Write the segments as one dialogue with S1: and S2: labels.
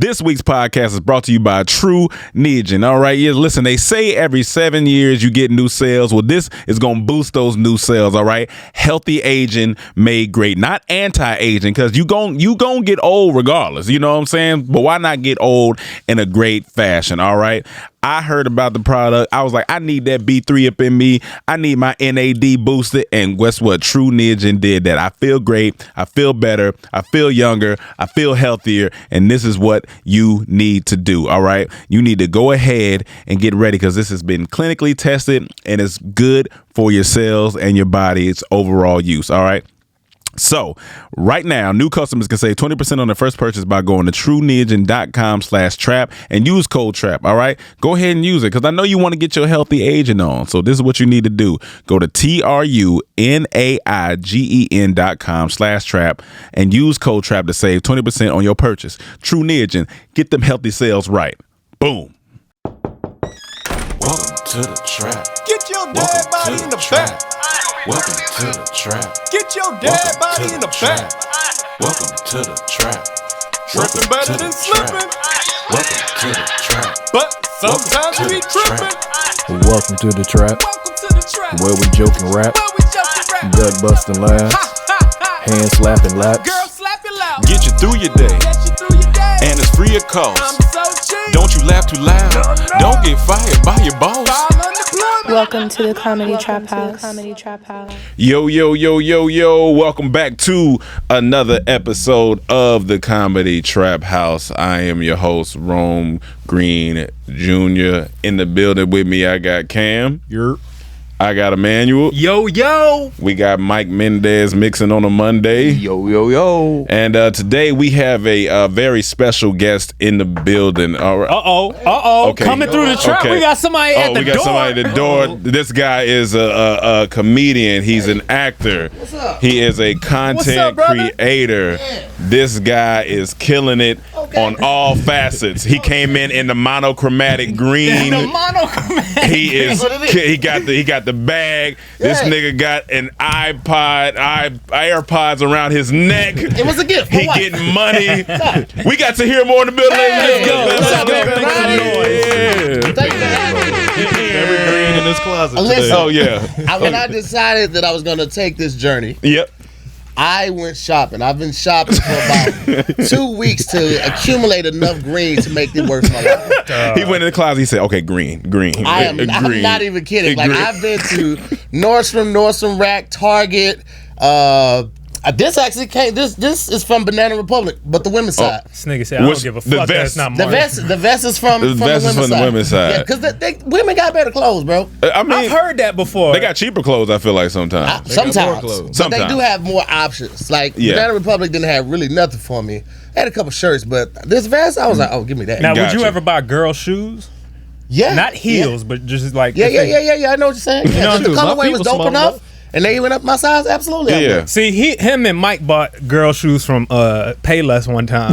S1: This week's podcast is brought to you by True Niagen. All right, yeah, listen, they say every 7 years you get new cells. Well, this is going to boost those new cells, all right? Healthy aging made great, not anti-aging, because you gon' get old regardless, you know what I'm saying? But why not get old in a great fashion, all right? I heard about the product. I was like, I need that B3 up in me. I need my NAD boosted. And guess what? True Niagen did that. I feel great. I feel better. I feel younger. I feel healthier. And this is what you need to do. All right. You need to go ahead and get ready because this has been clinically tested and it's good for your cells and your body. It's overall use. All right. So right now, new customers can save 20% on their first purchase by going to trueniagen.com/trap and use code TRAP. All right, go ahead and use it because I know you want to get your healthy aging on. So this is what you need to do. Go to trueniagen.com/trap and use code TRAP to save 20% on your purchase. True Niagen, get them healthy cells right. Boom.
S2: Welcome to the trap.
S3: Get your dead body in the back.
S2: Welcome to the trap.
S3: Get your dead body in the back.
S2: Welcome to the trap.
S3: Tripping better than slipping.
S2: Welcome to the trap.
S3: But sometimes we tripping.
S4: Welcome to the trap,
S3: Welcome to the trap.
S4: where we joke and rap,
S3: Where we just rap.
S4: gut busting laughs, hand slapping laps.
S3: Girl, slap it loud.
S2: Get you through your day,
S3: Get you through your day.
S2: and it's free of cost.
S3: I'm so cheap.
S2: Don't you laugh too loud.
S3: No.
S2: Don't get fired by your boss.
S3: File unemployment.
S5: Welcome to the Comedy Trap House.
S1: Yo, yo, yo, yo, yo. Welcome back to another episode of the Comedy Trap House. I am your host, Rome Green Jr. In the building with me, I got Cam. I got Emmanuel.
S6: Yo.
S1: We got Mike Mendez mixing on a Monday.
S4: Yo.
S1: And today we have a very special guest in the building. All right. Okay.
S6: Coming through the trap.
S1: Okay.
S6: We got somebody at the door.
S1: We got somebody at the door. This guy is a comedian. He's an actor.
S7: What's up?
S1: He is a content creator. This guy is killing it on all facets. He came in the monochromatic green. He is. He got the bag. This nigga got an AirPods around his neck.
S7: It was a gift.
S1: He getting money. We got to hear more in the building.
S7: Hey,
S1: Let's go.
S7: Thank you for having me.
S6: Every green in this closet.
S7: Listen,
S1: Oh yeah.
S7: when I decided that I was going to take this journey,
S1: Yep.
S7: I went shopping. I've been shopping for about 2 weeks to accumulate enough green to make it worth my life.
S1: He went in the closet. He said, "Okay, green."
S7: I'm not even kidding. Like, I've been to Nordstrom Rack, Target. This actually came. This is from Banana Republic, but the women's side.
S6: This nigga said, I don't give a fuck. That's not
S7: The
S6: mine.
S7: vest is from the women's side. Yeah, because women got better clothes, bro.
S1: I mean,
S6: I've heard that before.
S1: they got cheaper clothes. I feel like sometimes.
S7: Sometimes,
S1: clothes.
S7: but they do have more options. Like Banana Republic didn't have really nothing for me. They had a couple shirts, but this vest, I was like, oh, give me that.
S6: Now, would you
S1: Gotcha.
S6: ever buy girl shoes?
S7: Yeah,
S6: Not heels, but just like
S7: Yeah. I know what you're saying. Yeah,
S6: know,
S7: if the
S6: a lot of
S7: colorway was
S6: people
S7: dope
S6: small
S7: enough,
S6: enough.
S7: and they went up my size. Absolutely, I
S1: Yeah.
S7: would.
S6: See, him and Mike bought girl shoes from Payless one time.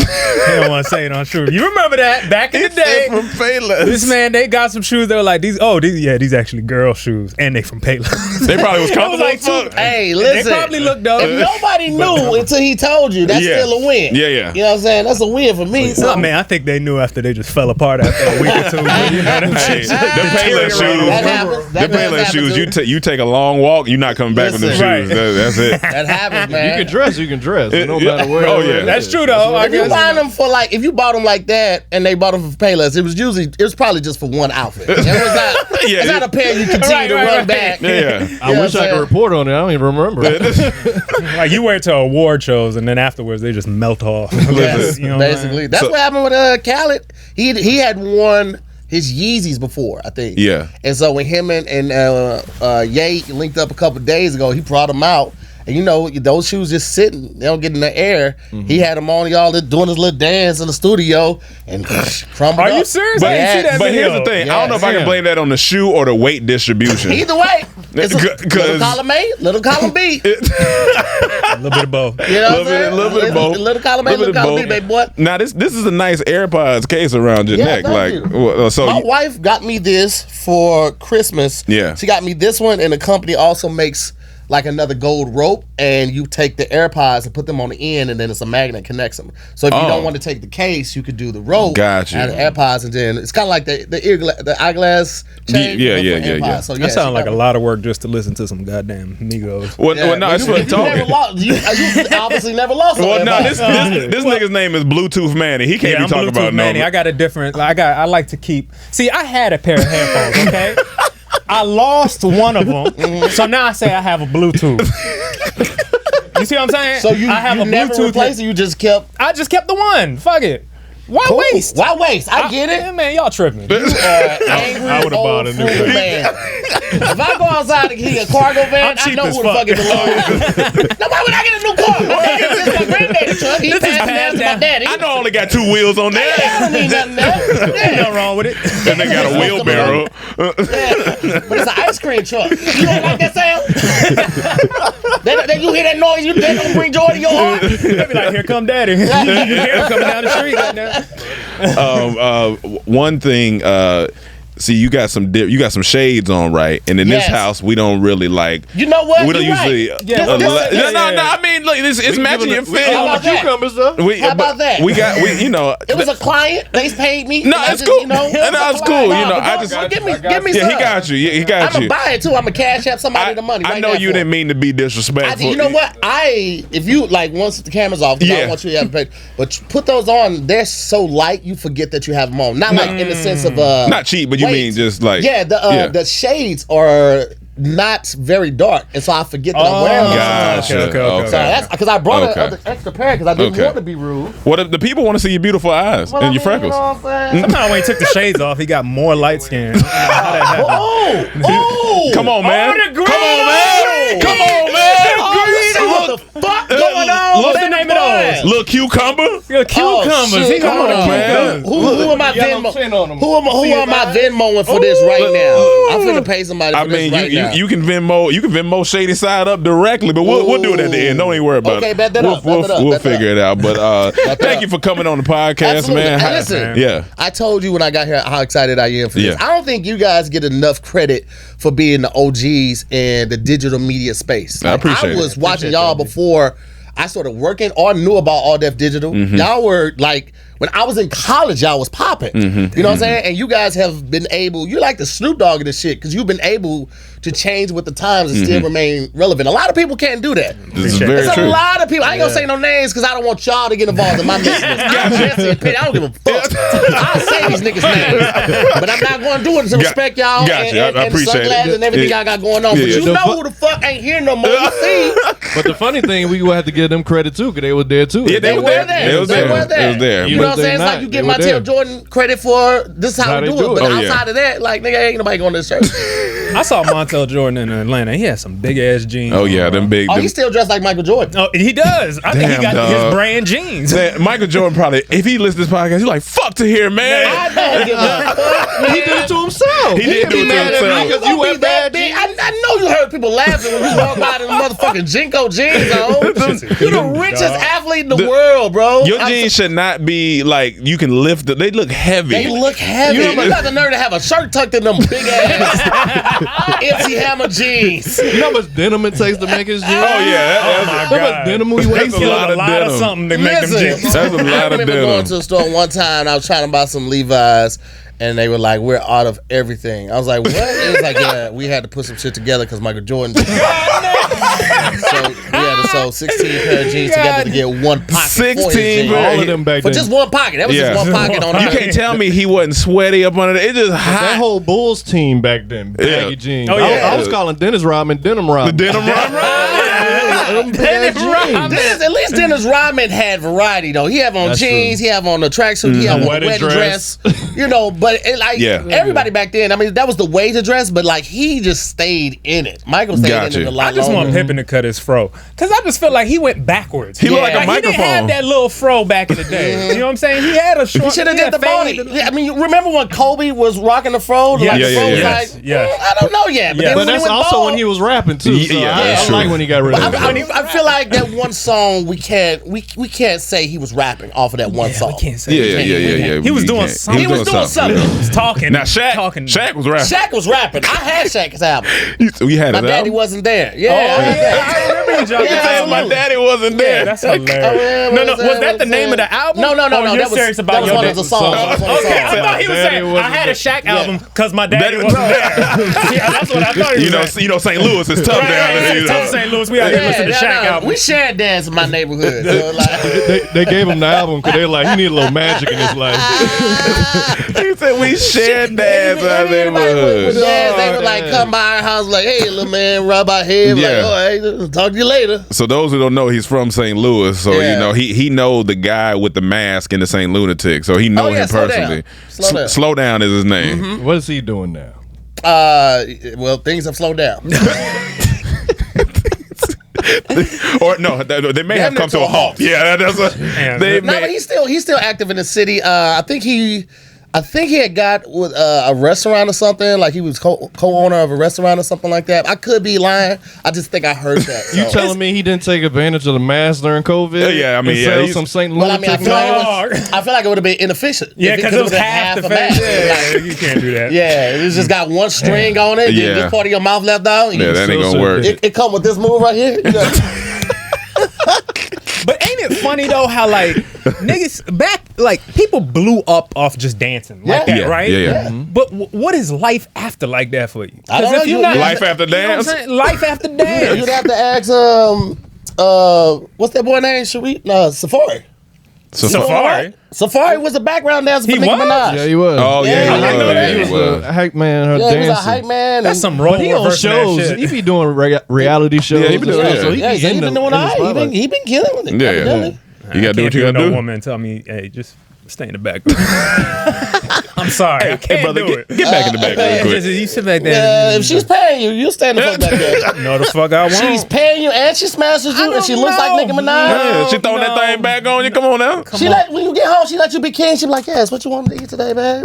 S6: He don't want to say it on true. You remember that back in the day?
S1: From Payless.
S6: This man, they got some shoes. They were like these actually girl shoes, and they from Payless.
S1: They probably was comfortable.
S6: like
S1: as fuck.
S7: Hey,
S6: They
S7: listen.
S6: probably look dope.
S7: If nobody knew until he told you, that's
S1: Yeah.
S7: still a win.
S1: Yeah.
S7: You know what I'm saying? That's a win for me.
S6: Oh, man, I think they knew after they just fell apart after a week or two. But you know, them
S1: Hey,
S6: shits-
S1: them Payless shoes.
S7: That happens.
S1: The
S7: That does
S1: Payless
S7: happen,
S1: shoes.
S7: too.
S1: You take a long walk. You're not coming back with them shoes.
S7: Listen.
S6: Right.
S1: That's it.
S7: That happens, man.
S4: You can dress. No
S1: Yeah.
S4: matter where.
S1: Oh, yeah.
S6: That's true though. I
S7: If you
S6: guess.
S7: buy them for if you bought them like that and they bought them for Payless, it was probably just for one outfit. It's not a pair you continue to run back.
S1: Yeah.
S4: I wish I could report on it. I don't even remember.
S6: Like you wear it to award shows, and then afterwards they just melt off.
S7: Yes,
S6: You know,
S7: basically. That's what happened with Khaled. He had worn his Yeezys before, I think.
S1: Yeah.
S7: And so when him and Ye linked up a couple days ago, he brought them out. And you know, those shoes just sitting, they don't get in the air. He had them on, y'all doing his little dance in the studio and crumbled
S6: Are
S7: up.
S6: you serious?
S1: But,
S6: I didn't see that
S1: but here's
S6: video.
S1: the thing. I don't know if I can blame that on the shoe or the weight distribution.
S7: Either way, it's a little
S1: 'Cause-
S7: column A, little column B.
S6: A little bit of both.
S7: You know what I'm saying?
S1: A little bit of both.
S7: Little column A, little column B, baby boy.
S1: Now this is a nice AirPods case around your
S7: Yeah,
S1: neck.
S7: thank you.
S1: So
S7: My wife got me this for Christmas.
S1: Yeah.
S7: She got me this one, and the company also makes like another gold rope, and you take the AirPods and put them on the end, and then it's a magnet connects them. So if you don't want to take the case, you could do the rope.
S1: Gotcha.
S7: And the AirPods, and then it's kind of like the eyeglass chain.
S1: Yeah.
S7: So
S6: That sounds like a lot of work just to listen to some goddamn Migos.
S1: Well, no, it's what
S7: you never lost. You obviously never lost.
S1: Well, no, this nigga's name is Bluetooth Manny. He can't be talking about
S6: Manny.
S1: no.
S6: I got a different. I like to keep. See, I had a pair of headphones. Okay, I lost one of them, so now I say I have a Bluetooth. You see what I'm saying?
S7: So
S6: I have a
S7: never
S6: Bluetooth.
S7: replaced it. You just kept.
S6: I just kept the one. Fuck it. Why waste?
S7: Why waste? I get it.
S6: Man, y'all tripping.
S7: You are angry
S4: I would've bought a new
S7: old fool
S4: one.
S7: man. If I go outside and get a cargo van,
S6: I'm cheap
S7: I know
S6: as
S7: who the fuck it belongs. Now, why would I get a new car? This is my granddaddy truck. He
S6: This is
S7: passed it down to my
S6: passed
S7: daddy.
S1: I know I only got 2 wheels on
S7: I
S1: there.
S7: don't need nothing there.
S6: Ain't nothing wrong with it.
S1: And they got a wheelbarrow.
S7: Yeah. But it's an ice cream truck. You don't like that sound? Then you hear that noise, you don't bring joy to your heart.
S6: They be like, here come daddy. You hear him coming down the street right now.
S1: One thing, see, you got some shades on, right? And in this
S7: Yes.
S1: house, we don't really like.
S7: You know what?
S1: We don't
S7: You're
S1: usually.
S7: right.
S6: Yeah,
S1: no.
S6: yeah.
S1: I mean, look, it's matching your
S7: How
S1: fit.
S7: about that?
S4: Cucumbers though.
S7: How about that?
S1: You know.
S7: It was a client. They paid me.
S1: No,
S7: and I
S1: it's
S7: just,
S1: cool.
S7: You know,
S1: No, it's cool. You know, I just.
S7: give me
S1: Yeah,
S7: some.
S1: he got you. Yeah, he got
S7: I'm
S1: you.
S7: gonna buy it too. I'm gonna cash out somebody the money.
S1: I
S7: right
S1: know
S7: now
S1: you
S7: for
S1: didn't
S7: it.
S1: mean to be disrespectful.
S7: You know what? If you like, once the camera's off, 'cause I
S1: Yeah.
S7: don't want you to have to pay. But you put those on. They're so light, you forget that you have them on. Not like in the sense of
S1: Not cheap, but you
S7: weight.
S1: mean just like.
S7: Yeah, the shades are not very dark, and so I forget that I'm wearing them.
S1: Gotcha.
S6: Okay.
S7: So that's because I brought
S1: Okay.
S7: an extra pair because I didn't
S1: Okay.
S7: want to be rude.
S1: What if the people want to see your beautiful eyes
S7: Well,
S1: and
S7: I
S1: your
S7: mean,
S1: freckles?
S7: You know what I'm saying?
S6: Somehow when he took the shades off, he got more light skin.
S7: Oh!
S1: Come on, man.
S6: Oh, the green
S1: Come on, man. Come on, man.
S7: What the fuck going on?
S1: Look,
S6: What's the name of those?
S1: Little cucumber.
S6: Your cucumbers.
S7: shit.
S6: He got
S7: Hold
S6: on
S7: on,
S1: man.
S7: Who am I
S4: Yellow tin on 'em.
S7: Who am I Venmoing for this right now? I'm finna pay somebody for
S1: I mean,
S7: this right now.
S1: you can Venmo Shady Side up directly, but we'll do it at the end. Don't even worry about
S7: Okay,
S1: it.
S7: bet that up, bet that up,
S1: We'll
S7: bet that
S1: figure it out. But thank you for coming on the podcast,
S7: Absolutely.
S1: man.
S7: And listen,
S1: Yeah.
S7: I told you when I got here how excited I am for this.
S1: Yeah.
S7: I don't think you guys get enough credit for being the OGs in the digital media space.
S1: I appreciate
S7: I was
S1: it.
S7: watching y'all before I started working or knew about All Def Digital.
S1: Mm-hmm.
S7: Y'all were like, when I was in college, y'all was popping.
S1: Mm-hmm.
S7: You know what I'm saying? And you guys have been able, you're like the Snoop Dogg of this shit because you've been able to change with the times and still remain relevant. A lot of people can't do that.
S1: This is very
S7: There's a
S1: true.
S7: lot of people. I ain't gonna say no names because I don't want y'all to get involved in my business. I'm messy and petty. I don't give a fuck. I'll say these niggas' names, but I'm not gonna do it to respect y'all
S1: Got you. I
S7: and
S1: appreciate
S7: sunglasses
S1: it.
S7: and everything
S1: Yeah.
S7: y'all got going on.
S1: Yeah,
S7: But you
S1: yeah.
S7: know who the fuck ain't here no more. You see,
S4: But the funny thing, we will have to give them credit too, because they was there too.
S1: Yeah,
S7: they were there.
S1: They was
S7: They
S1: there.
S7: were there.
S1: They was there.
S7: You know what I'm
S4: They
S7: saying? It's
S4: not.
S7: like you
S4: They
S7: give
S4: were
S7: Montel
S4: there.
S7: Jordan credit for this is how
S4: How
S7: we
S4: they
S7: do
S4: do
S7: it.
S4: it.
S7: But
S1: Oh, yeah.
S7: outside of that, like nigga, ain't nobody going to this church.
S6: I saw Montel Jordan in Atlanta. He had some big ass jeans.
S1: Oh yeah, them big.
S7: Oh,
S1: them-
S7: he's still dressed like Michael Jordan.
S6: Oh, he does. I think he
S1: Damn,
S6: got
S1: dog.
S6: his brand jeans.
S1: Man, Michael Jordan probably, if he listens to this podcast, he's like, fuck Tahir, man.
S7: I don't give a fuck.
S4: He did it to himself.
S1: He did do it to himself.
S4: Because you wear bad jeans.
S7: I know you heard people laughing when you walk by in the motherfucking Jinko jeans on. You the richest athlete in the world, bro.
S1: Your jeans should not be like you can lift them. They look heavy.
S7: They look heavy. You got the nerve to have a shirt tucked in them big ass MC Hammer jeans.
S4: You know how much denim it takes to make his jeans?
S1: Oh yeah,
S6: Oh my
S4: How much
S6: God.
S4: denim we
S6: They
S4: wear?
S1: That's a
S6: killed
S1: lot
S6: a
S1: of
S6: lot of
S1: denim.
S6: something to make them jeans.
S1: That's a
S7: I
S1: lot of
S7: remember
S1: denim.
S7: going to the store one time and I was trying to buy some Levi's and they were like, we're out of everything. I was like, what? It was like, yeah, we had to put some shit together because Michael Jordan did it. So we had to sew 16 pair of jeans together to get one pocket.
S1: 16
S7: for
S1: pair.
S4: All of them back
S7: For
S4: then.
S7: just one pocket. That was
S1: Yeah.
S7: just one pocket on
S1: You
S7: her.
S1: can't tell me he wasn't sweaty up under there. It's just hot.
S4: That whole Bulls team back then, baggy
S1: Yeah.
S4: jeans.
S6: Oh, yeah.
S4: I was calling Dennis Rodman Denim Rodman.
S1: the denim
S7: Dennis, at least Dennis Rodman had variety though. He have on
S4: That's
S7: jeans, he have on the tracksuit, he have on the
S4: Wedding
S7: wedding dress. You know, but it, like
S1: Yeah.
S7: everybody back then, I mean, that was the way to dress, but like he just stayed in it. Michael stayed
S1: Gotcha.
S7: in it a lot
S6: I just
S7: longer.
S6: want Pippen to cut his fro. Because I just feel like he went backwards.
S1: He looked like a
S6: He didn't
S1: microphone.
S6: have that little fro back in the day. You know what I'm saying? He had a short.
S7: He should have did
S6: had
S7: the body.
S6: fade.
S7: I mean, you remember when Kobe was rocking the fro?
S6: Yeah.
S7: Like the
S1: Yeah,
S7: fro was
S1: yes,
S7: like,
S6: yes.
S7: I don't know yet. But
S6: Yeah.
S7: then
S4: But
S7: when
S4: that's
S7: he went
S4: also
S7: bald,
S4: when he was rapping too. So
S1: Yeah,
S4: I
S1: that's
S4: like
S1: true.
S4: when he got rid of it.
S7: I feel like that one song we can't say he was rapping off of that one song.
S6: We can't say.
S1: Yeah.
S6: He was
S1: You
S6: doing
S1: can't.
S6: something.
S7: He was doing something.
S6: He's talking.
S1: Now Shaq was rapping.
S7: Shaq was rapping. I had Shaq's album.
S1: We had
S7: My
S1: his
S7: daddy
S1: album?
S7: wasn't there. Yeah,
S6: I remember you dropped
S7: Yeah,
S6: the
S1: My daddy wasn't there.
S6: That's hilarious. No, was that the name of the album?
S7: No.
S6: Or you're
S7: That was
S6: serious about
S7: one
S6: your
S7: of the
S6: daddy?
S7: songs. That was one of the
S6: Okay, I
S7: songs.
S6: thought he was
S4: Daddy
S6: saying I
S4: wasn't
S6: had a Shaq album because my daddy
S1: Daddy
S6: wasn't there. Yeah, that's what I thought he was saying.
S1: You know, St. Louis is tough down there. You know.
S6: St. Louis, we out here listening to Shaq album.
S7: We shared dance in my neighborhood. So like,
S4: They gave him the album because they're like, he need a little magic in his life.
S1: He said we shared dads out there.
S7: they would like come by our house like, hey, little man, rub our head.
S1: Yeah.
S7: Like, oh, hey, talk to you later.
S1: So those who don't know, he's from St. Louis. So
S7: Yeah.
S1: you know he know the guy with the mask in the St. Lunatic. So he know
S7: Oh, yeah,
S1: him
S7: Slow Down.
S1: personally.
S7: Slow Down.
S1: Slow Down is his name.
S4: What is he doing now?
S7: Well, things have slowed down.
S1: Or no, they may have
S7: haven't
S1: come to a halt. Yeah, that's a. They
S7: No, but
S1: may,
S7: he's still active in the city. I think he had got with a restaurant or something. Like he was co-owner of a restaurant or something like that. I could be lying. I just think I heard that.
S4: You
S7: so.
S4: telling me he didn't take advantage of the mask during COVID?
S1: Yeah, I mean,
S4: and
S1: yeah,
S4: sell
S1: he's-
S4: some St. Louis.
S7: Well, I mean, I feel like it would have been inefficient.
S6: Yeah,
S7: If
S6: because it was half the
S7: mask.
S6: face.
S7: Like,
S6: You can't do that.
S7: yeah, it just got one string on it.
S1: Yeah.
S7: This part of your mouth left out.
S1: yeah, that ain't gonna work.
S7: It come with this move right here. You know?
S6: But ain't it funny though how like niggas back like people blew up off just dancing like
S7: Yeah.
S6: that,
S1: Yeah,
S6: right?
S1: yeah.
S6: But what is life after like that for you?
S7: I don't
S6: 'Cause
S7: know.
S6: if you're
S7: You-
S6: not
S1: Life after
S6: you know what I'm
S1: dance.
S6: saying? Life after dance.
S7: You'd have to ask what's that boy name? Sharif? No, Safari.
S6: Safari.
S7: Safari was a background dancer for
S6: He
S7: Nicki
S6: was?
S7: Minaj.
S4: Yeah, he was.
S1: Oh yeah,
S7: Yeah,
S1: he
S7: I didn't know
S1: was.
S7: that.
S1: He
S4: He
S1: was.
S4: was a hype man, her
S7: Yeah, he
S4: dancing.
S7: was a hype man.
S6: That's
S7: and-
S6: some role
S4: But he on
S6: reversing that
S4: shows.
S6: shit.
S4: He be doing reality shows.
S1: Yeah, he be doing
S4: and
S1: it.
S4: stuff, so he
S7: Yeah,
S4: be
S7: he
S4: in
S7: been
S4: the-
S7: doing
S4: in the
S7: all right.
S4: spotlight.
S7: He been killing with it.
S1: Yeah,
S7: evidently.
S1: You gotta do what you gotta
S6: No
S1: do.
S6: woman tell me, hey, just stay in the background. I'm sorry, I can't
S1: brother,
S6: do it.
S1: get back in the back real quick.
S6: You sit back there.
S7: Yeah, if she's paying you, you stand the fuck back there.
S6: No, the fuck I won't.
S7: She's paying you and she smashes you and she looks like Nicki Minaj.
S1: Yeah, she throwing that thing back on you. Come on now.
S7: She let when you get home, she let you be king. She be like, yes, what you want to eat today, babe?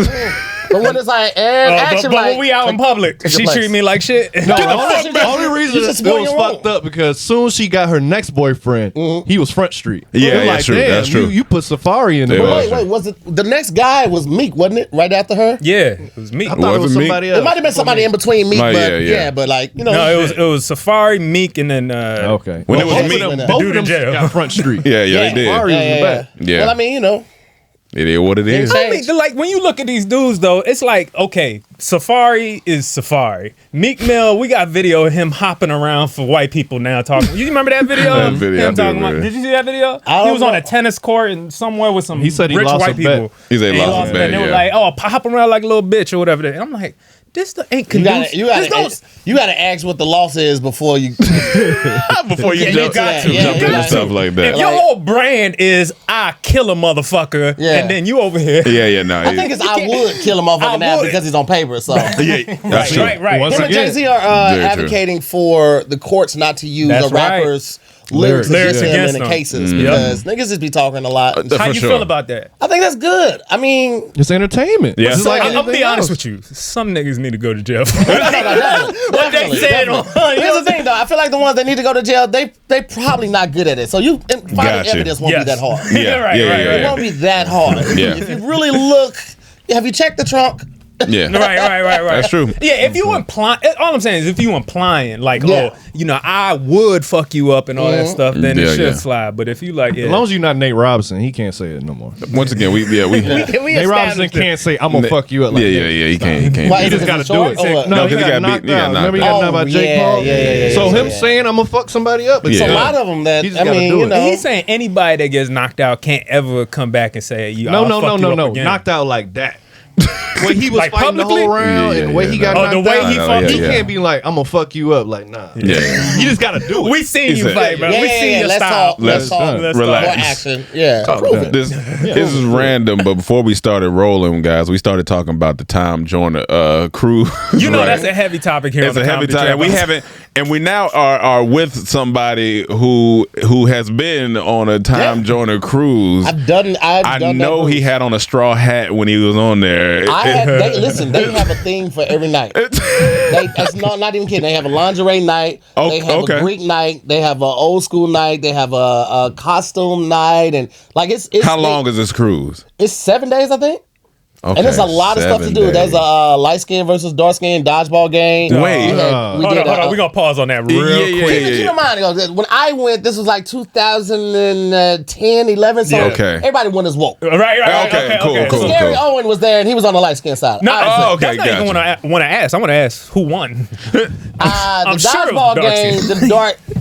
S7: But when it's like and action,
S6: but
S7: like
S6: when we out in public,
S7: take
S6: she
S7: your
S6: treat
S7: place.
S6: me like shit.
S4: No,
S7: Get the
S4: the
S7: fuck back.
S4: only reason
S7: You
S4: it
S7: just
S4: was
S7: spoil your
S4: fucked
S7: role.
S4: up because soon as she got her next boyfriend, he was Front Street.
S1: Yeah,
S4: It was
S1: yeah,
S4: like,
S1: true.
S4: damn,
S1: That's true.
S4: You put Safari in the
S1: It
S4: way.
S1: was.
S7: wait, was it the next guy was Meek, wasn't it? Right after her?
S6: Yeah, it was me.
S4: I thought it was
S1: Was it Meek?
S4: somebody else.
S7: It might have been somebody in between Meek,
S1: Oh,
S7: but
S1: yeah,
S7: yeah,
S1: yeah.
S7: but like, you know.
S6: No, it was Safari, Meek, and then
S4: Okay.
S1: When it was
S4: both
S1: Meek-
S4: of them,
S7: The
S4: both
S6: dude
S4: of
S6: in
S4: them
S6: jail.
S4: got Front Street.
S1: Yeah, they did.
S4: Safari was in the back.
S1: Yeah.
S7: Well, I mean, you know.
S1: It is what it is.
S7: Things
S6: I mean, like when you look at these dudes though, it's like okay, Safari is Safari. Meek Mill, we got video of him hopping around for white people now talking. You remember that video?
S1: That video, I
S6: Him
S1: do
S6: talking
S1: remember.
S6: did you see that video?
S7: I
S6: He was
S7: don't
S6: on a
S7: know.
S6: tennis court and somewhere with some
S4: He said he
S6: rich
S4: lost
S6: white
S4: a bet.
S6: people.
S1: He said he
S6: And
S1: lost a bet,
S6: And they were
S1: yeah.
S6: like, "Oh, hopping around like a little bitch or whatever." And I'm like, this ain't
S7: You
S6: conducive.
S7: gotta ask what the loss is before you.
S1: Before you
S7: Yeah,
S1: jump,
S7: you got to.
S1: jump
S7: Yeah,
S1: into
S7: you
S1: stuff
S7: got
S1: like
S6: If
S1: that.
S6: your
S7: Like-
S6: whole brand is I kill a motherfucker,
S7: Yeah.
S6: and then you over here.
S1: Yeah, no.
S7: I think it's I would kill a
S6: I
S7: motherfucker now
S6: would.
S7: because he's on paper. So
S1: yeah, that's true.
S6: Right.
S4: Once
S7: him and
S4: again,
S7: Jay-Z are
S1: Very true.
S7: advocating for the courts not to use
S6: That's
S7: a rapper's lyrics
S6: Lyrics
S7: against him
S6: against
S7: in the
S6: them.
S7: cases because niggas just be talking a lot.
S1: Uh,
S6: How
S1: For
S6: you
S1: sure.
S6: feel about that?
S7: I think that's good. I mean,
S4: It's entertainment.
S1: Yeah.
S4: Just
S1: So,
S4: like
S6: I'll
S4: anything
S6: be honest
S4: else.
S6: with you. Some niggas need to go to jail.
S7: what
S6: they said on-
S7: Here's the thing, though. I feel like the ones that need to go to jail, they probably not good at it. So finding
S1: Gotcha.
S7: evidence won't be that hard.
S1: Yeah,
S6: Right,
S1: yeah,
S6: right,
S1: yeah,
S6: right.
S7: It
S1: yeah.
S7: won't be that hard.
S1: Yeah.
S7: If you really look, have you checked the trunk?
S1: Yeah.
S6: Right.
S1: That's true.
S6: Yeah, if you imply, all I'm saying is if you implying like,
S7: Yeah.
S6: oh, you know, I would fuck you up and all that stuff, then
S1: Yeah,
S6: it should
S1: yeah.
S6: slide. But if you like, yeah,
S4: As long as you're not Nate Robinson, he can't say it no more.
S1: Once again, we
S6: we
S4: Nate Robinson
S6: established it.
S4: can't say, I'm going to fuck you up like that.
S1: yeah. He can't.
S7: Why
S4: He
S7: is
S4: just
S7: it
S4: got to do
S7: short
S4: it.
S7: or what?
S1: No,
S4: No,
S1: 'cause
S4: he
S1: he
S4: got
S1: got
S4: knocked
S1: beat- yeah,
S4: out.
S1: knocked
S4: Remember he
S1: out.
S4: got knocked out by Jake
S7: yeah,
S4: Paul?
S7: yeah.
S4: So him
S7: yeah.
S4: saying, I'm going to fuck somebody up.
S1: Yeah.
S7: It's a
S1: Yeah.
S7: lot of them that,
S4: He just
S7: I
S4: gotta
S7: mean,
S4: do
S7: you
S4: it.
S7: know.
S6: He's saying anybody that gets knocked out can't ever come back and say, "You, I'll fuck you up again."
S4: Knocked out like that. When he was
S6: Like
S4: fighting the
S6: publicly?
S4: whole round
S1: Yeah,
S4: and the way he got
S6: Oh,
S4: knocked
S6: the way
S4: out,
S6: he fought,
S4: he
S1: yeah.
S4: can't be like, I'm going to fuck you up. Like, nah.
S1: Yeah.
S4: You just got to do it.
S6: We seen
S1: He
S6: you
S1: said-
S6: fight, bro.
S7: Yeah,
S6: We
S7: yeah,
S6: seen
S7: yeah,
S6: your
S7: let's
S6: style.
S7: talk. Let's talk.
S6: Let's
S1: Relax.
S7: More action. Yeah. Prove it.
S1: This is random, but before we started rolling, guys, we started talking about the Tom Joyner cruise.
S6: You know
S1: right?
S6: that's a heavy topic here.
S1: It's
S6: on
S1: a
S6: the
S1: heavy
S6: Comedy
S1: time.
S6: Trap
S1: We
S6: House.
S1: haven't, and we now are with somebody who has been on a Tom
S7: Yeah.
S1: Joyner cruise.
S7: I've done
S1: I
S7: that
S1: know he
S7: move.
S1: had on a straw hat when he was on there.
S7: Listen, they have a thing for every night. That's not even kidding. They have a lingerie night.
S1: Oh,
S7: They have
S1: okay.
S7: a Greek night. They have an old school night. They have a costume night, and like it's
S1: How long is this cruise?
S7: It's 7 days, I think.
S1: Okay.
S7: And there's a lot of stuff to
S1: 7
S7: do. There's
S1: days.
S7: a light skin versus dark skin dodgeball game.
S1: Wait.
S7: We
S6: Hold on. We're going to pause on that real
S1: Yeah,
S6: quick.
S7: Keep in mind, when I went, this was like 2010, 11. So
S1: Okay.
S7: everybody went as woke.
S6: Right.
S1: Okay, cool.
S7: Gary Owen was there, and he was on the light skin side.
S6: No,
S1: okay,
S6: that's not even what I want to ask. I want to ask who won.
S7: The
S6: sure it was
S7: dodgeball
S6: dark
S7: game,
S6: skin.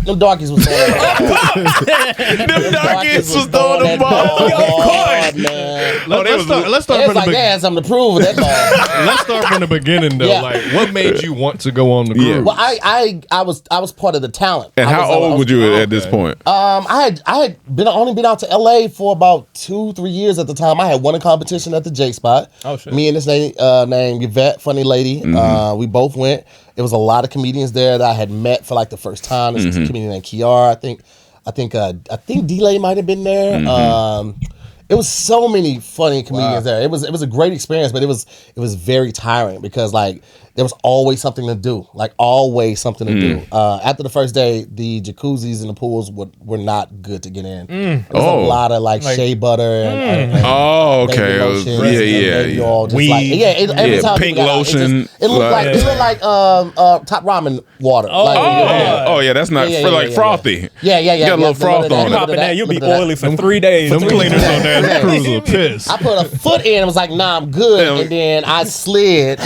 S7: them darkies was throwing
S1: Them darkies was throwing the ball.
S7: Of course, man.
S4: Let's start
S7: It's
S4: from
S7: like
S4: the
S7: they had something to prove with that ball.
S4: let's start from the beginning though.
S7: Yeah.
S4: Like, what made you want to go on the cruise?
S7: Well, I was part of the talent.
S1: And how old would you at this point?
S7: I had only been out to LA for about 2-3 years at the time. I had won a competition at the J Spot.
S6: Oh, shit.
S7: Me and this lady named Yvette, funny lady. We both went. It was a lot of comedians there that I had met for like the first time. There's a comedian named Kiara. I think D-Lay might have been there. It was so many funny comedians there. It was a great experience, but it was very tiring because like there was always something to do. Like always something to do. After the first day, the jacuzzis and the pools were not good to get in. There was a lot of like shea butter and
S1: Okay.
S7: baby lotion and baby oil, just like, every time
S1: pink
S7: people got out,
S1: lotion.
S7: it looked like top ramen water.
S1: That's not
S7: Yeah.
S1: frothy.
S7: Yeah.
S1: Got a little froth on it.
S6: Popping that, you'll be oily for 3 days.
S4: Them cleaners on that cruise are pissed.
S7: I put a foot in and was like, nah, I'm good. And then I slid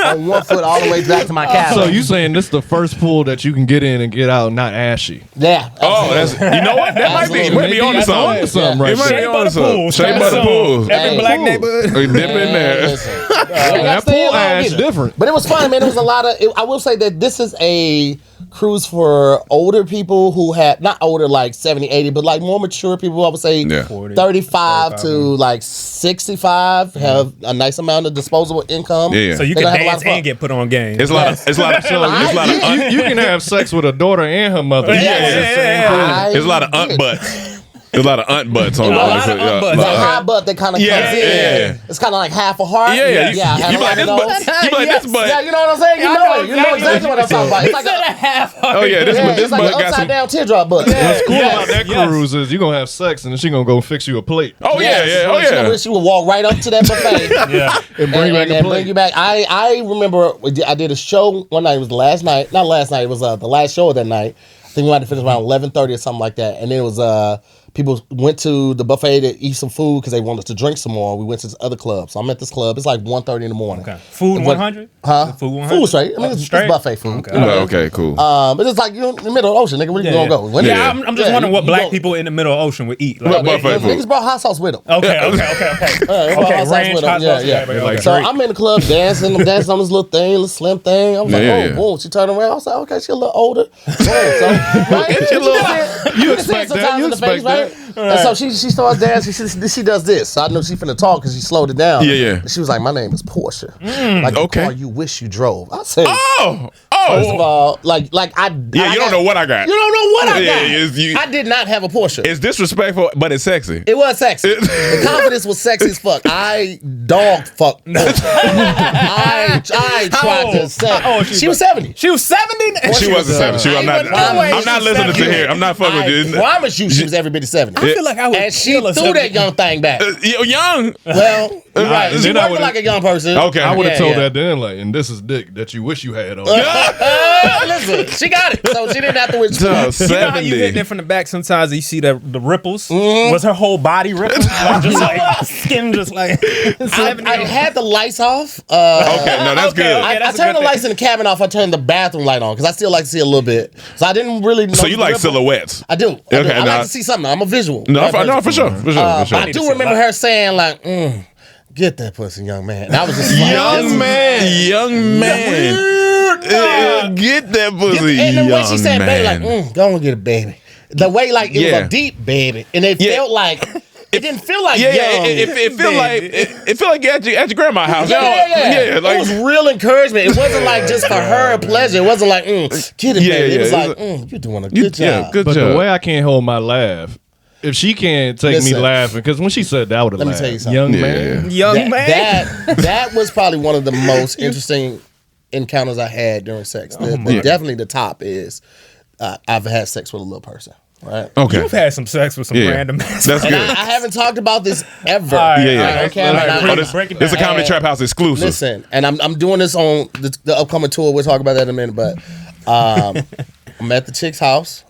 S7: on one foot all the way back to my cabin.
S4: So you saying this is the first pool that you can get in and get out not ashy?
S7: Yeah.
S1: That's you know what? That might be on to
S4: That's
S1: something.
S4: something right
S1: It might
S4: there.
S1: be on to something. Shea
S6: Shea
S1: butter
S6: butter
S1: pool.
S6: Every black neighborhood.
S1: Dip in there.
S7: Listen.
S4: That pool ash different.
S7: But it was fun, man. It was a lot of. I will say that this is a cruise for older people who had not older like 70, 80, but like more mature people. I would say 35 to like 65 have a nice amount of disposable income.
S1: Yeah.
S6: So you
S7: They
S6: can
S7: gonna have a lot
S6: dance
S7: of fun.
S6: and get put on game.
S1: It's a lot of
S4: You can have sex with a daughter and her mother.
S1: There's a lot of aunt butts. There's a lot of aunt butts on
S6: A
S1: the
S6: lot of aunt butts.
S7: The high butt that kind of
S1: Yeah,
S7: comes in.
S1: yeah.
S7: It's kind of like half a heart.
S1: Yeah.
S7: I
S1: You
S7: had
S1: be
S7: a
S1: like
S7: lot
S1: this
S7: of
S1: butt.
S7: those.
S1: You be like this butt.
S7: Yeah, you know what I'm saying? You know exactly what I'm talking about. It's like
S6: a half heart.
S1: Oh yeah, this
S7: it's like
S1: butt
S7: an
S1: got
S7: upside
S1: some.
S7: down teardrop butt.
S4: What's cool about that cruise is you're gonna have sex and then she gonna go fix you a plate.
S1: Oh yeah.
S7: She would walk right up to that buffet.
S4: And bring back a
S7: and
S4: plate.
S7: bring you back. I remember I did a show one night. It was the last night. Not last night. It was the last show of that night. I think we might have finished around 11:30 or something like that. And then it was people went to the buffet to eat some food because they wanted to drink some more. We went to this other club. So I'm at this club. It's like 1:30 in the morning.
S6: Okay. Food 100?
S7: Huh?
S6: Food 100?
S7: Food straight. I mean, it's
S6: Straight?
S7: buffet food.
S6: Okay.
S7: You know?
S1: Okay, cool.
S7: But it's like you're in the middle of the ocean, nigga. Where you gonna go? When
S6: Yeah, I'm just wondering what
S7: you
S6: black
S7: go-
S6: people in the middle of the ocean would eat.
S7: Well,
S6: Like,
S1: buffet food.
S7: Niggas brought hot sauce with them.
S6: okay.
S7: They brought
S6: Okay,
S7: hot sauce
S6: ranch,
S7: with them.
S6: hot
S7: Yeah,
S6: sauce,
S7: yeah.
S6: okay.
S7: So I'm in the club dancing. I'm dancing on this little thing, little slim thing. I was like,
S1: Yeah.
S7: boom. She turned around. I was like, okay, she a little older. Boom. So, right?
S4: You
S7: can see it
S4: expect that.
S7: sometimes
S4: You
S7: in the face,
S4: expect
S7: right? And so she starts dancing. She does this. So I knew she finna talk because she slowed it down.
S1: Yeah.
S7: And she was like, my name is Portia. Like the
S1: okay.
S7: car you wish you drove. I said,
S1: Oh.
S7: first of all, like I.
S1: Yeah, you don't know what I got.
S7: You don't know what I
S1: Yeah,
S7: got.
S1: you-
S7: I did not have a Porsche.
S1: It's disrespectful, but it's sexy.
S7: It was sexy. The confidence was sexy as fuck. I dog fucked. I tried to say.
S6: How old
S7: She was 70.
S6: She was 70?
S1: She wasn't 70. I'm not listening to Tahir. I'm not fucking with you.
S7: I promise you, she was every bit of 70.
S6: I feel like I would
S7: And she
S6: kill a
S7: threw that
S6: 70.
S7: young thing back.
S1: Young.
S7: Well, right. She
S4: then I
S7: working
S4: would've-
S7: like a young person.
S1: Okay.
S4: I would have
S7: Yeah,
S4: told
S7: yeah.
S4: that then, like, and this is dick that you wish you had on.
S7: Listen, she got it. So she didn't have to wait.
S1: So,
S6: You know how you
S1: 70.
S6: hitting it from the back sometimes you see the ripples? Was her whole body ripples? Like, just like skin just like 70.
S7: I had the lights off.
S1: Okay, no, that's
S6: Okay,
S1: good.
S6: okay.
S7: I
S6: that's a
S7: turned
S6: good
S7: the lights in the cabin off. I turned the bathroom light on because I still like to see a little bit. So I didn't really know.
S1: So you
S7: the
S1: like
S7: ripple.
S1: silhouettes?
S7: I do. I
S1: Okay,
S7: like
S1: nah.
S7: to see something. I'm a visual.
S1: No,
S7: Right,
S1: for sure.
S7: I
S6: to
S7: do
S6: see
S7: remember
S6: a lot.
S7: her saying like, "Get that pussy, young man." And I was just like,
S1: Young man. Get that pussy,
S7: And the way she
S1: young
S7: said,
S1: man.
S7: "Baby," like, "Go and get a baby." The way like it was a deep baby, and it felt like it didn't feel like young.
S1: it feel like you're at your grandma's house.
S7: Yeah,
S1: like
S7: it was real encouragement. It wasn't like just for her pleasure. It wasn't like, get it,
S1: Yeah,
S7: baby. It was
S1: yeah.
S7: like, you're doing a good job.
S1: good
S4: But
S1: job.
S4: the way I can't hold my laugh, if she can't take me
S7: Listen.
S4: laughing, because when she said that, I would have
S7: Let me
S4: laughed.
S7: tell you something.
S4: Young
S1: Yeah.
S4: man.
S6: Young man.
S7: That was probably one of the most interesting encounters I had during sex. Definitely the top is I've had sex with a little person. right?
S1: Okay.
S6: You've had some sex with some
S1: Yeah.
S6: random ass.
S1: That's
S7: And
S1: good.
S7: I haven't talked about this ever.
S1: Yeah.
S7: On camera.
S6: All right,
S7: And I-
S6: break it
S1: It's a
S6: down.
S1: Comedy Trap House exclusive.
S7: Listen, and I'm doing this on the upcoming tour. We'll talk about that in a minute. But I'm at the chick's house.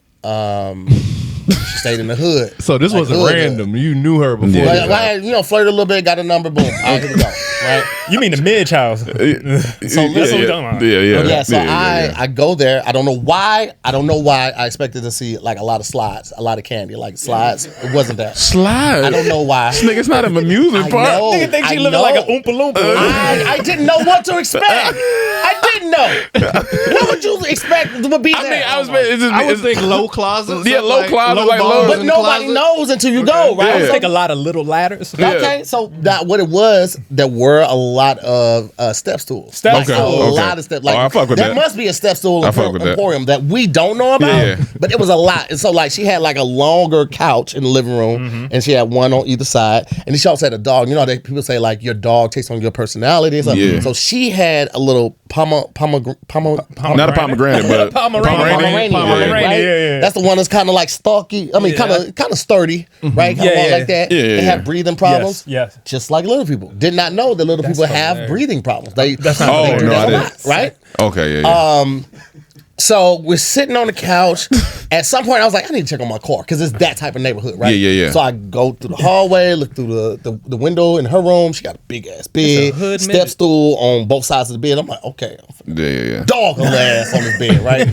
S7: She stayed in the hood.
S4: So this
S7: Like
S4: wasn't
S7: hood.
S4: random. You knew her before.
S1: Yeah.
S7: Well, flirted a little bit, got a number, boom, out here we go. Right?
S6: You mean the Midge house?
S7: So
S1: yeah,
S7: that's what
S6: we're
S1: yeah.
S6: talking about.
S1: Yeah.
S7: So I go there. I don't know why. I expected to see like a lot of slides, a lot of candy, like slides. It wasn't that.
S1: Slide.
S7: I don't know why.
S1: This nigga's not an amusement
S7: I
S1: park.
S7: know.
S6: Nigga think she
S7: I
S6: living
S7: know.
S6: like an Oompa Loompa.
S7: I didn't know what to expect. I didn't know. What would you expect would be there?
S4: I would think low closet.
S1: Yeah, low closet, like low-
S7: But nobody knows until you go, right?
S6: I would
S7: So-
S6: think a lot of little ladders.
S7: Okay, so that what it was, there were a lot of step stools.
S6: Step
S7: Like,
S6: stools.
S7: a
S1: Okay.
S7: lot of step. Like,
S1: Oh, I fuck with
S7: there
S1: that.
S7: must be a step stool
S1: I fuck with that.
S7: emporium that we don't know about.
S1: Yeah.
S7: But it was a lot. And so like she had like a longer couch in the living room, and she had one on either side. And she also had a dog. You know, that people say like your dog takes on your personality. And stuff.
S1: Yeah.
S7: So she had a little
S1: Not a pomegranate, but
S6: Pomeranian.
S7: right?
S6: Yeah.
S7: That's the one that's kind of like stalky. I mean, kind of sturdy, right? Kind of
S6: Yeah,
S7: like that.
S1: Yeah, yeah,
S7: They
S1: yeah.
S7: have breathing problems.
S6: Yes.
S7: Just like little people. Did not know that little people have
S6: hilarious.
S7: breathing problems. They
S6: That's not
S1: Oh,
S7: do
S1: no,
S7: that
S1: I
S7: a
S1: didn't.
S7: lot, right?
S1: okay, yeah.
S7: So we're sitting on the couch. At some point, I was like, I need to check on my car because it's that type of neighborhood, right?
S1: Yeah.
S7: So I go through the hallway, look through the window in her room. She got a big ass bed,
S6: hood
S7: step
S6: midget.
S7: stool on both sides of the bed. I'm like, okay, I'm
S1: Yeah.
S7: dog her ass on this bed, right?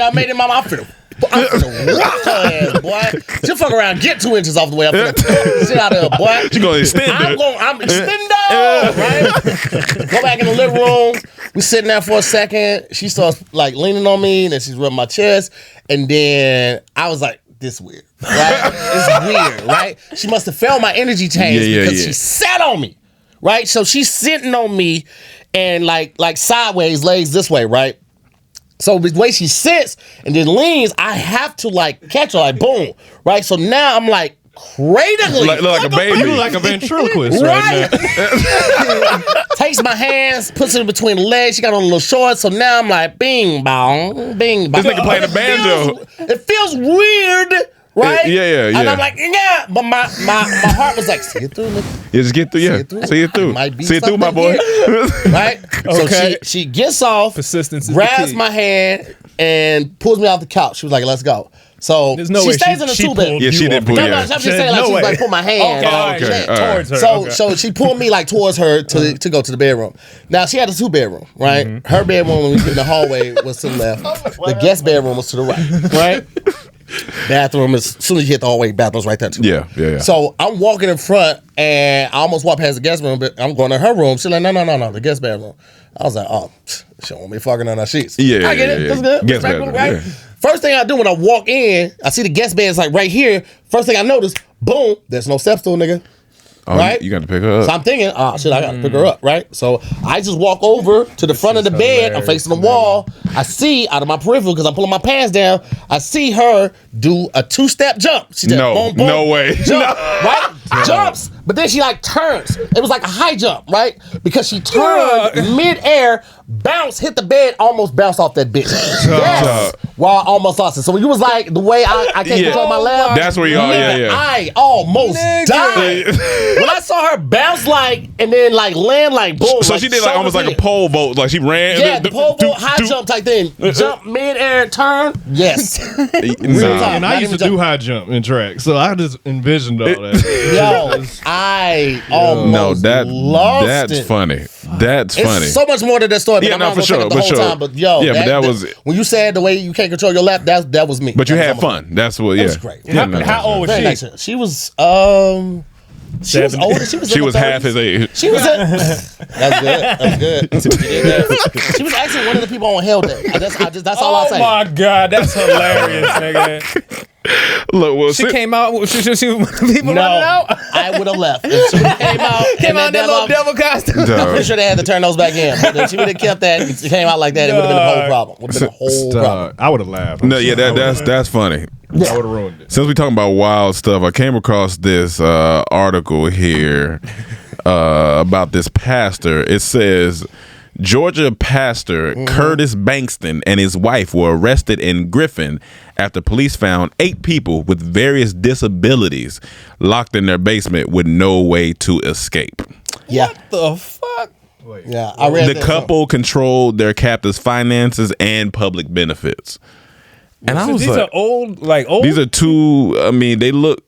S7: I made it my I'm finna rock her ass, boy. She'll fuck around, get 2 inches off the way. I'm finna pull the shit out of her, boy.
S1: She gonna extend it.
S7: I'm extendo, right? Go back in the living room. We sitting there for a second. She starts like leaning on me, and then she's rubbing my chest. And then I was like, this weird, right? It's weird, right? She must have felt my energy change because she sat on me, right? So she's sitting on me and like sideways, legs this way, right? So the way she sits and then leans, I have to like catch her, like boom, right? So now I'm like cradling,
S1: Like a baby.
S4: You like a ventriloquist
S7: right?
S4: right now.
S7: Takes my hands, puts it in between the legs. She got on a little shorts, so now I'm like bing bong, bing bong.
S1: This nigga playing the banjo.
S7: It feels weird, right?
S1: Yeah.
S7: And I'm like, yeah, but my heart was like, see it through, nigga.
S1: Yeah, just get through. Yeah, see it through.
S7: Might be
S1: See it through, my boy.
S7: something right?
S6: Okay.
S7: So she gets off,
S6: Persistence is the
S7: grabs
S6: key.
S7: my hand, and pulls me off the couch. She was like, let's go. So
S6: There's no
S7: she
S6: way
S7: stays in the
S6: she
S7: two bed.
S6: pulled
S1: Yeah, she
S6: you
S1: did
S6: off
S1: pull
S6: the
S1: you.
S7: No,
S1: Yeah.
S7: I'm just
S6: There's
S7: saying like
S6: no
S7: she was
S6: way.
S7: like put my hand.
S1: okay, all right.
S6: Towards her.
S7: So
S6: okay.
S7: so she pulled me like towards her to go to the bedroom. Now she had a 2-bedroom, right?
S6: Mm-hmm.
S7: Her bedroom when we get in the hallway was to the left. The guest bedroom was to the right, right? Bathroom is as soon as you hit the hallway, bathroom's right there too.
S1: Yeah.
S7: So I'm walking in front and I almost walked past the guest room, but I'm going to her room. She's like, no, the guest bedroom. I was like, oh, she don't want me fucking on her sheets.
S1: Yeah,
S7: I get it.
S1: yeah.
S7: That's good.
S1: Guest
S7: Respectful,
S1: bedroom,
S7: right?
S1: yeah.
S7: First thing I do when I walk in, I see the guest bed is like right here. First thing I notice, boom, there's no step stool, nigga.
S1: Oh,
S7: Right?
S1: You got to pick her up.
S7: So I'm thinking, oh shit, I gotta pick her up, right? So I just walk over to the front of the bed. I'm facing the wall. I see out of my peripheral because I'm pulling my pants down. I see her do a 2-step jump. She just
S1: No,
S7: boom, boom,
S1: no way.
S7: jump, right? Jumps, but then she like turns. It was like a high jump, right? Because she turned mid-air, bounced, hit the bed, almost bounced off that bitch. Yes. While I almost lost it. So you was like the way I can't
S1: Yeah.
S7: control my left.
S1: That's where you are.
S7: Nigga,
S1: Yeah.
S7: I almost died. When I saw her bounce like and then like land like boom.
S1: So she did like almost like a pole vault. Like she ran.
S7: Yeah, the pole vault, high jump type thing. Jump mid-air, turn. Yes.
S1: Nah.
S7: time.
S4: And I
S7: Not
S4: used
S7: even
S4: to do high jump in track, so I just envisioned all that.
S7: Yo, I almost
S1: No,
S7: lost
S1: that's
S7: it.
S1: funny. That's
S7: It's
S1: funny.
S7: so much more to that story. But
S1: Yeah,
S7: I'm
S1: no,
S7: not
S1: for
S7: gonna take
S1: sure,
S7: up the
S1: for
S7: whole
S1: sure.
S7: time. But yo,
S1: Yeah, but that was-
S7: when you said the way you can't control your lap. That was me.
S1: But you
S7: That
S1: had
S7: was
S1: fun. That's what. Yeah,
S7: was great.
S1: Yeah, no,
S6: How old was
S7: very
S6: she?
S7: nice. She was she was
S6: 70.
S7: older. She was.
S1: She
S7: in her
S1: was half
S7: 30s.
S1: his age.
S7: She was. That's good. That's good. She was actually one of the people on Hell Day. That's all I
S6: Oh
S7: say.
S6: my God, that's hilarious, nigga.
S1: Look, well,
S6: She came out. She was one of the people
S7: No,
S6: running out.
S7: I would have left. If she would've came out
S6: in that little devil costume.
S7: I'm pretty sure they had to turn those back in. But if she would have kept that, it came out like that, it would have been a whole problem. Would have been a whole problem.
S4: I would have laughed.
S1: No, yeah, that's funny.
S4: I would have ruined it.
S1: Since we talking about wild stuff, I came across this article here about this pastor. It says Georgia pastor Curtis Bankston and his wife were arrested in Griffin after police found 8 people with various disabilities locked in their basement with no way to escape.
S7: Yeah.
S6: What the fuck?
S7: Yeah, I read
S1: The
S7: that
S1: couple controlled their captive's finances and public benefits. And I was
S6: These
S1: like,
S6: are old, like old.
S1: these are 2, I mean, they look...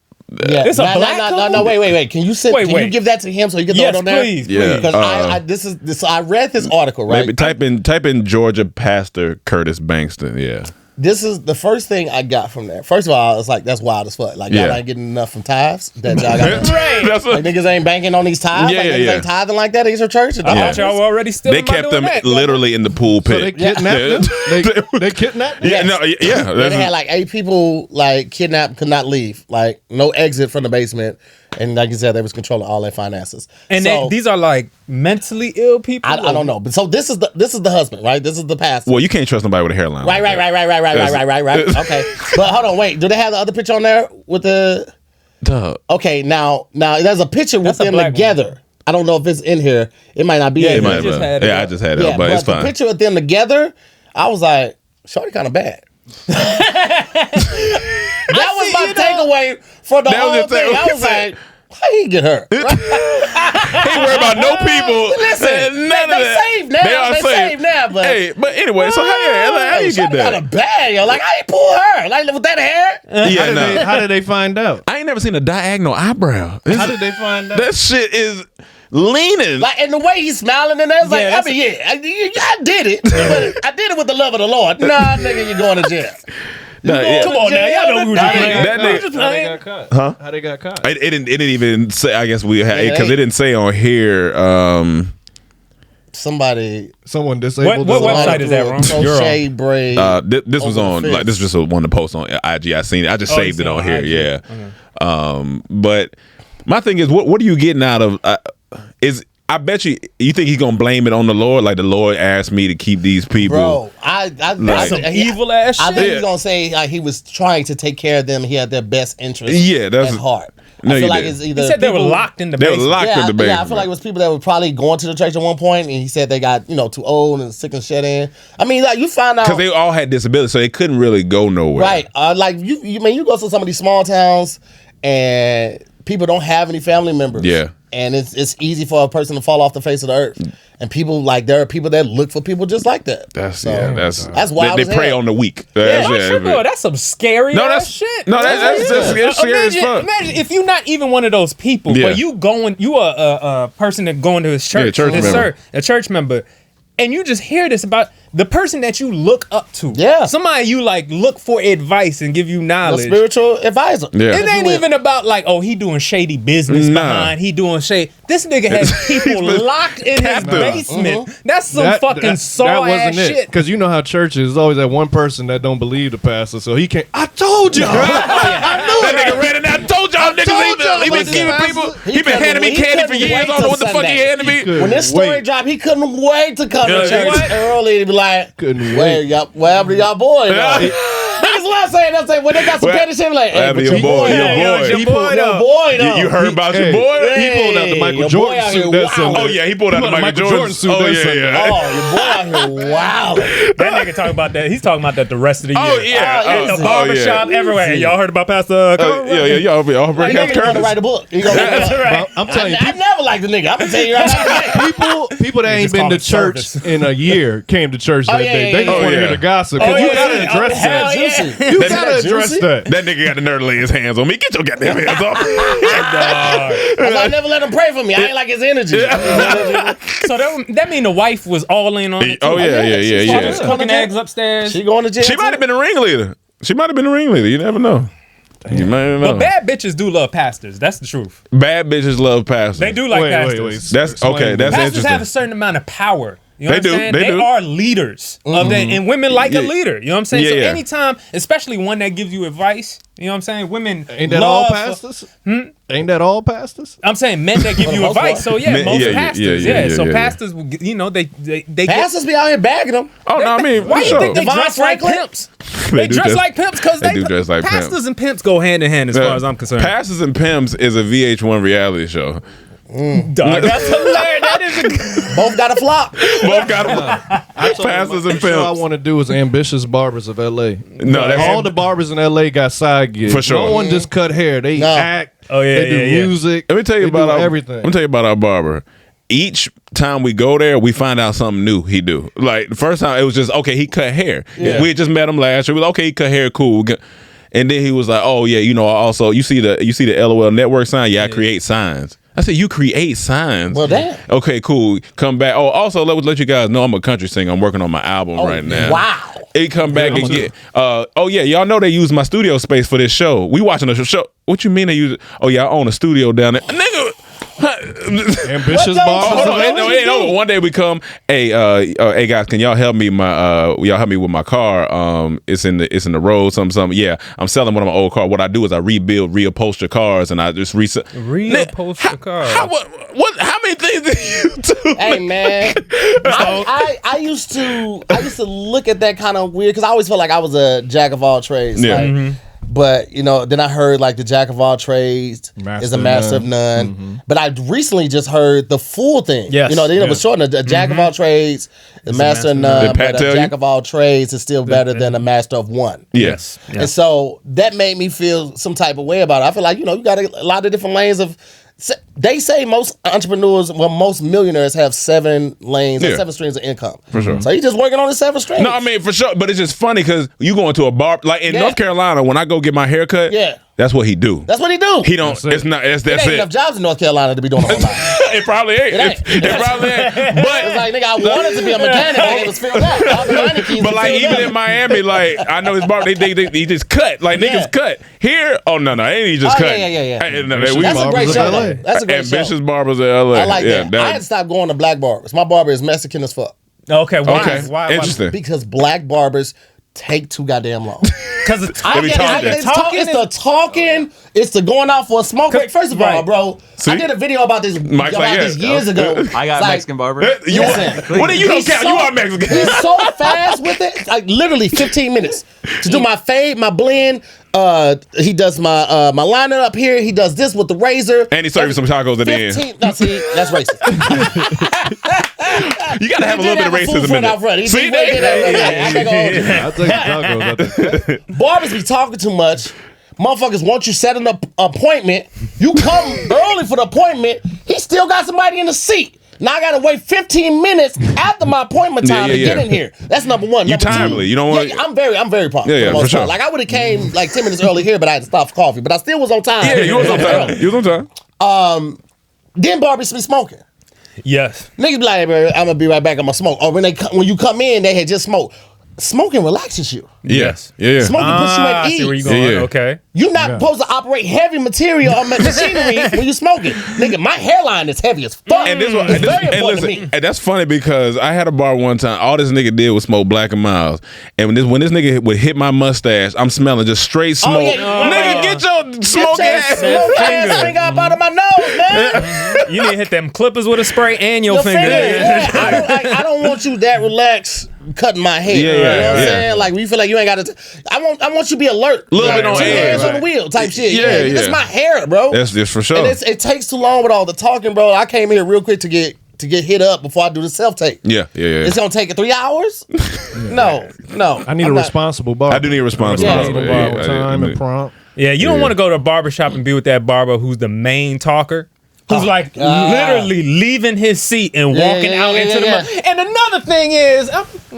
S7: Yeah.
S6: It's a
S7: no,
S6: black
S7: no,
S6: couple?
S7: no, wait. Can you
S6: Wait.
S7: you give that to him so he can throw
S6: Yes,
S7: it on there?
S6: please,
S1: Yeah.
S7: Because I read this article, right?
S1: Maybe type in Georgia Pastor Curtis Bankston. Yeah.
S7: This is the first thing I got from there. First of all, it's like that's wild as fuck. Like y'all
S1: Yeah.
S7: ain't getting enough from tithes. That y'all got.
S6: Right.
S1: That's what,
S7: Like niggas ain't banking on these tithes.
S1: Yeah,
S7: like niggas
S1: yeah.
S7: ain't tithing like that at your church.
S6: I thought y'all were already still.
S1: they kept them literally in the pool
S4: So they
S1: pit.
S4: kidnapped them? They kidnapped them?
S1: Yeah, no, yeah.
S7: Yeah,
S1: that's-
S7: they had like 8 people like kidnapped, could not leave, like no exit from the basement, and like you said, they was controlling all their finances.
S6: And
S7: so,
S6: these are like mentally ill people.
S7: I don't know, but so this is the husband, right? This is the pastor.
S1: well, you can't trust nobody with a hairline.
S7: Right. Okay, but hold on, wait. Do they have the other picture on there with the?
S1: Duh.
S7: Okay, now there's a picture with
S6: That's a
S7: them
S6: black
S7: together. I don't know if it's in here. It might not be.
S6: Yeah,
S7: in
S1: It
S7: here.
S1: might
S6: just
S1: have
S6: had
S1: been.
S6: it
S1: Yeah, I
S6: up.
S1: just had it up, but it's
S7: the
S1: fine.
S7: picture with them together, I was like, shorty kind of bad. That was my takeaway for the
S1: That was
S7: whole
S1: your
S7: thing. I
S1: takeaway.
S7: was like, how he get her?
S1: He ain't worried about no people.
S7: Listen,
S1: None of
S7: they
S1: that.
S7: saved now. They saved now, but
S1: hey, but anyway, so how you get
S7: Got a
S1: that?
S7: bag, yo. Like, how you pull her? Like with that hair?
S1: Yeah, no.
S4: How did they find out?
S1: I ain't never seen a diagonal eyebrow.
S4: How did they find out?
S1: That shit is leaning.
S7: Like, and the way he's smiling and that's like,
S6: Yeah, that's
S7: I did it. But I did it with the love of the Lord. Nah, nigga, you're going to jail.
S1: Nah, yeah.
S6: Come on now, y'all know who was
S1: That
S6: playing.
S1: nigga-
S6: Just
S4: How they
S6: playing.
S4: got caught?
S1: Huh?
S4: How they got caught?
S1: It didn't even say. I guess we had
S7: Yeah,
S1: because it didn't say on here.
S7: Somebody.
S4: Someone disabled
S6: What
S4: them?
S6: website is that, Ron? You're on.
S7: Crochet braid.
S1: This was
S7: Over
S1: on
S7: the
S1: like this was just one to post on IG. I seen it. I just
S6: Oh, you
S1: saved it
S6: seen
S1: on
S6: it
S1: here.
S6: on
S1: Yeah.
S6: IG.
S1: But my thing is, what are you getting out of? I bet you think he's gonna blame it on the Lord? Like the Lord asked me to keep these people.
S7: Bro,
S6: That's some evil ass
S7: I
S6: shit.
S7: think he's gonna say like he was trying to take care of them. He had their best interest.
S1: Yeah, that's-
S7: at heart.
S1: No,
S7: I
S1: he
S7: feel like
S1: did.
S7: it's either
S6: He said they were
S7: people-
S6: locked in the
S1: They were
S6: basement.
S1: locked in the basement.
S7: Yeah, I feel like it was people that were probably going to the church at one point, and he said they got too old and sick and shut in. I mean, like you find out
S1: Because they all had disabilities, so they couldn't really go nowhere.
S7: right. Like you go to some of these small towns, and people don't have any family members.
S1: Yeah.
S7: And it's easy for a person to fall off the face of the earth. And people there are people that look for people just like that.
S1: That's
S7: So,
S1: that's
S7: wild
S1: They
S7: as
S1: prey
S7: hell.
S1: on the weak.
S6: Yeah,
S1: That's-
S6: bro, that's some scary
S1: No,
S6: ass
S1: that's-
S6: shit.
S1: no, that's scary as fuck.
S6: Imagine if you're not even one of those people,
S1: Yeah.
S6: but you are a person that going to his church,
S1: Yeah, church member.
S6: a church member, and you just hear this about the person that you look up to.
S7: Yeah.
S6: Somebody you like look for advice and give you
S7: A
S6: knowledge.
S7: spiritual advisor.
S1: Yeah.
S6: It ain't even about like, oh, he doing shady business
S1: Nah.
S6: behind. He doing shady. This nigga has people locked in his
S1: captive.
S6: basement. That's some fucking saw ass shit.
S4: Because you know how churches is always that one person that don't believe the pastor, so he can't. I told y'all.
S1: That nigga ran in there. I told y'all niggas
S4: told y'all
S1: he been
S4: about
S1: giving
S4: this.
S1: people.
S7: He
S1: He been
S7: couldn't-
S1: handing me
S7: he
S1: candy for
S7: couldn't
S1: years. I
S7: wait
S1: don't know what the
S7: till
S1: fuck he
S7: Sunday.
S1: handed me.
S4: He
S7: When this story
S4: Wait.
S7: dropped, he couldn't wait to come to
S1: Yeah,
S7: church
S6: what?
S7: early to be like,
S4: Couldn't
S7: where
S4: wait.
S7: y'all, wherever y'all boy. Niggas love saying that. Say when they got some
S1: Where-
S7: petty shit, like, hey,
S1: wherever
S7: but
S1: your
S7: your
S1: boy,
S7: boy,
S1: your boy.
S6: Your boy,
S7: your
S6: though.
S7: boy, though.
S1: You heard about your
S4: Hey.
S1: boy?
S7: Hey,
S4: He pulled out the Michael
S7: your
S4: Jordan
S7: boy out
S4: suit
S7: here
S4: that Sunday.
S7: wildin'.
S1: Oh yeah, he pulled out the Michael Jordan suit.
S4: that
S1: Oh yeah,
S4: Sunday.
S1: yeah.
S7: Oh, your boy out here wild.
S6: That nigga talking about that. He's talking about that the rest of the year.
S1: Oh yeah.
S7: Oh,
S6: At the barbershop, everywhere. Hey, y'all heard about Pastor?
S1: Yeah, y'all break
S7: He
S1: out
S7: gonna
S1: Curtis.
S7: write a book. He gonna
S6: That's right.
S4: I'm telling you,
S7: I never liked the nigga. I'm gonna tell you right now.
S4: people that ain't
S6: just
S4: been
S6: call
S4: to
S6: it
S4: church
S6: service.
S4: in a year came to church that
S7: yeah,
S4: day.
S7: yeah,
S4: They just
S7: yeah.
S4: want to
S1: Oh,
S4: hear
S1: yeah.
S4: the gossip.
S6: Oh,
S4: Because you
S6: yeah.
S4: gotta address
S6: Hell
S4: that.
S6: yeah.
S4: You
S7: That's
S4: gotta
S7: not
S4: address
S7: juicy.
S4: that.
S1: That nigga got the nerve to lay his hands on me. Get your goddamn hands off.
S7: I never let him pray for me. I ain't like his energy.
S6: So that mean the wife was all in on it.
S1: Oh yeah,
S6: She's
S1: yeah.
S6: cooking eggs upstairs.
S7: She going to jail.
S1: She might have been a ringleader. You never know. You might not know.
S6: But bad bitches do love pastors. That's the truth.
S1: Bad bitches love pastors.
S6: They do like
S4: Wait,
S6: pastors.
S4: wait.
S1: That's
S4: Explain
S1: okay.
S4: that.
S1: That's
S6: Pastors
S1: interesting.
S6: have a certain amount of power. You know
S1: They
S6: what
S1: do,
S6: I'm saying?
S1: they do.
S6: are leaders of that, and women like a
S1: Yeah.
S6: leader. You know what I'm saying?
S1: Yeah,
S6: so
S1: yeah.
S6: anytime, especially one that gives you advice, you know what I'm saying? Women
S4: Ain't that all
S6: love
S4: pastors? Ain't that all pastors?
S6: I'm saying men that give you
S7: most
S6: advice.
S7: part.
S6: So yeah,
S1: Men-
S6: most
S1: yeah,
S6: pastors.
S1: yeah.
S6: So pastors, will get, they get.
S7: Pastors be out here bagging them.
S1: Oh no, I mean,
S6: Why
S1: for
S6: you
S1: sure.
S6: think they
S7: Devon
S6: dress like
S7: Franklin?
S6: pimps? They dress like pimps because
S1: they do dress like
S6: pastors
S1: pimps.
S6: and pimps go hand in hand as far as I'm concerned.
S1: Pastors and Pimps is a VH1 reality show.
S6: Dog, that's hilarious. That is
S7: Both got a flop.
S1: Both got passes and
S4: All I
S1: pimps.
S4: want to do is ambitious barbers of L.A.
S1: No, that's
S4: all the barbers in L.A. got side gigs.
S1: For sure.
S4: No one just cut hair. They
S7: No.
S4: act.
S6: Oh, yeah,
S4: they do
S6: yeah, yeah.
S4: music.
S1: Let me tell you
S4: they
S1: about
S4: do
S1: our,
S4: everything.
S1: Let me tell you about our barber. Each time we go there, we find out something new he do. Like the first time, it was just okay. He cut hair.
S7: Yeah.
S1: We had just met him last year. We was okay. He cut hair, cool. And then he was like, "Oh yeah, you know, also you see the LOL network sign. Yeah, I create signs." I said, "You create signs?"
S7: Well, damn.
S1: Okay, cool. Come back. Oh, also let you guys know I'm a country singer. I'm working on my album right now.
S7: Wow.
S1: He come back and get. Oh yeah, y'all know they use my studio space for this show. We watching the show. What you mean they use it? Oh yeah, I own a studio down there, nigga.
S4: Ambitious
S7: What
S4: barbers.
S1: Hold on,
S7: What you do?
S1: one day we come. Hey, hey guys, can y'all help me? Y'all help me with my car. It's in the road. Something. Yeah, I'm selling one of my old cars. What I do is I reupholster cars, and I just
S6: Reupholster cars.
S1: How many things do you do?
S7: Hey man, I used to look at that kind of weird because I always felt like I was a jack of all trades.
S1: Yeah.
S7: Like, but you know, then I heard like the jack of all trades is a master of none. But I recently just heard the full thing.
S6: Yes.
S7: You know, they was shortened a jack of all trades, the master of none,
S1: Did Pat
S7: but a
S1: tell
S7: jack
S1: you?
S7: of all trades is still better than a master of one.
S1: Yes.
S7: And so that made me feel some type of way about it. I feel like, you know, you got a lot of different lanes of. They say most entrepreneurs, well, most millionaires have 7 lanes or
S1: Yeah.
S7: 7 streams of income.
S1: For sure.
S7: So he's just working on the 7 streams.
S1: No, I mean for sure, but it's just funny because you go into a bar like in
S7: Yeah.
S1: North Carolina when I go get my hair cut.
S7: Yeah.
S1: That's what he do.
S7: That's what he do.
S1: He don't. It's not. That's
S7: There ain't enough
S1: it.
S7: jobs in North Carolina to be doing a whole lot.
S1: It probably ain't.
S7: ain't.
S1: It probably ain't. But
S7: It's like, nigga, I wanted to be a mechanic, but it was filled up. All the Heinekens
S1: But
S7: was
S1: like
S7: filled
S1: even
S7: up.
S1: in Miami, like I know his bar, they he just cut. Like
S7: Yeah.
S1: niggas cut. Here, oh no, ain't he just
S7: Oh,
S1: cut?
S7: yeah.
S1: Hey, no,
S4: Ambitious
S1: we-
S7: That's a great
S4: Barbers
S7: show,
S4: of LA.
S7: though. That's a great
S1: Ambitious
S7: show.
S1: barbers in LA.
S7: I like
S1: Yeah,
S7: that. I had to stop going to black barbers. My barber is Mexican as fuck.
S6: Okay, why?
S1: Okay,
S6: Why?
S1: interesting.
S7: Because black barbers take too goddamn long.
S6: Because
S1: They be talking.
S7: It's the talking. It's the going out for a smoke. Like, first of all,
S6: Right.
S7: bro,
S1: See?
S7: I did a video about this
S1: Mike's like, yeah.
S7: years ago.
S8: I got
S7: It's like,
S8: Mexican barber.
S1: You
S7: Listen,
S1: what do you don't
S7: he's
S1: count?
S7: so-
S1: You are Mexican.
S7: He's so fast with it. Like literally 15 minutes to do my fade, my blend. He does my my liner up here. He does this with the razor.
S1: And he serves some tacos at the end.
S7: 15. No, see, that's racist.
S1: You gotta have a
S7: He
S1: little
S7: did
S1: bit of
S7: have a full
S1: racism in
S7: front out front.
S1: it.
S7: He
S1: See,
S7: did that. I'm not gonna hold you.
S4: I'll take the tacos. I'll take-
S7: Barbers be talking too much. Motherfuckers want you set an appointment. You come early for the appointment. He still got somebody in the seat. Now I gotta wait 15 minutes after my appointment time to get in here. That's number one.
S1: You
S7: Number two,
S1: timely. You don't want-
S7: Yeah, I'm very pumped.
S1: Yeah,
S7: for the most
S1: for sure.
S7: part. Like I would have came like 10 minutes early here, but I had to stop for coffee. But I still was on time.
S1: Yeah, you was on time. You was on time.
S7: Then barbers be smoking.
S6: Yes.
S7: Niggas be like, hey, bro, I'm gonna be right back. I'm gonna smoke. Or when you come in, they had just smoked. Smoking relaxes you.
S1: Yes. Yeah.
S7: Smoking puts you
S6: I
S7: at
S6: see where you
S7: ease.
S6: going.
S1: Yeah.
S6: Okay.
S7: You're not supposed to operate heavy material or machinery when you smoking. Nigga, my hairline is heavy as fuck.
S1: And this one,
S7: it's very
S1: and
S7: important
S1: listen,
S7: to me.
S1: and that's funny because I had a bar one time. All this nigga did was smoke Black and Miles, and when this nigga would hit my mustache, I'm smelling just straight smoke.
S7: yeah.
S1: Nigga, get your smoke ass.
S7: ass finger up out of my nose, man.
S6: You need to hit them clippers with a spray and your
S7: Your
S6: finger.
S7: finger. Yeah, I don't want you that relaxed cutting my hair.
S1: Yeah,
S7: you know what I'm
S1: yeah.
S7: saying? Like, you feel like you ain't got to. I want you to be alert.
S1: Little bit on
S7: Two hands
S1: edge.
S7: on the wheel type shit.
S1: Yeah,
S7: Yeah, that's
S1: yeah.
S7: my hair, bro.
S1: That's just for sure.
S7: And it takes too long with all the talking, bro. I came here real quick to get hit up before I do the self tape.
S1: Yeah.
S7: It's gonna take 3 hours? No.
S4: I need
S7: I'm
S4: a
S7: not-
S4: responsible barber.
S1: I do need a responsible
S7: Yeah.
S1: barber.
S4: Responsible barber,
S1: Yeah,
S4: time and prompt.
S6: Yeah, you don't want to go to a barber shop and be with that barber who's the main talker. Who's like literally leaving his seat and walking out into the And another thing is,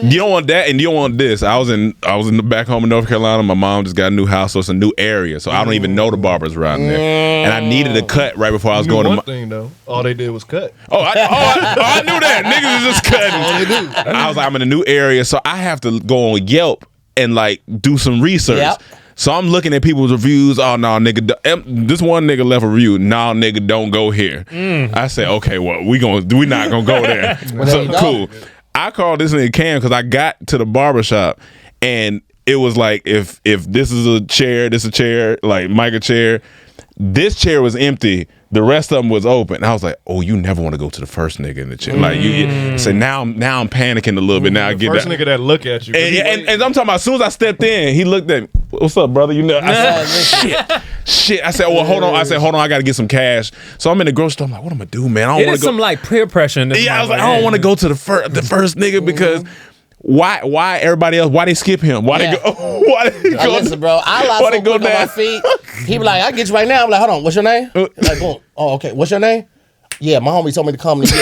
S1: You don't want that, and you don't want this. I was in the back home in North Carolina. My mom just got a new house, so it's a new area. So I don't even know the barbers around there, and I needed a cut right before I was going to.
S4: One thing though, all they did was cut.
S1: I knew that niggas is just cutting. I was like, I'm in a new area, so I have to go on Yelp and like do some research.
S7: Yep.
S1: So I'm looking at people's reviews. Oh no, nigga! This one nigga left a review. No, nigga, don't go here. I said, okay, well, we not gonna go there. So cool. I called this nigga Cam because I got to the barbershop and it was like if this is a chair, this a chair, like Mike a chair. This chair was empty. The rest of them was open. I was like, "Oh, you never want to go to the first nigga in the chair." Like you so now I'm panicking a little bit. Now I get
S4: first
S1: that
S4: nigga that look at you.
S1: and I'm talking about as soon as I stepped in, he looked at me. What's up, brother? You know, I said, shit. I said, well, hold on. I said, hold on. I got to get some cash. So I'm in the grocery store. I'm like, what am I do, man? I don't
S6: It
S1: want
S6: is
S1: to go.
S6: some like peer pressure in this.
S1: Yeah, I was like, I don't want to go to the first nigga because why everybody else? Why they skip him? Why they go? Why they go?
S7: Listen, bro, I lost
S1: why they
S7: so
S1: go
S7: quick on my
S1: down?
S7: feet. He be like, I get you right now. I'm like, hold on, what's your name? Like, boom. Oh, okay. What's your name? Yeah, my homie told me to come to you.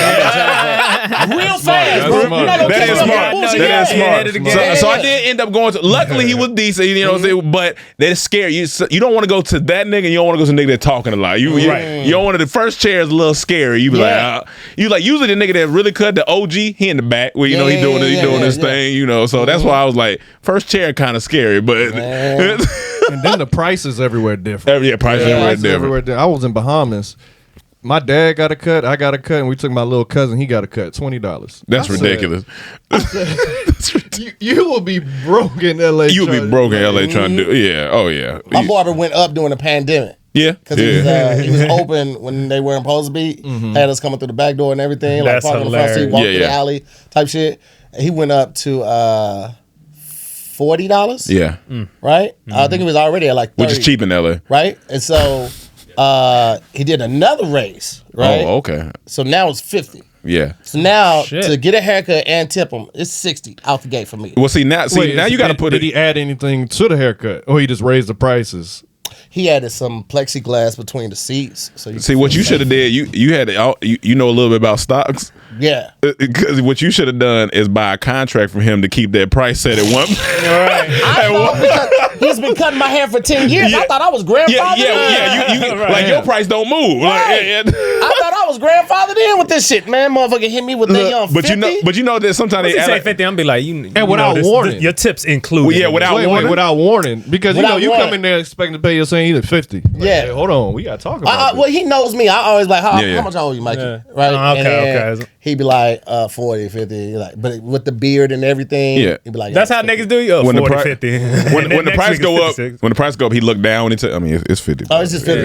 S7: Real fast, bro.
S4: smart.
S7: You're not gonna
S1: That
S7: catch
S1: is
S7: me on
S1: smart.
S7: bullshit.
S1: That is
S7: Yeah.
S1: smart. So I did end up going to. Luckily, he was decent. You know what I'm saying? But they're scary. You don't want to go to that nigga. You don't want to go to the nigga that's talking a lot. You don't want to. The first chair is a little scary. You be like, usually the nigga that really cut the OG. He in the back where you know he doing his thing. You know, so that's why I was like, first chair kind of scary, but.
S4: And then the prices everywhere different.
S1: Prices everywhere different.
S4: I was in Bahamas. My dad got a cut, I got a cut, and we took my little cousin. He got a cut, $20.
S1: That's ridiculous.
S4: You will be broke in LA.
S1: You will be broke in LA trying to do. Yeah. Oh yeah.
S7: My barber went up during the pandemic.
S1: Yeah.
S7: Because he was open when they weren't supposed to be. Had us coming through the back door and everything.
S6: That's
S7: like parking in the front seat,
S6: hilarious.
S7: walk through the alley type shit. And he went up to $40.
S1: Yeah.
S7: Right? I think it was already at like 30.
S1: Which is cheap in LA.
S7: Right? And so he did another raise. Right?
S1: Oh, okay.
S7: So now it's 50.
S1: Yeah.
S7: So now
S6: Shit.
S7: to get a haircut and tip him, it's 60 out the gate for me.
S1: Well, now you got to put
S4: Did
S1: it.
S4: he add anything to the haircut? Or he just raised the prices?
S7: He added some plexiglass between the seats. So you
S1: See what you should have did. You had you know a little bit about stocks.
S7: Yeah.
S1: Because what you should have done is buy a contract from him to keep that price set at one.
S7: I thought because he's been cutting my hair for 10 years. I thought I was grandfathered in.
S1: You like your price don't move.
S7: Right.
S1: Like,
S7: I thought I was grandfathered in with this shit, man. Motherfucker hit me with that young 50.
S1: but you know that sometimes
S6: He
S1: they
S6: say 50. I'm be like,
S4: And without warning.
S6: your tips included.
S1: Yeah, without warning.
S4: Without warning. Because
S7: Without
S4: you
S7: warning.
S4: come in there expecting to pay your saying either 50. Like,
S7: Yeah.
S4: hey, hold on, we gotta talk about
S7: Well, he knows me. I always like, how
S1: Yeah.
S7: much I owe you, Mikey?
S6: Yeah.
S7: Right?
S6: Oh, okay,
S7: And then
S6: okay.
S7: He'd be like, 40, 50. Like, but with the beard and everything,
S1: Yeah.
S7: he'd be like,
S6: That's
S7: yeah,
S6: how
S7: 50.
S6: niggas do you.
S1: When the
S6: 40,
S1: pri-
S6: 50.
S1: when
S6: And
S1: when
S6: then
S1: the
S6: next
S1: price
S6: week
S1: go up,
S6: it's 56.
S1: when the price go up, he look down and I mean, it's 50.
S7: Oh, it's just 50.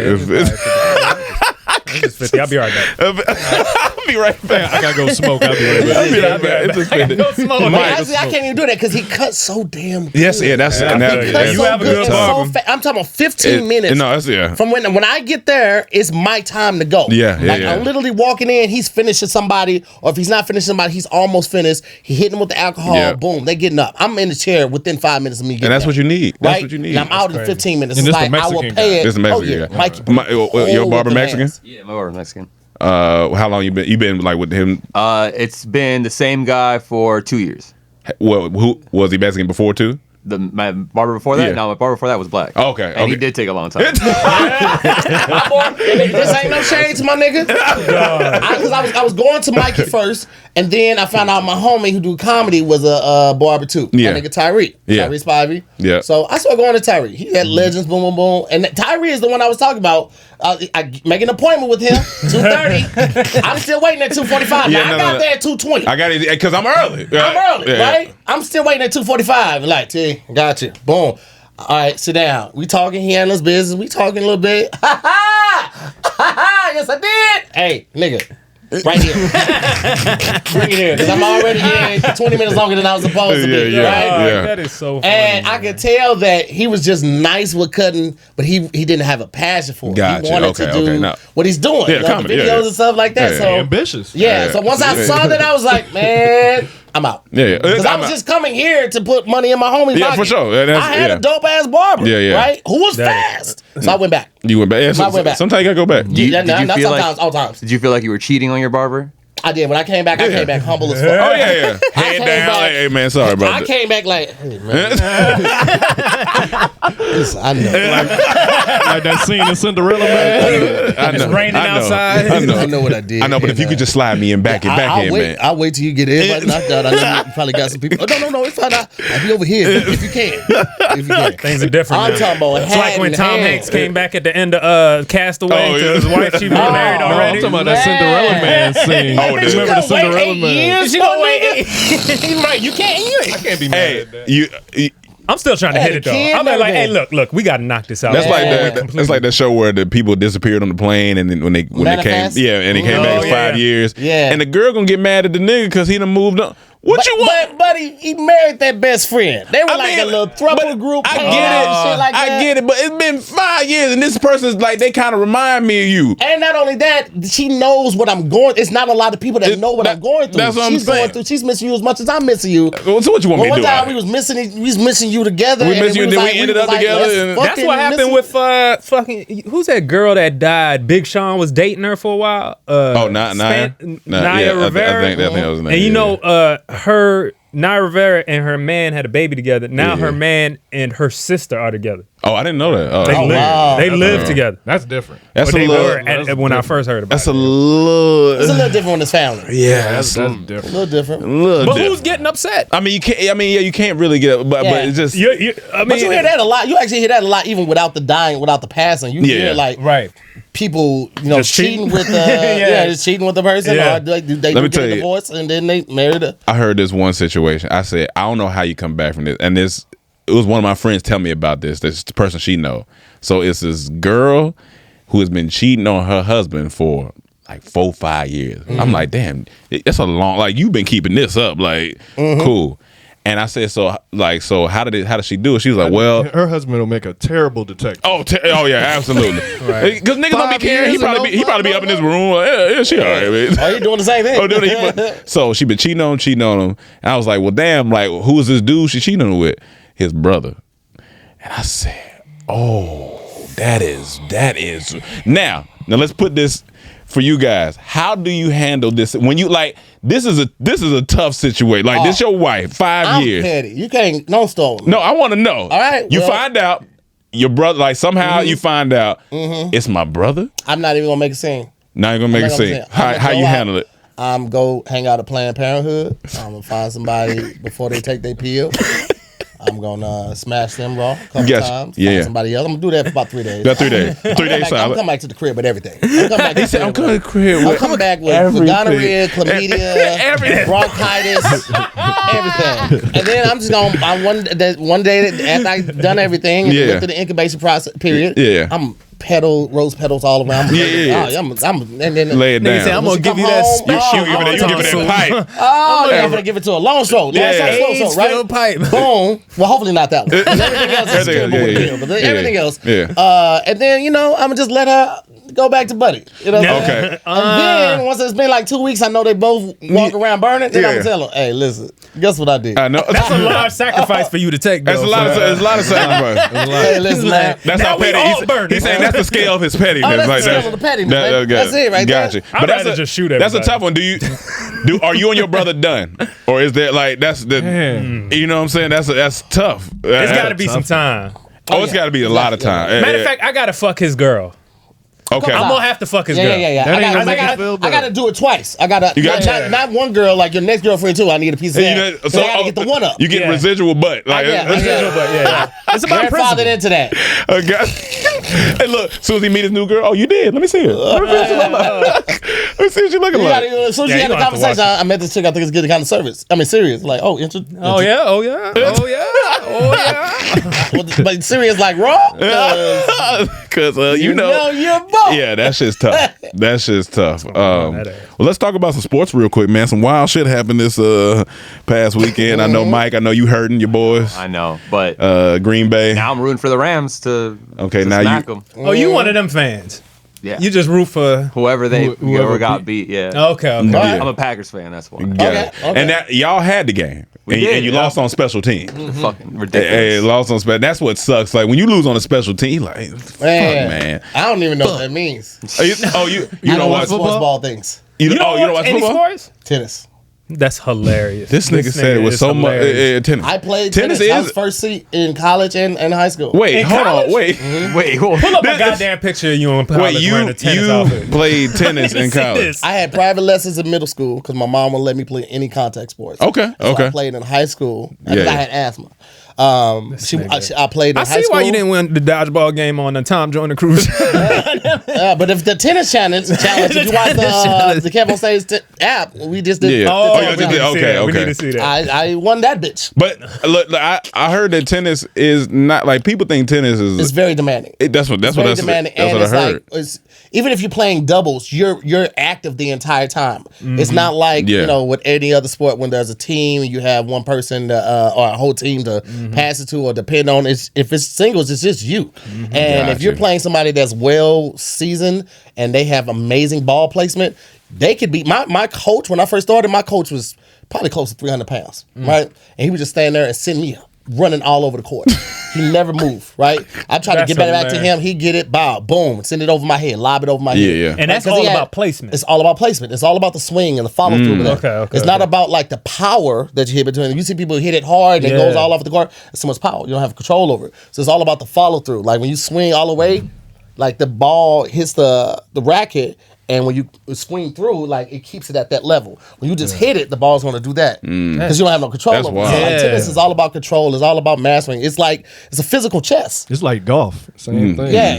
S6: It's just 50. I'll be right back.
S1: I'll be right back.
S4: I gotta go smoke. I'll be right back.
S1: I'll be right back. It's just 50.
S7: But actually, I can't even do that because he cuts so damn good.
S1: Yes, yeah, that's and that,
S6: feel
S7: Cuts
S6: you
S7: so
S6: have a
S7: good
S6: good
S7: and
S6: barber.
S7: so I'm talking about 15 minutes.
S1: No, that's yeah.
S7: From when I get there, it's my time to go.
S1: Yeah, yeah,
S7: like
S1: yeah.
S7: I'm literally walking in, he's finishing somebody, or if he's not finishing somebody, he's almost finished. He hitting them with the alcohol,
S1: Yeah.
S7: boom, they getting up. I'm in the chair within 5 minutes of me getting
S1: And that's
S7: there.
S1: what you need. That's
S7: Right?
S1: what you need.
S7: And I'm out in 15 minutes.
S4: And
S7: It's
S4: this the
S7: like I will
S4: Mexican
S7: pay
S4: guy.
S7: it.
S1: This is the Mexican
S7: yeah.
S1: guy.
S7: Mikey.
S1: Your barber
S7: with the
S1: Mexican?
S7: hands.
S8: Yeah, my barber Mexican.
S1: How long you been? You been like with him?
S8: It's been the same guy for 2 years.
S1: Well, who was he Mexican before too?
S8: My barber before that?
S1: Yeah.
S8: No, my barber before that was black.
S1: Okay,
S8: And he
S1: okay.
S8: did take a long time.
S7: My boy, this ain't no shade to my nigga. Because I was going to Mikey first, and then I found out my homie who do comedy was a barber too.
S1: Yeah.
S7: My nigga Tyree.
S1: Yeah.
S7: Tyree Spivey.
S1: Yeah.
S7: So I started going to Tyree. He had legends, boom, boom, boom. And Tyree is the one I was talking about. I make an appointment with him, 2:30. I'm still waiting at 2:45.
S1: Yeah,
S7: Now
S1: no,
S7: I got
S1: no.
S7: there at 2:20.
S1: I got it because I'm early.
S7: I'm early,
S1: Yeah.
S7: right? I'm still waiting at 2:45. Like, T, got you. Boom. All right, sit down. We talking. He handles business. We talking a little bit. Ha ha! Ha ha! Yes, I did. Hey, nigga. Right here. Bring it here. Because I'm already here 20 minutes longer than I was supposed to be.
S1: Yeah, yeah.
S7: Right?
S1: Yeah.
S6: That is so funny.
S7: And I could tell that he was just nice with cutting, but he didn't have a passion for it.
S1: Gotcha.
S7: He wanted
S1: Okay,
S7: to do
S1: okay, now-
S7: what he's doing.
S1: Yeah,
S7: the
S1: comedy,
S7: videos
S1: yeah, yeah.
S7: and stuff like that.
S1: Yeah,
S7: so
S4: Ambitious.
S7: yeah, so once I saw that, I was like, man, I'm out.
S1: Yeah, yeah.
S7: Because I
S1: I'm
S7: was
S1: out.
S7: just coming here to put money in my homie's
S1: Yeah,
S7: pocket.
S1: for sure. Yeah, that's-
S7: I had
S1: yeah.
S7: a dope ass barber,
S1: Yeah, yeah.
S7: right? Who was
S6: That-
S7: fast. So I went back.
S1: You went back. Yeah,
S7: I went back.
S1: Sometimes you gotta go back.
S7: Yeah,
S8: Did you
S7: not
S8: feel
S7: sometimes,
S8: like-
S7: all times.
S8: Did you feel like you were cheating on your barber?
S7: I did. When I came back, I
S1: Yeah.
S7: came back humble as fuck.
S1: Oh yeah, yeah.
S7: I
S1: Head
S7: came
S1: down.
S7: back-
S1: Like, hey man, sorry about
S7: I
S1: that.
S7: came back like, hey, man. Listen, I know.
S4: Like that scene in Cinderella, man.
S1: I know.
S6: raining
S1: I know.
S6: outside.
S1: I know.
S7: I know what I did.
S1: I know, but if you could just slide me in back
S7: I'll
S1: in,
S7: wait.
S1: man.
S7: I'll wait till you get everybody knocked out. I know you probably got some people. Oh, no, it's fine. I'll be over here if you can. If you can.
S6: Things are different.
S7: I'm
S6: now.
S7: talking about
S6: It's like
S7: hand
S6: when
S7: in
S6: Tom
S7: hand.
S6: Hanks came back at the end of Castaway
S1: Oh,
S6: to
S1: yeah.
S6: his wife. She was married
S4: No, I'm
S6: already.
S4: talking about that Cinderella man scene.
S1: Oh, dude.
S4: Remember the Cinderella man?
S7: Years,
S6: She
S7: my
S6: gonna wait
S7: nigga? Right, you can't.
S4: I can't be mad
S1: Hey,
S4: at that.
S6: I'm still trying to
S7: Had
S6: hit
S7: a
S6: it though.
S7: kid
S6: I'm
S7: and
S6: like, hey,
S7: everything.
S6: look, we got to knock this out.
S1: That's like
S7: Yeah.
S1: that's like that show where the people disappeared on the plane, and then when they came,
S7: Manifest?
S1: and they came back
S6: Oh,
S1: in 5
S6: yeah.
S1: years,
S7: Yeah.
S1: and the girl gonna get mad at the nigga because he done moved on. What you want?
S7: But he married that best friend. They were
S1: I
S7: like
S1: mean,
S7: a little throuple
S1: but
S7: group.
S1: I
S7: hanging
S1: get
S7: out
S1: it.
S7: and shit like
S1: I
S7: that.
S1: get it, but it's been 5 years, and this person's like they kind of remind me of you.
S7: And not only that, she knows what I'm going. It's not a lot of people that know what I'm going through.
S1: That's what I'm
S7: She's going
S1: saying.
S7: through. She's missing you as much as I'm missing you.
S1: So what you want me
S7: Well,
S1: to
S7: one
S1: do?
S7: time we was missing you together.
S1: We missed you, and
S7: was
S1: then
S7: like-
S1: we ended
S7: was
S1: up
S7: like,
S1: together,
S7: let's
S1: and-
S7: fucking
S6: That's what happened
S7: miss
S6: with fucking who's that girl that died? Big Sean was dating her for a while.
S1: Oh, Naya?
S6: Naya
S1: Yeah,
S6: Rivera.
S1: I think that was the name.
S6: And you
S1: yeah.
S6: know, her Naya Rivera and her man had a baby together. Now
S1: Yeah.
S6: her man and her sister are together.
S1: Oh, I didn't know that. Oh,
S6: They live.
S7: wow.
S6: They live together.
S4: That's different.
S1: that's
S6: But
S1: a
S6: they
S1: little.
S6: were when I first heard about
S1: That's
S6: it.
S1: a little.
S7: It's a little different when it's family.
S1: Yeah,
S4: That's
S1: that's
S4: different.
S7: A little different.
S1: a little.
S6: But
S1: different.
S6: who's getting upset?
S1: I mean, you can't. I mean, yeah, you can't really get. But
S7: Yeah.
S1: it's just.
S6: I mean,
S7: But you hear that a lot. You actually hear that a lot, even without the dying, without the passing. You
S1: Yeah.
S7: hear like
S6: right.
S7: people,
S6: Just
S7: cheating
S6: cheating.
S7: with
S6: Yeah.
S7: just cheating with the person,
S6: Yeah.
S7: or they
S1: Let me
S7: get
S1: tell
S7: a
S1: you.
S7: divorce and then they married her.
S1: I heard this one situation. I said, I don't know how you come back from this. And it was one of my friends tell me about this. This person she know. So it's this girl who has been cheating on her husband for like 4-5 years. I'm like, damn, that's a long. Like you've been keeping this up. Like cool. And I said, so how did she do it? She was like, well.
S4: Her husband will make a terrible detective.
S1: Oh yeah, absolutely. Because niggas don't be
S4: 5
S1: caring. He
S4: years
S1: probably be up in his room. Like, yeah, she all right, man.
S7: Oh, you doing the same thing?
S1: Oh, doing it. So she been cheating on him. And I was like, well, damn, like, who is this dude she cheating on with? His brother. And I said, oh, that is. Now let's put this for you guys. How do you handle this when you like? This is a tough situation. Like this your wife, 5
S7: I'm
S1: years.
S7: petty. You can't no stone.
S1: No, I want to know.
S7: All right,
S1: You
S7: well-
S1: find out your brother. Like somehow you find out it's my brother.
S7: I'm not even gonna make a scene.
S1: Now you're gonna make a
S7: I'm not
S1: scene.
S7: gonna say- I'm
S1: How
S7: gonna
S1: you
S7: go out.
S1: handle it?
S7: I'm go hang out at Planned Parenthood. I'm gonna find somebody before they take their pill. I'm gonna smash them raw a couple
S1: Gotcha.
S7: times.
S1: Yeah.
S7: Find somebody else. I'm gonna do that for about 3 days.
S1: About 3 days. 3
S7: I'm
S1: days
S7: I'm
S1: silent.
S7: coming back to the crib with everything. I'm coming back to
S1: He said, I'm coming to the
S7: crib
S1: crib
S7: I'm
S1: with
S7: coming back with
S1: everything.
S7: gonorrhea, chlamydia,
S1: Everything.
S7: bronchitis, everything. And then I'm just gonna, one day after I've done everything, and
S1: Yeah.
S7: went through the incubation process period,
S1: Yeah.
S7: I'm rose petals all around.
S1: Yeah.
S7: I'm and then
S1: Lay it
S6: Nigga say,
S1: down.
S6: I'm gonna
S7: When she
S6: give you
S7: come
S6: that.
S7: home,
S1: You give it that pipe.
S7: Oh, yeah, I'm gonna give it to a long stroke.
S1: Yeah.
S7: Long stroke, right?
S6: pipe.
S7: Boom. Well, hopefully not that one. 'Cause everything else is
S1: Everything
S7: terrible
S1: else,
S7: with
S1: yeah,
S7: the pill, but everything else.
S1: Yeah.
S7: And then I'm gonna just let her go back to Buddy. You know what I'm saying?
S1: Okay.
S7: And then once it's been like 2 weeks, I know they both walk around burning. Then I'm
S1: Yeah.
S7: gonna tell them, hey, listen, guess what I did?
S1: I know.
S6: That's a large sacrifice for you to take.
S1: That's
S6: though,
S1: a lot of.
S6: so-
S1: It's a lot of sacrifice.
S7: Hey, listen, man.
S1: That's
S6: Now
S1: how
S6: we
S1: petty.
S6: all burning.
S1: He's saying that's the scale of his pettiness.
S7: Oh, that's
S1: like
S7: the scale of the pettiness, man.
S1: okay.
S7: That's it right there.
S1: Gotcha.
S6: I'd
S1: that's
S6: rather just shoot
S1: That's a
S6: everybody.
S1: tough one. Are you and your brother done, or is that like that's the?
S4: Man.
S1: You know what I'm saying? That's tough.
S6: It's got to be some time.
S1: Oh, it's got to be a lot of time.
S6: Matter of fact, I gotta fuck his girl.
S1: okay.
S6: I'm gonna have to fuck his
S7: Yeah,
S6: girl.
S7: yeah.
S4: That ain't
S7: I
S4: gonna make it feel
S7: gotta, I gotta do it twice. I gotta
S1: You got-
S7: not one girl, like your next girlfriend too. I need a piece of
S1: You
S7: that.
S1: know,
S7: So I gotta get the one up.
S1: You get
S6: Yeah.
S1: residual butt. Like,
S7: Yeah,
S6: It's about
S7: grandfathered
S6: principle.
S7: into that.
S1: Okay. Hey, look, as soon as he meet his new girl, oh, you did. Let me see her. Let me see what she look like. Let me see what she looking
S7: You
S1: like.
S7: gotta, as soon as
S6: Yeah,
S7: you
S6: you
S7: had the
S6: gonna have to watch
S7: conversation, I met this chick. I think it's getting kind of serious. Serious. Like,
S6: Oh yeah, oh yeah, oh yeah.
S7: but serious like raw.
S1: Because
S7: You know you're both.
S1: yeah, that shit's tough. That shit's tough. Well, let's talk about some sports real quick, man. Some wild shit happened this past weekend. I know, Mike. I know you hurting your boys.
S8: I know, but
S1: Green Bay.
S8: now I'm rooting for the Rams to
S1: Okay,
S8: to
S1: now
S8: smack
S1: you-
S8: them.
S6: Oh, you one of them fans?
S8: Yeah,
S6: You just root for?
S8: whoever
S4: whoever
S8: got beat. Yeah,
S6: Okay.
S1: Yeah.
S8: I'm a Packers fan. That's why.
S1: Got it.
S7: Okay.
S1: And that y'all had the game,
S8: We
S1: and,
S8: did,
S1: and you
S8: yeah.
S1: lost on special teams.
S8: Fucking
S1: Hey,
S8: ridiculous.
S1: lost on special. That's what sucks. Like when you lose on a special team, like fuck, man.
S7: I don't even know what that means.
S1: You
S7: I
S1: don't watch
S7: sports ball things.
S1: You
S6: You don't watch any
S1: football?
S6: sports?
S7: Tennis.
S6: That's hilarious.
S1: This nigga said it was
S6: is
S1: so much.
S6: hilarious.
S1: Tennis.
S7: I played
S1: Tennis
S7: tennis. I was
S1: is.
S7: first seat in college and high school.
S1: Wait,
S6: In
S1: hold
S6: college?
S1: on, wait.
S8: Wait, hold
S6: Pull up a
S1: This-
S6: goddamn picture of you in
S1: Wait,
S6: college wearing a tennis outfit.
S1: played tennis in
S6: See
S1: college.
S6: this.
S7: I had private lessons in middle school because my mom wouldn't let me play any contact sports.
S1: Okay,
S7: So
S1: okay.
S7: I played in high school
S1: Yeah,
S7: because I
S1: yeah.
S7: had asthma. I played in
S6: I
S7: high
S6: see
S7: school.
S6: why you didn't win the dodgeball game on the Tom Joyner Cruise.
S7: But if the tennis challenge, if you watch the Kev on Stage app, we just did.
S1: Yeah.
S6: Oh,
S1: you did. Okay.
S6: We need to see that.
S7: I won that bitch.
S1: But look, I heard that tennis is not like people think tennis is.
S7: It's very demanding.
S1: That's what
S7: Very demanding,
S1: that's
S7: and
S1: what I
S7: it's
S1: heard.
S7: like even if you're playing doubles, you're active the entire time. It's not like with any other sport when there's a team and you have one person or a whole team to pass it to or depend on. If it's singles, it's just you. And if you're playing somebody that's well seasoned and they have amazing ball placement, they could be my coach. When I first started, my coach was probably close to 300 pounds, right? And he would just stand there and send me running all over the court. He never moved, right? I try to get back to him. He get it, bow, boom, send it over my head, lob it over my head.
S1: Yeah.
S6: And that's all about placement.
S7: It's all about placement. It's all about the swing and the follow through.
S6: Okay.
S7: It's not about like the power that you hit between. You see people hit it hard and it goes all over the court. It's so much power. You don't have control over it. So it's all about the follow through. Like when you swing all the way, like the ball hits the racket. And when you swing through, like it keeps it at that level. When you just hit it, the ball's going to do that because you don't have no control
S1: That's
S7: over it.
S1: wild.
S7: So like
S6: Yeah.
S7: tennis is all about control. It's all about mastering. It's a physical chess.
S4: It's like golf. Same thing.
S7: Yeah.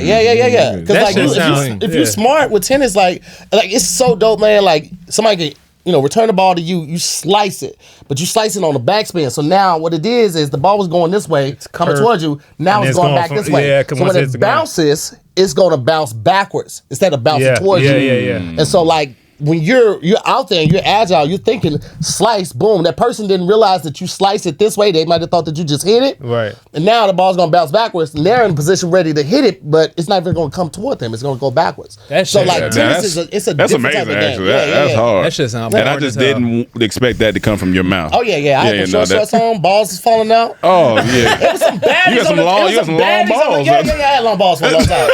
S7: Because
S6: That
S7: like
S6: shit sounds-
S7: if you're smart with tennis, like it's so dope, man. Like somebody can return the ball to you, you slice it, but you slice it on the backspin. So now what it is the ball was going this way, coming
S6: curved.
S7: towards you. Now
S6: And
S7: it's
S6: it's
S7: going
S6: going
S7: back
S6: from-
S7: this way.
S6: yeah, 'cause
S7: so
S6: once
S7: when
S6: it hits
S7: it
S6: the ground.
S7: bounces, it's going to bounce backwards instead of bouncing towards you.
S6: Yeah.
S7: And so like when you're out there and you're agile, you're thinking slice, boom. That person didn't realize that you sliced it this way. They might have thought that you just hit it.
S6: Right.
S7: And now the ball's gonna bounce backwards, and they're in a position ready to hit it, but it's not even gonna come toward them. It's gonna go backwards.
S6: That
S7: So
S6: shit-
S7: like
S6: Yeah,
S7: tennis it's a
S1: That's
S7: different
S1: amazing,
S7: type of game.
S1: actually. That's hard.
S6: That shit sounds
S1: And I
S6: boring
S1: just
S6: as hell.
S1: didn't expect that to come from your mouth.
S7: Oh yeah. I had the short shorts on, balls is falling out.
S1: Oh yeah.
S7: There was some baddies
S1: You got some
S7: on the-
S1: long-
S7: there was
S1: you got some long
S7: baddies on the-
S1: balls.
S7: Yeah, I had long balls for a long time.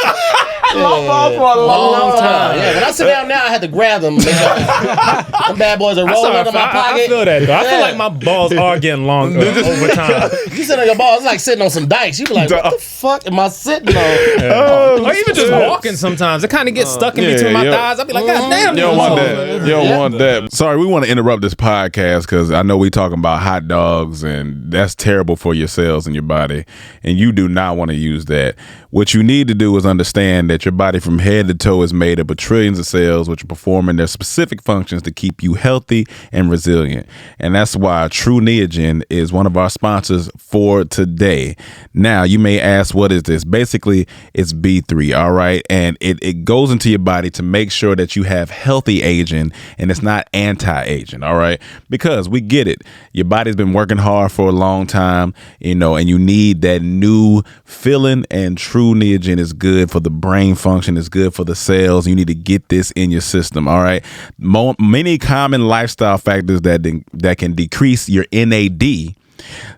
S7: Long balls for a long time. Yeah, when I sit down now, I had to grab them. Them bad boys are rolling under my pocket.
S6: I feel that though. I feel
S7: Yeah.
S6: like my balls are getting longer over time.
S7: You sit on your balls, it's like sitting on some dice. You be like, what the fuck am I sitting on?
S6: Or even just walking sometimes. It kind of gets stuck in
S1: yeah,
S6: between my
S1: yeah.
S6: thighs. I'll be like, God damn.
S1: You don't
S6: these
S1: want
S6: balls,
S1: that.
S6: man.
S1: You don't
S7: Yeah.
S1: want that. Sorry, we want to interrupt this podcast because I know we talking about hot dogs and that's terrible for your cells and your body. And you do not want to use that. What you need to do is understand that your body from head to toe is made up of trillions of cells which are performing their specific functions to keep you healthy and resilient. And that's why True Neogen is one of our sponsors for today. Now, you may ask, what is this? Basically, it's B3, all right? And it goes into your body to make sure that you have healthy aging and it's not anti-aging, all right? Because we get it. Your body's been working hard for a long time, and you need that new feeling, and True Neogen is good for the brain function. It's good for the cells. You need to get this in your system, all right? Many common lifestyle factors that can decrease your NAD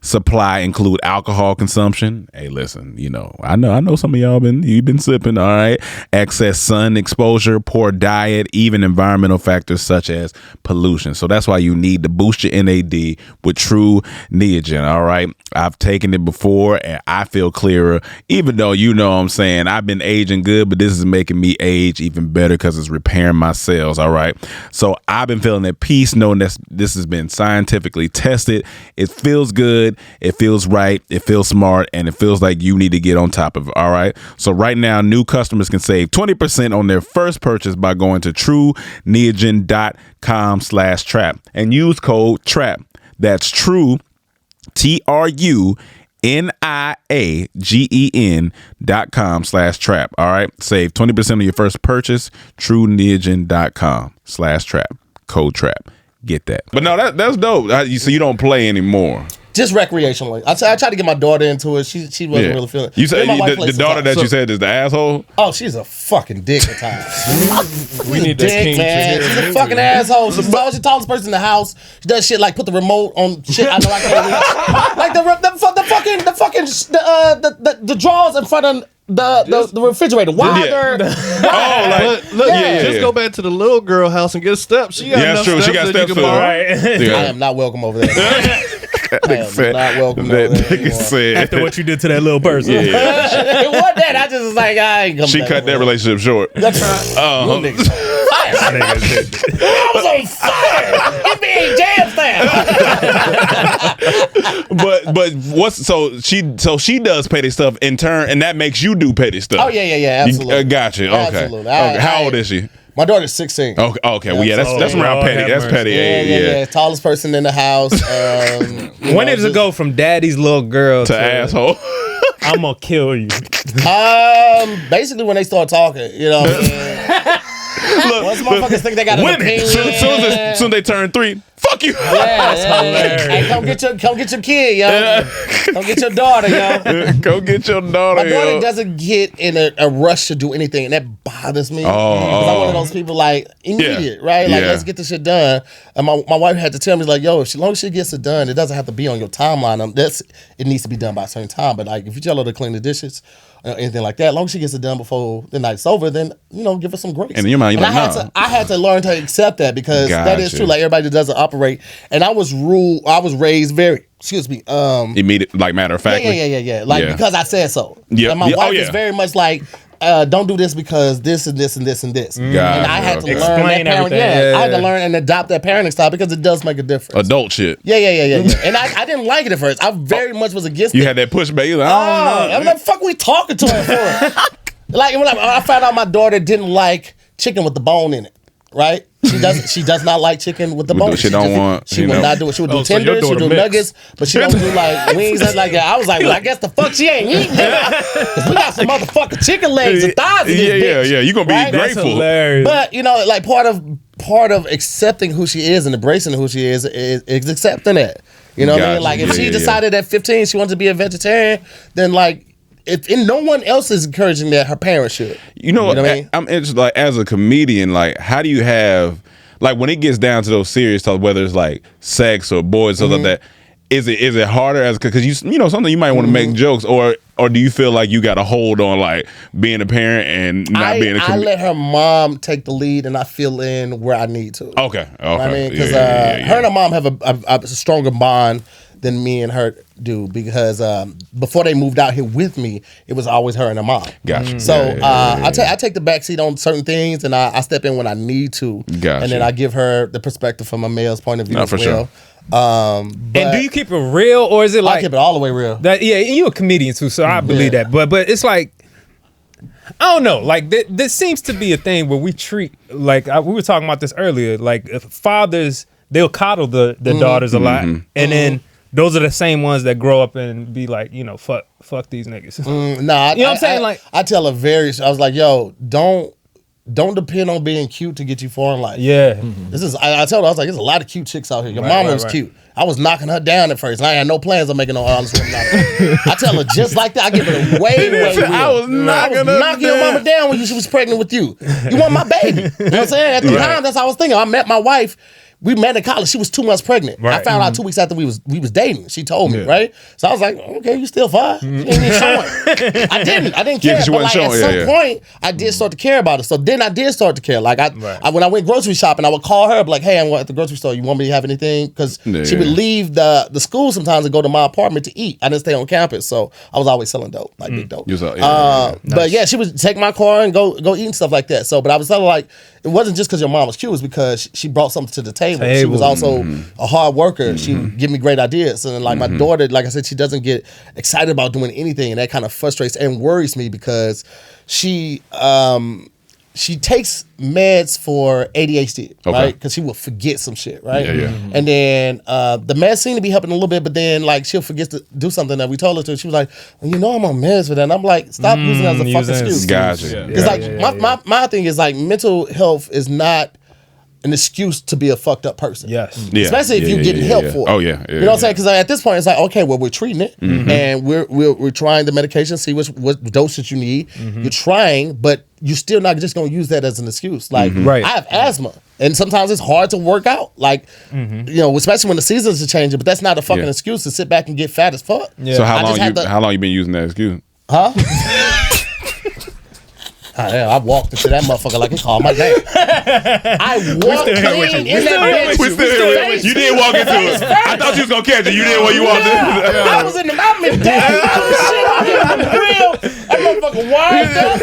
S1: supply include alcohol consumption. Hey, listen, I know some of y'all you've been sipping, all right? Excess sun exposure, poor diet, even environmental factors such as pollution. So that's why you need to boost your NAD with True Neogen, all right? I've taken it before and I feel clearer, even though what I'm saying, I've been aging good, but this is making me age even better because it's repairing my cells, all right? So I've been feeling at peace knowing that this has been scientifically tested. It feels good, it feels right, it feels smart, and it feels like you need to get on top of it, all right? So right now, new customers can save 20% on their first purchase by going to trueneogen.com/trap and use code TRAP. That's true, TRUNIAGEN.com/trap. All right. Save 20% on your first purchase. TrueNeogen.com/trap. Code TRAP. Get that. But no, that's dope. So you don't play anymore.
S7: Just recreationally. I tried to get my daughter into it. She wasn't really feeling it.
S1: You said
S7: Me and my wife
S1: the
S7: play
S1: daughter
S7: sometimes.
S1: that you said is the asshole?
S7: Oh, she's a fucking dick at times.
S4: We need that
S7: Dick,
S4: King
S7: man.
S4: Tahir
S7: She's a
S4: music.
S7: fucking asshole. She's always the tallest person in the house. She does shit like put the remote on shit I know I can't reach. Like the drawers in front of the refrigerator. Why
S1: Yeah.
S7: they're
S4: But look,
S7: Yeah.
S4: just go back to the little girl house and get steps. She got
S1: Yeah,
S4: enough
S1: that's true. She
S4: steps
S1: got
S4: that
S1: steps
S4: you
S1: too.
S4: can borrow.
S6: Right.
S7: I am not welcome over there. I am not welcome over
S1: That
S7: there
S1: nigga
S7: anymore.
S1: said.
S6: After what you did to that little person.
S7: It wasn't that. I just was like, I ain't coming
S1: She
S7: back
S1: cut
S7: over
S1: that
S7: there.
S1: relationship short.
S7: That's right.
S1: Uh-huh.
S7: Little niggas. Fire. I was on fire. NBA Jam style.
S1: But what's so she does petty stuff in turn, and that makes you do petty stuff.
S7: Oh yeah, absolutely.
S1: Gotcha. Okay.
S7: Absolutely.
S1: Okay. How old is she?
S7: My daughter's 16.
S1: Okay. Well, yeah, that's around
S6: Lord
S1: petty.
S6: have
S1: That's
S6: mercy.
S1: petty.
S7: Yeah. Tallest person in the house.
S6: When does it go from daddy's little girl
S1: To asshole.
S6: I'm gonna kill you?
S7: Basically, when they start talking, you know. Once motherfuckers think they got an opinion.
S1: Soon as they turn 3, fuck you.
S7: Hey, come get your kid, yo. Come get your daughter, yo.
S1: Go get your daughter.
S7: My daughter doesn't get in a rush to do anything, and that bothers me. Because I'm one of those people like immediate, right? Like let's get this shit done. And my wife had to tell me like, yo, as long as she gets it done, it doesn't have to be on your timeline. It needs to be done by a certain time. But like if you tell her to clean the dishes, anything like that, as long as she gets it done before the night's over, then give her some grace.
S1: And in your mind, you're like,
S7: I had to learn to accept that because that is true. Like everybody doesn't operate, and I was raised very. Excuse me.
S1: Immediate, like matter of fact.
S7: Yeah. Like because I said so.
S1: Yeah.
S7: And my wife is very much like, don't do this because this and this and this and this. And I had to learn that parent. I had to learn and adopt that parenting style because it does make a difference.
S1: Adult shit.
S7: Yeah. And I didn't like it at first. I very much was against it.
S1: You had that pushback. You like, I don't know.
S7: I'm like, fuck, we talking to her for? Like when I found out my daughter didn't like chicken with the bone in it. Right? She does not like chicken with the bone.
S1: She don't want.
S7: She would not do it. She would do tenders. She would do nuggets, but she don't do like wings and like that. I was like, well, I guess the fuck she ain't eating that. Cause we got some motherfucking chicken legs and thighs in this bitch.
S1: Yeah. You gonna be grateful.
S6: But
S7: like part of accepting who she is and embracing who she is accepting that. You know what I mean? Like if she decided at 15 she wanted to be a vegetarian, then like. And no one else is encouraging that, her parents should.
S1: You know what
S7: I mean?
S1: I'm interested, like, as a comedian, like, how do you have, like, when it gets down to those serious talks, whether it's like sex or boys, stuff like that, is it harder as because you know something you might want to make jokes, or do you feel like you got to hold on like being a parent and not being a comedian?
S7: I let her mom take the lead and I fill in where I need to.
S1: Okay.
S7: I mean, because her and her mom have a stronger bond than me and her do, because before they moved out here with me, it was always her and her mom.
S1: Gotcha.
S7: So I take the backseat on certain things, and I step in when I need to.
S1: Gotcha.
S7: And then I give her the perspective from a male's point of view as well.
S1: Sure.
S6: And do you keep it real, or is it like
S7: I keep it all the way real?
S6: That, and you're a comedian too, so I believe that. But it's like, I don't know. Like this seems to be a thing where we treat we were talking about this earlier. Like if fathers, they'll coddle the daughters a lot, and then those are the same ones that grow up and be like, fuck these niggas.
S7: Nah,
S6: you know what I'm saying?
S7: I tell her I was like, yo, don't depend on being cute to get you far in life.
S6: Yeah.
S7: This is. I told her, I was like, there's a lot of cute chicks out here. Your mama was cute. I was knocking her down at first. And I had no plans of making no honest women out of her. I tell her just like that. I give it way real.
S1: I was knocking
S7: your mama down when she was pregnant with you. You want my baby. You know what I'm saying? At the time, that's how I was thinking. I met my wife. We met in college. She was 2 months pregnant. Right. I found out 2 weeks after we was dating. She told me, right? So I was like, okay, you still fine. She ain't even showing. I didn't care. But like at some point, I did start to care about it. So then I did start to care. Like when I went grocery shopping, I would call her, like, hey, I'm at the grocery store. You want me to have anything? Because she would leave the school sometimes and go to my apartment to eat. I didn't stay on campus, so I was always selling dope, like big dope. But yeah, she would take my car and go eat and stuff like that. So, but I was telling her, like, it wasn't just because your mom was cute. It was because she brought something to the table. She was also a hard worker. She would give me great ideas. And like my daughter, like I said, she doesn't get excited about doing anything, and that kind of frustrates and worries me because she takes meds for ADHD, right? Because she will forget some shit, right? And then the meds seem to be helping a little bit, but then like she'll forget to do something that we told her to. She was like, well, I'm on meds for that. And I'm like, stop using it as a fucking excuse.
S1: Gotcha.
S7: Because like my thing is like mental health is not an excuse to be a fucked up person.
S6: Yes.
S7: Especially if you're getting help for it.
S1: Oh, yeah.
S7: You know what I'm saying? Because at this point, it's like, okay, well, we're treating it. And we're trying the medication, see what dosage you need. You're trying, but you're still not just going to use that as an excuse. Like, I have asthma. And sometimes it's hard to work out. Like, especially when the seasons are changing. But that's not a fucking excuse to sit back and get fat as fuck.
S1: Yeah. So how long you been using that excuse?
S7: Huh? I walked into that motherfucker like it called my name. I walked clean in that bitch.
S1: We still here with you. You didn't walk into it. I thought you was gonna catch it. You didn't when you walked in.
S7: I was in the mountain down. Shit, I was on the grill. That motherfucker wired up.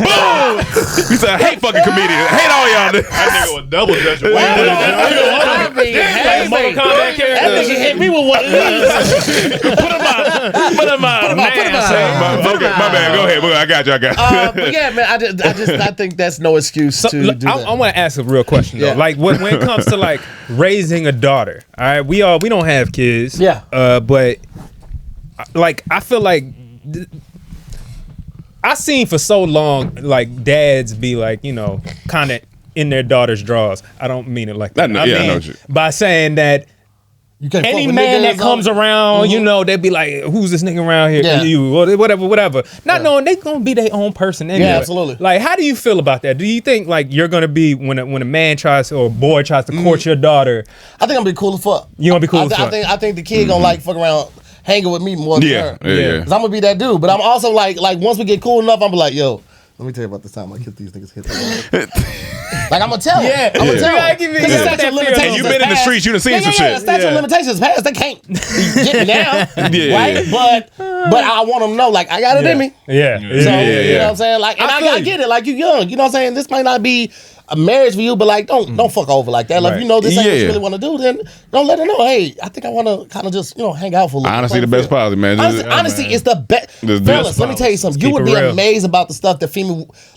S1: Boom! He said, I hate fucking comedians. I hate all y'all.
S4: That nigga was double judging.
S7: I mean, hey,
S6: a Mortal Kombat character.
S7: That nigga hit me with one of these.
S6: Put him out.
S1: Okay, my bad. Go ahead. I got you.
S7: But yeah, man, I think that's no excuse to
S6: Look,
S7: do that.
S6: I want to ask a real question though.
S7: Yeah.
S6: Like when it comes to like raising a daughter, all right, we don't have kids.
S7: Yeah.
S6: But like I feel like I seen for so long like dads be like, you know, kind of in their daughter's drawers. I don't mean it like that.
S1: I know what you-
S6: by saying that
S7: You can't
S6: any
S7: fuck with
S6: man
S7: niggas
S6: that comes
S7: on-
S6: around, you know, they be like, who's this nigga around here?
S7: Yeah.
S6: You, or whatever. Not knowing they gonna be their own person anyway.
S7: Yeah, absolutely.
S6: Like, how do you feel about that? Do you think like you're gonna be when a man tries or a boy tries to court your daughter?
S7: I think I'm gonna be cool as fuck.
S6: You gonna be cool as fuck?
S7: I think the kid gonna like fuck around hanging with me more than her.
S1: Yeah.
S7: Cause I'm gonna be that dude. But I'm also like once we get cool enough, I'm be like, yo, let me tell you about this time I killed these niggas. Like I'm gonna tell him.
S6: Yeah.
S7: I'm gonna
S6: Yeah.
S7: tell
S6: You gotta
S7: him.
S6: give me-
S7: 'Cause
S6: you
S7: the
S6: got
S7: statute
S6: that
S7: of
S6: fear.
S7: limitations
S1: And you
S7: is
S1: been in the
S7: passed.
S1: streets, you done seen
S7: Yeah,
S1: some
S7: yeah,
S1: shit.
S7: the statute of limitations is passed. They can't get me now.
S1: Yeah.
S7: Right? But I want them to know, like, I got it in me.
S6: Yeah.
S7: So,
S1: Yeah,
S7: you know
S1: yeah.
S7: what I'm saying? Like, and
S6: I feel
S7: I
S6: you.
S7: get it. Like, you young. You know what I'm saying? This might not be a marriage for you, but like, don't fuck over like that. Like, if you know this ain't what you
S1: Yeah.
S7: really want to do, then don't let her know. Hey, I think I want to kind of just hang out for a little.
S1: Honestly, the best policy, man.
S7: Honestly, it's the best.
S1: The
S7: Fellas,
S1: best
S7: let me tell you something. You
S6: Keep
S7: would
S6: it
S7: be
S6: real.
S7: amazed about the stuff that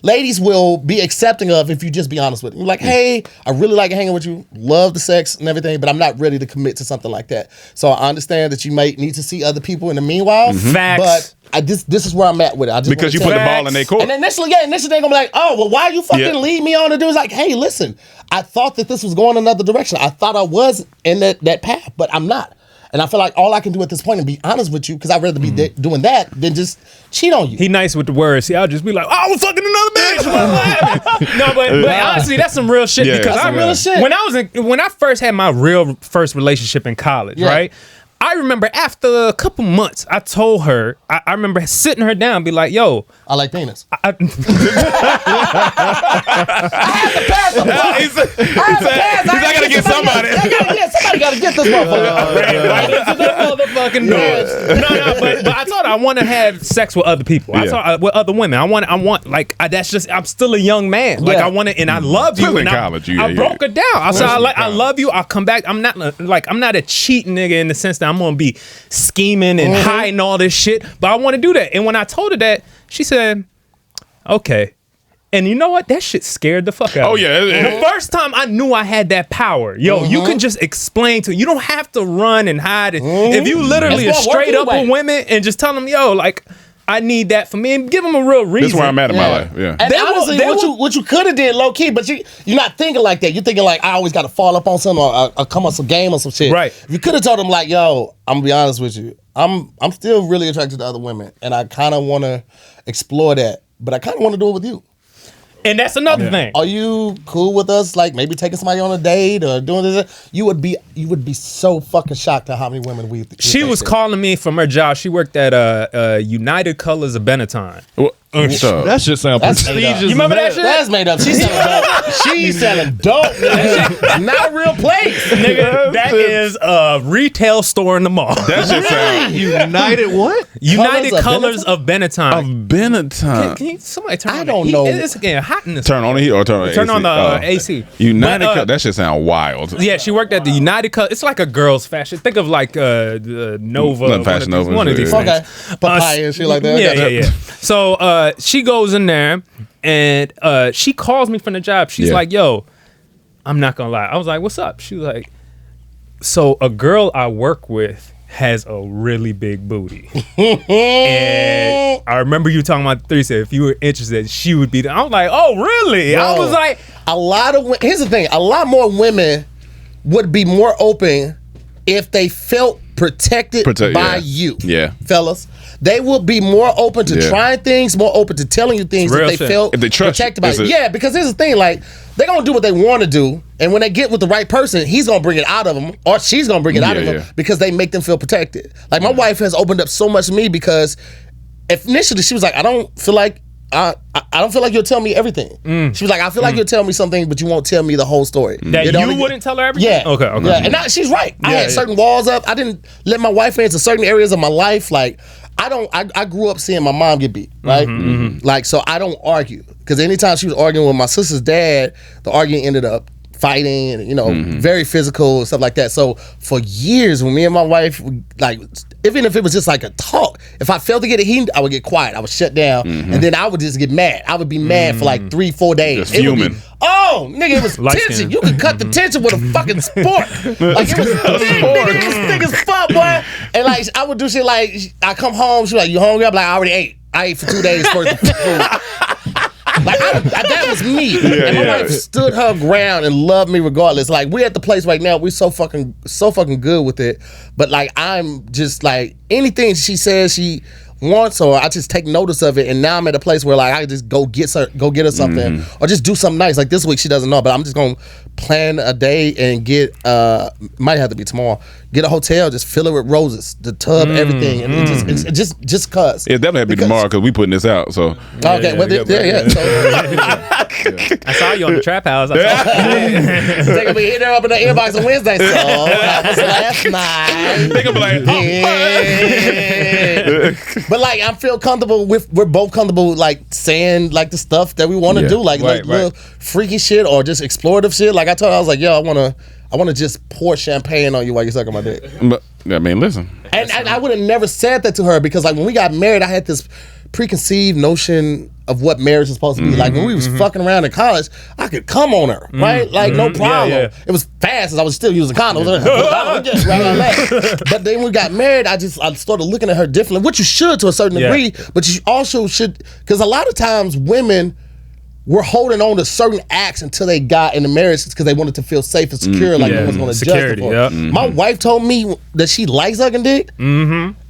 S7: ladies will be accepting of if you just be honest with them. You're like, hey, I really like hanging with you, love the sex and everything, but I'm not ready to commit to something like that. So I understand that you might need to see other people in the meanwhile.
S6: Facts.
S7: But this is where I'm at with it. I just
S1: Because
S7: wanna
S1: you put
S7: tell
S1: the ball in their court.
S7: and initially they're gonna be like, oh, well, why you fucking
S1: Yeah.
S7: lead me on to do? It's like, hey, listen, I thought that this was going another direction. I thought I was in that path, but I'm not. And I feel like all I can do at this point and be honest with you, because I'd rather be doing that than just cheat on you.
S6: He nice with the words. See, I'll just be like, oh, I was fucking another bitch. No, but honestly, that's some real shit.
S1: Yeah,
S6: because
S1: that's
S6: I
S1: some real
S6: shit. When I first had my first relationship in college,
S7: Yeah.
S6: right? I remember after a couple months, I told her, I remember sitting her down and be like, yo,
S7: I like penis.
S6: I,
S1: He's like, I gotta get somebody.
S7: Somebody gotta get this motherfucker.
S6: right into the motherfucking doors. No, but I told her I want to have sex with other people. I
S1: Yeah.
S6: told her, with other women. I want like that's just. I'm still a young man. Like
S7: Yeah.
S6: I want to, and I love you.
S1: Still in
S6: and
S1: college,
S6: I
S1: yeah.
S6: broke her down. I said
S1: Still in
S6: I
S1: college.
S6: love you. I'll come back. I'm not a cheat nigga in the sense that I'm gonna be scheming and hiding all this shit. But I want to do that. And when I told her that, she said, "Okay." And you know what? That shit scared the fuck out of me.
S1: Oh, yeah.
S6: The first time I knew I had that power. Yo, you can just explain to you don't have to run and hide. If you literally
S7: It's
S6: are
S7: gonna work
S6: straight up
S7: anyway.
S6: with women and just tell them, yo, like, I need that for me, and give them a real reason.
S1: This is where I'm at in my life. Yeah.
S7: And
S6: They will-
S7: honestly,
S6: they will-
S7: what you could have did low key, but you're not thinking like that. You're thinking like I always got to fall up on something or come on some game or some shit.
S6: Right.
S7: You could have told them like, yo, I'm gonna be honest with you. I'm still really attracted to other women, and I kind of want to explore that, but I kind of want to do it with you.
S6: And that's another thing.
S7: Are you cool with us? Like maybe taking somebody on a date or doing this? You would be so fucking shocked at how many women we.
S6: She was calling me from her job. She worked at United Colors of Benetton.
S1: So,
S4: That shit sound
S7: That's made
S4: prestigious.
S7: up.
S6: You remember that shit?
S7: That's made up. She's selling dope. She's selling dope. nigga. Not a real place.
S6: Nigga, that is a retail store in the mall.
S1: that shit sound
S4: United what?
S6: United
S7: Colors
S6: Colors of Benetton.
S1: Benetton.
S6: Can you, somebody turn
S7: I
S6: on
S7: don't
S6: the heat?
S7: know.
S6: It's getting hot in this.
S1: Turn on the heat or turn on the
S6: Turn
S1: AC?
S6: on the
S1: Oh.
S6: AC.
S1: United.
S6: But,
S1: That shit sound wild.
S6: Yeah, she worked at the United Colors. It's like a girls' fashion. Think of like the Nova.
S1: Like Fashion Nova and
S6: One of
S1: shit,
S6: these
S1: yeah.
S6: things.
S7: Okay. Papaya and shit like that.
S6: Yeah, yeah. So she goes in there and she calls me from the job. She's
S1: Yeah.
S6: like, yo, I'm not gonna lie. I was like, what's up? She was like, so a girl I work with has a really big booty. And I remember you talking about the threesome. If you were interested, she would be there. I was like, oh, really? I
S7: Bro,
S6: was like,
S7: a lot of here's the thing. A lot more women would be more open if they felt protected by
S1: yeah.
S7: you.
S1: Yeah.
S7: Fellas. They will be more open to
S1: Yeah.
S7: trying things, more open to telling you things
S6: Real
S7: if they
S6: shit.
S7: felt
S1: If they trust you.
S7: protected by
S1: It's
S7: you.
S1: a-
S7: Yeah, because here's the thing, like, they're gonna do what they want to do, and when they get with the right person, he's gonna bring it out of them, or she's gonna bring it out of
S1: Yeah,
S7: them
S1: yeah.
S7: because they make them feel protected. Like, my wife has opened up so much to me because initially she was like, I don't feel like you'll tell me everything. She was like, I feel like you'll tell me something, but you won't tell me the whole story.
S6: that
S7: It
S6: you
S7: only-
S6: wouldn't tell her everything?
S7: Yeah.
S6: Okay.
S7: Yeah, and now she's right. I had certain walls up. I didn't let my wife into certain areas of my life. Like, I grew up seeing my mom get beat, right? Like, so I don't argue. Because anytime she was arguing with my sister's dad, the argument ended up fighting, and very physical and stuff like that. So for years, when me and my wife, like, even if it was just like a talk, if I failed to get a heat, I would get quiet. I would shut down, and then I would just get mad. I would be mad for like 3-4 days.
S1: Just fuming.
S7: Nigga, it was tension. You could cut the tension with a fucking sport. Like, it was thick as fuck, boy. And like, I would do shit like, I come home, she was like, you hungry? I'm like, I already ate. I ate for 2 days worth of food. Like, that was me. And my wife stood her ground and loved me regardless. Like, we're at the place right now, we're so fucking good with it. But like, I'm just like, anything she says she wants, or I just take notice of it, and now I'm at a place where like I just go get her something, or just do something nice. Like this week she doesn't know, but I'm just gonna plan a day and get might have to be tomorrow. Get a hotel, just fill it with roses, the tub, everything, and it's just cause.
S1: It definitely have to be tomorrow because we putting this out. So
S7: okay,
S6: I saw you on the Trap House.
S7: They're gonna be hitting her up in the inbox on Wednesday. So that was last night.
S1: they gonna be like,
S7: But like, I feel comfortable we're both comfortable like saying like the stuff that we want to do, like little freaky shit or just explorative shit. Like I told her, I was like, yo, I wanna just pour champagne on you while you're sucking my dick.
S1: But I mean, listen.
S7: And I would have never said that to her because like when we got married, I had this preconceived notion of what marriage is supposed to be. Like when we was fucking around in college, I could come on her, right? Like no problem. It was fast as I was still using condoms. But then when we got married, I started looking at her differently, which you should to a certain degree, but you also should, because a lot of times women were holding on to certain acts until they got in the marriage because they wanted to feel safe and secure, like no one's going to judge them. My wife told me that she likes sucking dick.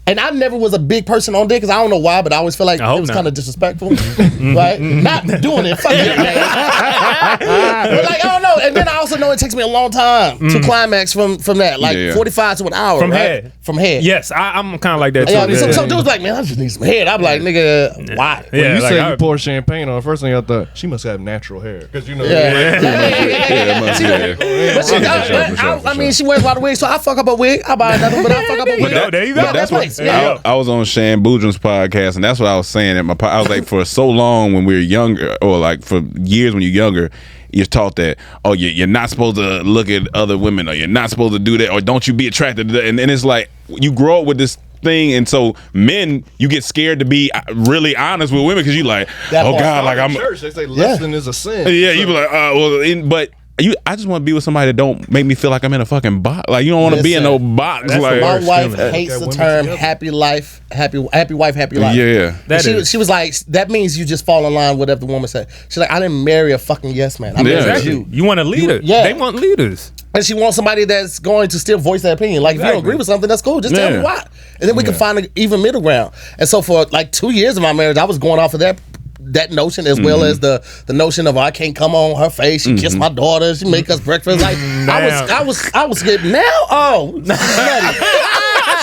S7: And I never was a big person on dick because I don't know why, but I always feel like it was kind of disrespectful, right? Not doing it, fuck it, man. But like, I don't know. And then I also know it takes me a long time to climax from that, like 45 to an hour,
S6: from
S7: right?
S6: head.
S7: From head.
S6: Yes, I'm kind of like that too.
S7: Yeah, some dudes like, man, I just need some head. I'm like, nigga, why?
S4: When you say you pour champagne on, the first thing I thought, she must have natural hair because you know.
S7: I mean, she wears a lot of wigs, so I fuck up a wig. I buy another, but I fuck up a wig.
S6: There you go.
S7: That's what.
S1: I was on Shan Boudreaux's podcast, and that's what I was saying. I was like, for so long when we were younger, or like for years when you're younger, you're taught that, oh, you're not supposed to look at other women, or you're not supposed to do that, or don't you be attracted to that. And it's like, you grow up with this thing, and so men, you get scared to be really honest with women because you like, oh God, like I'm.
S4: Church, they say lusting is a sin.
S1: Yeah, you be like, but. I just want to be with somebody that don't make me feel like I'm in a fucking box. Like you don't want to be in no box. Like
S7: my wife hates the term happy life, happy wife, happy life.
S1: Yeah,
S7: she was like, that means you just fall in line with whatever the woman said. She's like, I didn't marry a fucking yes man. I married you.
S6: You want a leader. They want leaders.
S7: And she wants somebody that's going to still voice their opinion. Like if you don't agree with something, that's cool. Just tell me why, and then we can find an even middle ground. And so for like 2 years of my marriage, I was going off of that notion as well as the notion of I can't come on her face. She kissed my daughter. She make us breakfast. Like I was getting now.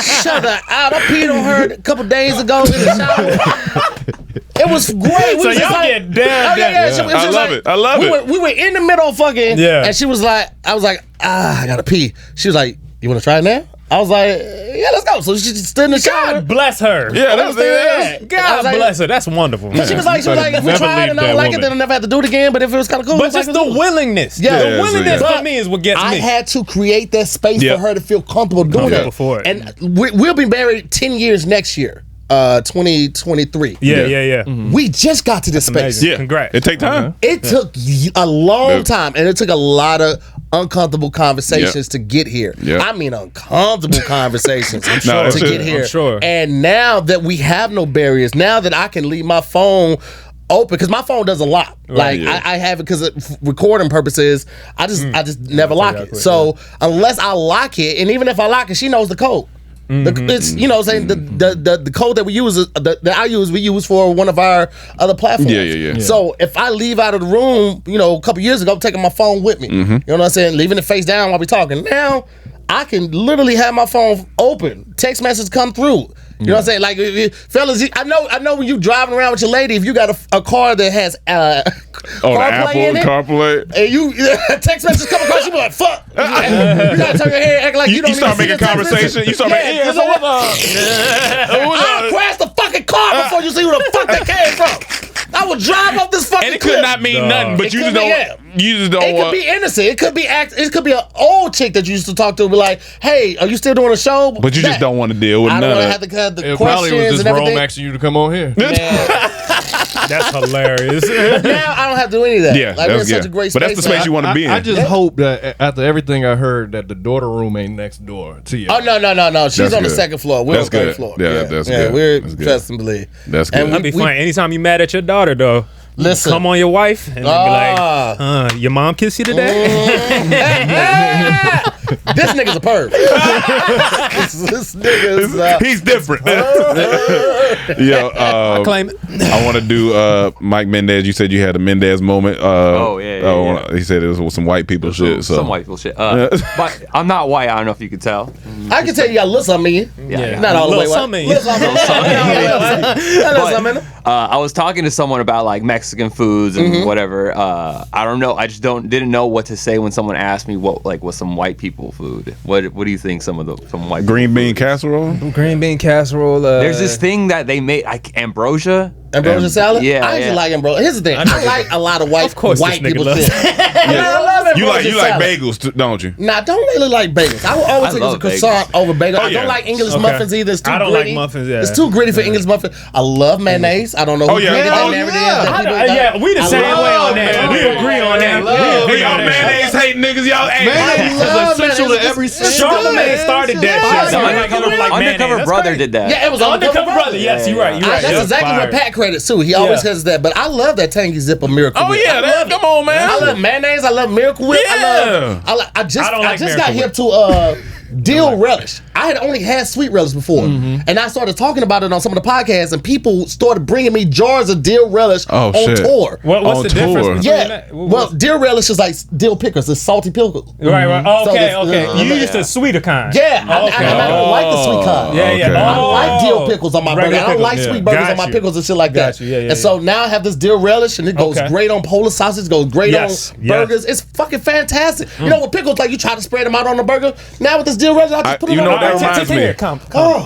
S7: Shut her out. I peed on her a couple days ago in the shower. It was great.
S6: So y'all get down.
S1: I love it.
S7: We were in the middle of fucking, and she was like, I was like, I gotta pee. She was like, you want to try it now? I was like, yeah, let's go. So she stood in the shower.
S6: God bless her.
S1: Yeah, that's it.
S6: God bless her. That's wonderful.
S7: She was like, if we tried and I don't like it, then I'll never have to do it again. But if it was kind of cool,
S6: but just the willingness. The willingness for me is what gets me.
S7: I had to create that space for her to feel comfortable doing that.
S6: Before it.
S7: And we'll be married 10 years next year. 2023.
S6: Yeah.
S7: We just got to this space.
S1: Yeah,
S6: congrats.
S1: It take time.
S7: It took a long time, and it took a lot of uncomfortable conversations to get here. I mean, uncomfortable conversations to get here.
S6: I'm sure.
S7: And now that we have no barriers, now that I can leave my phone open, because my phone does a lot. Like I have it because of recording purposes. I just never lock it. So unless I lock it, and even if I lock it, she knows the code. It's, you know what I'm saying, the code that we use we use for one of our other platforms.
S1: Yeah.
S7: So if I leave out of the room, a couple years ago, taking my phone with me, you know what I'm saying, leaving it face down while we talking. Now I can literally have my phone open, text messages come through. You know what I'm saying? Like, fellas, I know when you driving around with your lady, if you got a car that has CarPlay in it,
S1: CarPlay,
S7: and you text messages come across, you be like, fuck. You gotta turn your head, act like you don't.
S1: You start making conversation. You start making.
S7: I'll crash the fucking car before you see who the fuck that came from. I would drive off this fucking
S1: And it
S7: cliff.
S1: could not mean nothing, but
S7: It
S1: you
S7: could
S1: just
S7: be,
S1: don't.
S7: yeah.
S1: You just don't
S7: It could
S1: want.
S7: be innocent. It could be it could be an old chick that you used to talk to and be like, hey, are you still doing a show?
S1: But you just don't want to deal with
S7: I
S1: none
S7: don't
S1: of
S7: want to have the
S4: It probably was
S7: questions
S4: just
S7: and everything.
S4: Rome asking you to come on here.
S6: That's hilarious.
S7: Now I don't have to do any of that.
S1: Yeah,
S7: like, we're in
S1: that's
S7: such
S1: good.
S7: a great
S1: But that's
S7: space.
S1: the space you want to be in.
S4: I just hope that after everything I heard, that the daughter room ain't next door to you.
S7: Oh no! She's
S1: That's
S7: on the
S1: good.
S7: second floor. We're
S1: That's
S7: on the third
S1: good.
S7: floor.
S1: Yeah, that's good.
S7: We're
S1: That's good.
S7: trust and believe.
S1: That's
S7: And
S1: good.
S6: That'd be fine. Anytime you mad at your daughter, though,
S7: Listen.
S6: come on your wife and be like, your mom kissed you today?
S7: This nigga's a perv. this nigga's
S1: He's different. Yo,
S6: Claim it.
S1: I want to do Mike Mendez. You said you had a Mendez moment.
S8: Yeah.
S1: He said it was some white people shit. So.
S8: Some white people shit. But I'm not white. I don't know if you could tell.
S7: I can tell you got a little something in you.
S8: Yeah.
S7: Not all the way
S6: Little
S7: white.
S6: something.
S7: Little something. Little something.
S8: I was talking to someone about like Mexican foods and whatever. I don't know. I just didn't know what to say when someone asked me what was some white people food. What do you think some white
S1: Green
S8: people
S1: bean
S8: food?
S1: casserole.
S6: Green bean casserole.
S8: There's this thing that they made, like ambrosia.
S7: Ambrosia salad?
S8: Yeah,
S7: I actually
S8: yeah.
S7: like ambrosia. Here's the thing. I like a lot of white
S6: course
S7: white
S6: this nigga
S7: people
S6: loves
S7: shit. I love
S1: You
S7: ambrosia
S1: like
S7: salad.
S1: bagels, too, don't you?
S7: Nah, don't really like bagels. I will always
S8: I
S7: think it's a
S8: love
S7: croissant over bagel. I
S1: yeah.
S7: don't like English
S6: Okay.
S7: muffins either. It's too
S6: I don't like
S7: gritty.
S6: muffins, yeah.
S7: It's too gritty for English muffins. I love mayonnaise. I don't know who
S1: Oh, yeah.
S7: created
S1: Oh,
S7: that narrative. that people got.
S6: Yeah, we the
S7: I
S6: same way
S7: love
S6: on that.
S7: mayonnaise.
S6: We agree on that.
S4: love
S6: We agree
S1: Y'all
S6: on that.
S1: mayonnaise hating niggas. Y'all ain't.
S4: Mayonnaise is
S7: love
S4: essential to
S7: mayonnaise.
S4: every
S7: It's
S6: Charlamagne started that shit.
S8: The
S6: So I don't like
S8: Undercover
S6: mayonnaise.
S8: Brother
S6: That's
S8: did that.
S7: Yeah, it was
S6: Undercover Brother. Yes, you're right. You're right.
S7: That's exactly what Pat credits too. He always says that. But I love that tangy zipper Miracle
S1: Oh
S7: Whip.
S1: yeah, come on, man.
S7: I love mayonnaise. I love Miracle Whip.
S1: Yeah.
S7: I just
S6: don't like
S7: got
S6: Miracle
S7: hip to dill relish. I had only had sweet relish before, and I started talking about it on some of the podcasts, and people started bringing me jars of dill relish
S1: Oh,
S7: on
S1: shit.
S7: tour.
S6: What's
S1: On
S6: the
S1: tour.
S6: difference between
S7: Yeah,
S6: that?
S7: well, dill relish is like dill pickles. It's salty pickles.
S6: Right, right. Oh,
S7: So
S6: okay,
S7: this-
S6: okay. You used the sweeter kind.
S7: Yeah, I don't like the sweet kind.
S6: Yeah, yeah.
S1: Okay.
S7: I don't like dill pickles on my burger.
S6: Regular
S7: I don't like
S6: pickles,
S7: sweet
S6: yeah.
S7: burgers
S6: Got
S7: on my
S6: you.
S7: pickles and shit like that.
S6: Got you, yeah, yeah,
S7: and so now I have this dill relish, and it goes
S6: Okay.
S7: great on Polish sausage. Goes great
S6: Yes,
S7: on
S6: yes.
S7: burgers. It's fucking fantastic. You know, with pickles, like you try to spread them out on the burger. Now with this dill relish, I just put it
S1: you
S7: on
S1: know
S7: the
S1: what that
S7: burger.
S1: reminds me?
S6: Come.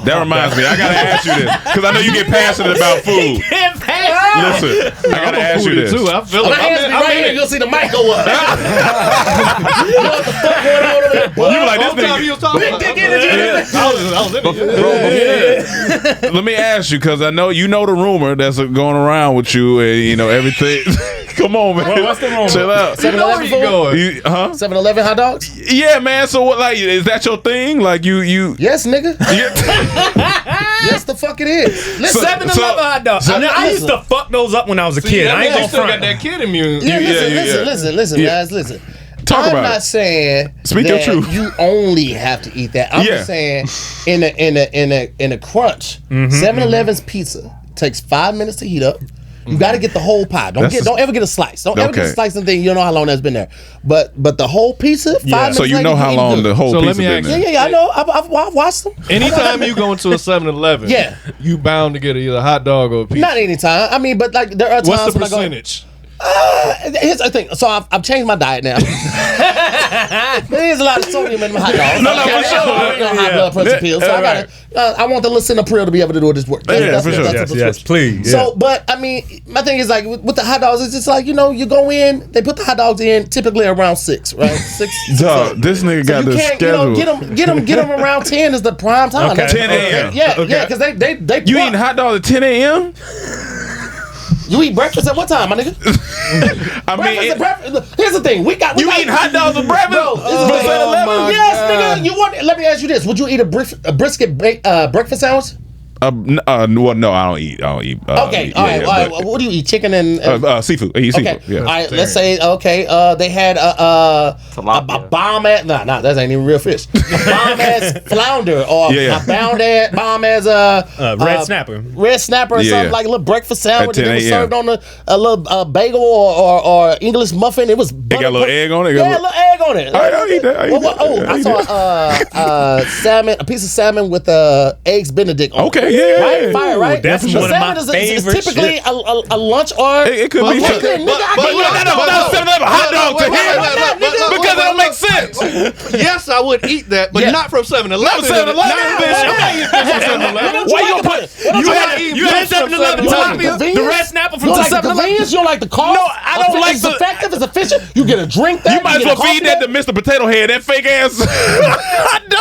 S1: That reminds me. I gotta ask you this because I know you get passionate about food. Listen, I gotta ask you this.
S4: too. I feel
S7: My
S4: it.
S7: hands be right here. You'll see the mic go up. You know what the fuck going on over there?
S1: You like this
S4: Whole time he
S1: nigga?
S4: was talking about
S7: Dick energy.
S4: I was in it.
S1: Let me ask you because I know you know the rumor that's going around with you and you know everything. Come on, man.
S6: What's the rumor?
S1: Chill out.
S7: 7-Eleven food?
S4: Going.
S1: Huh?
S7: 7-Eleven hot dogs?
S1: Yeah, man. So what? Like, is that your thing? Like, you?
S7: Yes, nigga.
S1: Yeah.
S7: Yes, the fuck it is. Listen,
S6: 7-Eleven hot dogs. I used to fuck those up when I was a kid. I ain't gonna
S4: still got
S6: front.
S4: that kid immune.
S7: Yeah,
S1: yeah.
S7: listen,
S1: Yeah.
S7: guys, listen.
S1: Talk
S7: I'm
S1: about
S7: not
S1: it.
S7: saying
S1: Speak your
S7: that
S1: truth.
S7: you only have to eat that. I'm
S1: Yeah.
S7: just saying in a crunch, 7-Eleven's pizza takes 5 minutes to heat up. You got to get the whole pie. Don't ever get a slice. Don't ever get a
S1: Okay.
S7: slice and thing. You don't know how long that's been there. But the whole pizza, 5 minutes.
S1: So you
S7: later,
S1: know how
S7: eat
S1: long
S7: good.
S1: the whole
S4: So let
S1: pizza
S4: me
S1: been
S4: ask
S1: there?
S7: Yeah, I know. I've watched them.
S4: Anytime you go into a 7-Eleven,
S7: Yeah.
S4: you bound to get either a hot dog or a pizza.
S7: Not anytime. I mean, but like there are times
S4: What's the
S7: when I go.
S4: percentage?
S7: Here's the thing. So I've changed my diet now. There's a lot of sodium in my hot dogs.
S1: No, for sure.
S7: High blood pressure pills. So I
S1: right.
S7: gotta. I want the lisinopril to be able to do this work.
S1: Yeah, for sure.
S7: the
S6: Yes,
S7: prescription.
S6: please.
S7: So, but I mean, my thing is like with the hot dogs, it's just like you go in. They put the hot dogs in typically around 6, right? 6.
S1: Dog, this nigga got
S7: You
S1: the
S7: can't,
S1: schedule.
S7: get them around 10 is the prime time.
S6: Okay.
S1: 10 a.m.
S7: Yeah,
S6: Okay.
S7: yeah, because they
S1: You eating hot dogs at 10 a.m.?
S7: You eat breakfast at what time, my nigga?
S1: I mean,
S7: Breakfast. Here's the thing. We got
S1: you eating hot dogs for breakfast?
S7: Bro, this is
S1: For
S7: the thing.
S1: 7-Eleven?
S7: Yes, nigga. You want? Let me ask you this: would you eat a brisket breakfast sandwich?
S1: Well, no, I don't eat.
S7: Okay, all right. What do you eat? Chicken and
S1: seafood. I eat
S7: okay.
S1: seafood. Yeah.
S7: All right. Let's say they had a bomb ass. Nah, that ain't even real fish. A bomb ass flounder or
S1: Yeah.
S7: a bomb ass
S6: Red snapper.
S7: red snapper or
S1: Yeah.
S7: something like a little breakfast sandwich.
S1: At
S7: And it was
S1: 10 a.m.
S7: served on a little bagel or English muffin. It was
S1: It got a little egg on it.
S7: Yeah, a little egg on it.
S1: All right, I'll eat that.
S7: I saw salmon, a piece of salmon with eggs Benedict on it.
S1: Okay, Yeah.
S7: Right? Fire, right?
S6: that's
S7: But
S6: one of my
S7: salmon is
S6: favorite
S7: typically
S6: shit.
S7: a lunch or
S1: It could be.
S7: Nigga, I
S1: But
S7: can't
S1: no, 7-Eleven hot dog to him because it don't make sense.
S4: Yes, I would eat that, but
S7: Yeah.
S4: not from 7-Eleven.
S1: Not 7-Eleven.
S6: Why you put you had 7-Eleven tilapia, the red snapper from
S7: You like the
S6: 7-Eleven?
S7: convenience? You don't like the cost?
S1: No, I don't like
S7: it's
S1: the-
S7: effective. It's efficient. You get a drink. That
S1: You might as well feed that to Mr. Potato Head, that fake ass.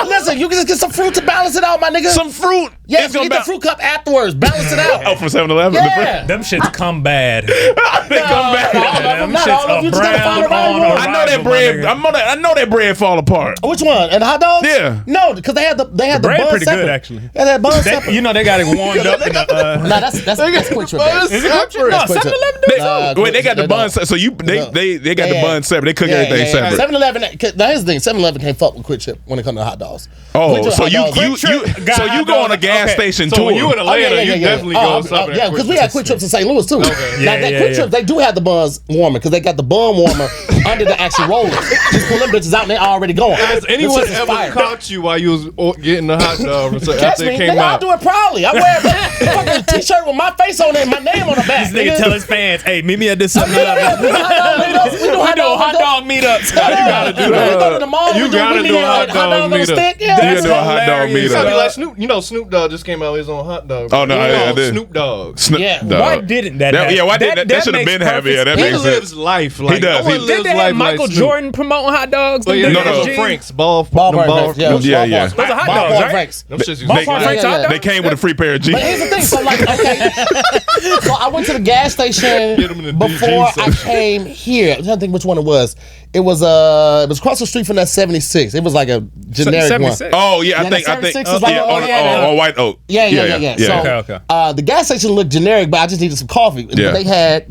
S7: Listen, you can just get some fruit to balance it out, my nigga.
S1: Some fruit.
S7: Yeah,
S1: It's
S7: you
S1: gonna
S7: get the fruit cup afterwards. Balance it out.
S1: Oh, from 7-Eleven.
S7: Yeah.
S6: Them shits come bad.
S1: They come back.
S6: Them
S7: Not all of you
S6: shits
S7: just gotta find
S6: are
S7: the right
S6: brown
S7: one.
S6: on
S1: I know that
S6: arrival,
S1: bread.
S6: my nigga.
S1: I know that bread fall apart.
S7: Which one? And hot dogs?
S1: Yeah.
S7: No, because they had the
S6: bread
S7: bun
S6: pretty
S7: separate.
S6: good, actually.
S7: Yeah, that bun
S6: They,
S7: separate.
S6: you know they got it warmed up in the.
S7: No, that's quick trip.
S4: Bun
S6: Is it
S4: separate.
S6: good? No,
S7: That's quick
S6: 7-Eleven
S7: trip.
S6: do too.
S1: Wait, they got the
S7: They
S1: bun.
S7: don't.
S1: So you they got the
S7: Yeah.
S1: bun separate. They cook everything separate.
S7: 7-Eleven. Now here's the thing. 7-Eleven can't fuck with Quick Trip when it comes to hot dogs.
S1: Oh,
S7: Quick Trip
S1: so
S7: hot
S1: you
S7: dogs-
S1: you
S6: got
S1: so you
S6: hot
S1: go on a
S6: dogs.
S1: gas
S6: Okay.
S1: station
S4: So
S1: tour.
S4: when you in Atlanta, you definitely go stop at
S7: yeah, because we had Quick Trips in St. Louis too. Now
S6: Yeah,
S7: that
S6: yeah,
S7: Quick
S6: yeah.
S7: Trip, they do have the buns warmer because they got the bun warmer under the actual rollers. Just pull them bitches out and they already going.
S4: Has anyone
S7: This shit is
S4: ever
S7: fire.
S4: caught you while you was getting the hot dog
S7: Catch
S4: after
S7: me,
S4: it came
S7: nigga, I'll
S4: out?
S7: do it proudly. I wear a fucking t-shirt with my face on it and my name on the back.
S6: This nigga tell his fans, "Hey, meet me at this 7-Eleven.
S7: We do hot
S6: dog meetups."
S7: You gotta do that. We go to the mall.
S4: You gotta do a hot dog
S7: on the
S4: meetup.
S7: stick.
S1: You
S7: Yeah,
S1: gotta do a hot dog
S6: hilarious.
S4: Gotta be
S1: meetup.
S4: like Snoop. You know, Snoop Dogg just came out with his own hot dog.
S1: Oh, no, I did.
S4: Snoop Dogg.
S7: Yeah.
S6: Why didn't that happen?
S1: Yeah, why didn't that should have
S6: makes
S1: been happening? Yeah, that
S6: perfect
S4: He
S1: makes
S4: lives
S1: sense.
S4: life like
S1: He does.
S4: I wanna
S1: He-
S4: live
S6: Did they have
S4: life
S6: Michael
S4: like Snoop.
S6: Jordan promoting hot dogs?
S4: Oh, yeah,
S1: No,
S4: no,
S1: no.
S4: Franks,
S7: Ballpark
S4: ball.
S7: Franks.
S1: Yeah, yeah.
S6: Those are hot
S7: Ballpark
S6: dogs, right?
S7: Franks.
S4: Them shits used to
S6: Ballpark
S4: be fire.
S6: Franks hot
S7: yeah.
S1: They
S6: dogs?
S1: came with a free pair of jeans.
S7: But here's the thing. So like, okay. So I went to the gas
S4: Get 'em in
S7: station
S4: the
S7: before
S4: DG
S7: I came here. I'm trying to think which one it was. It was across the street from that 76. It was like a generic one.
S6: 76.
S1: Oh yeah, I
S7: Yeah,
S1: think
S7: the 76 is like,
S1: on White Oak.
S7: Yeah. So
S6: Okay.
S7: the gas station looked generic, but I just needed some coffee.
S1: Yeah.
S7: They had